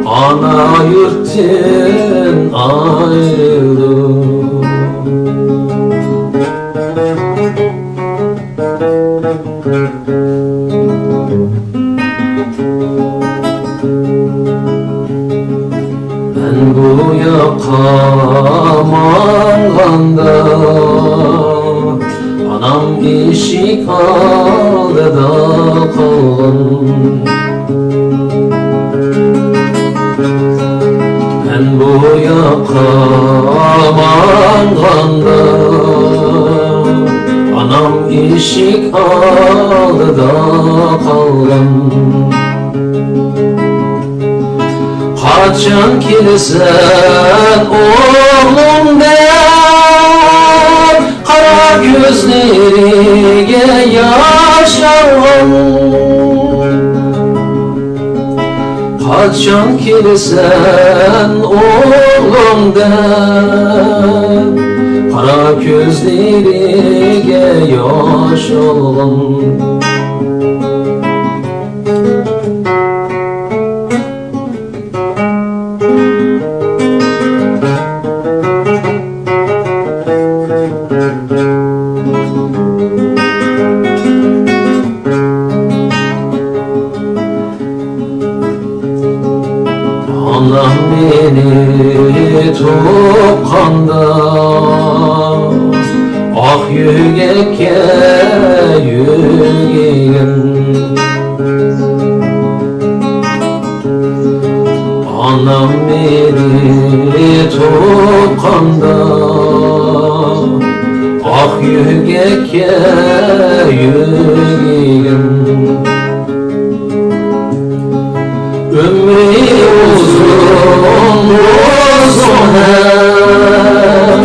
ana yurttan ayrıldım. manganda anam eşik aldıda kalgan ben bu yaka manganda anam eşik aldıda kalgan Kaçan kilisen oğlum der Kara gözlerine yaşarım Kaçan kilisen oğlum der Kara gözlerine yaşarım Anam beni tuqqanda Ah yügekке yügegim Anam beni tuqqanda Ah yügekке yügegim Ömrü uzun hem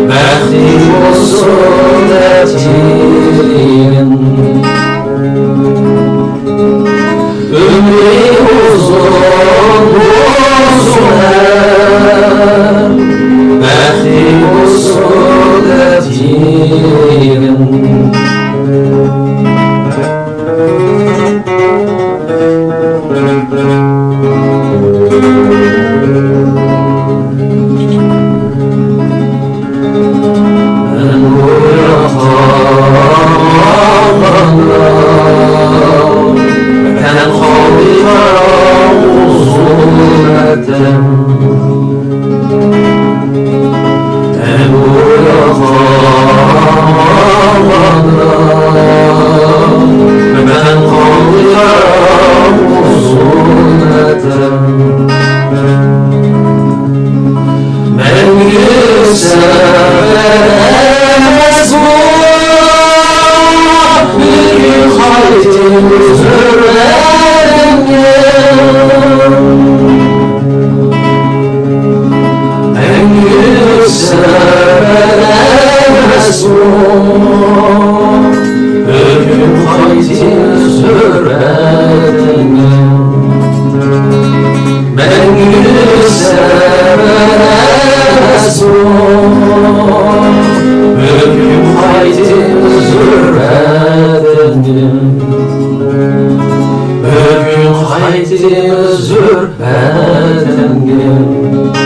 Bəxti olsun ətinin Ömrü uzun hem Bəxti olsun ətinin Zürbetendim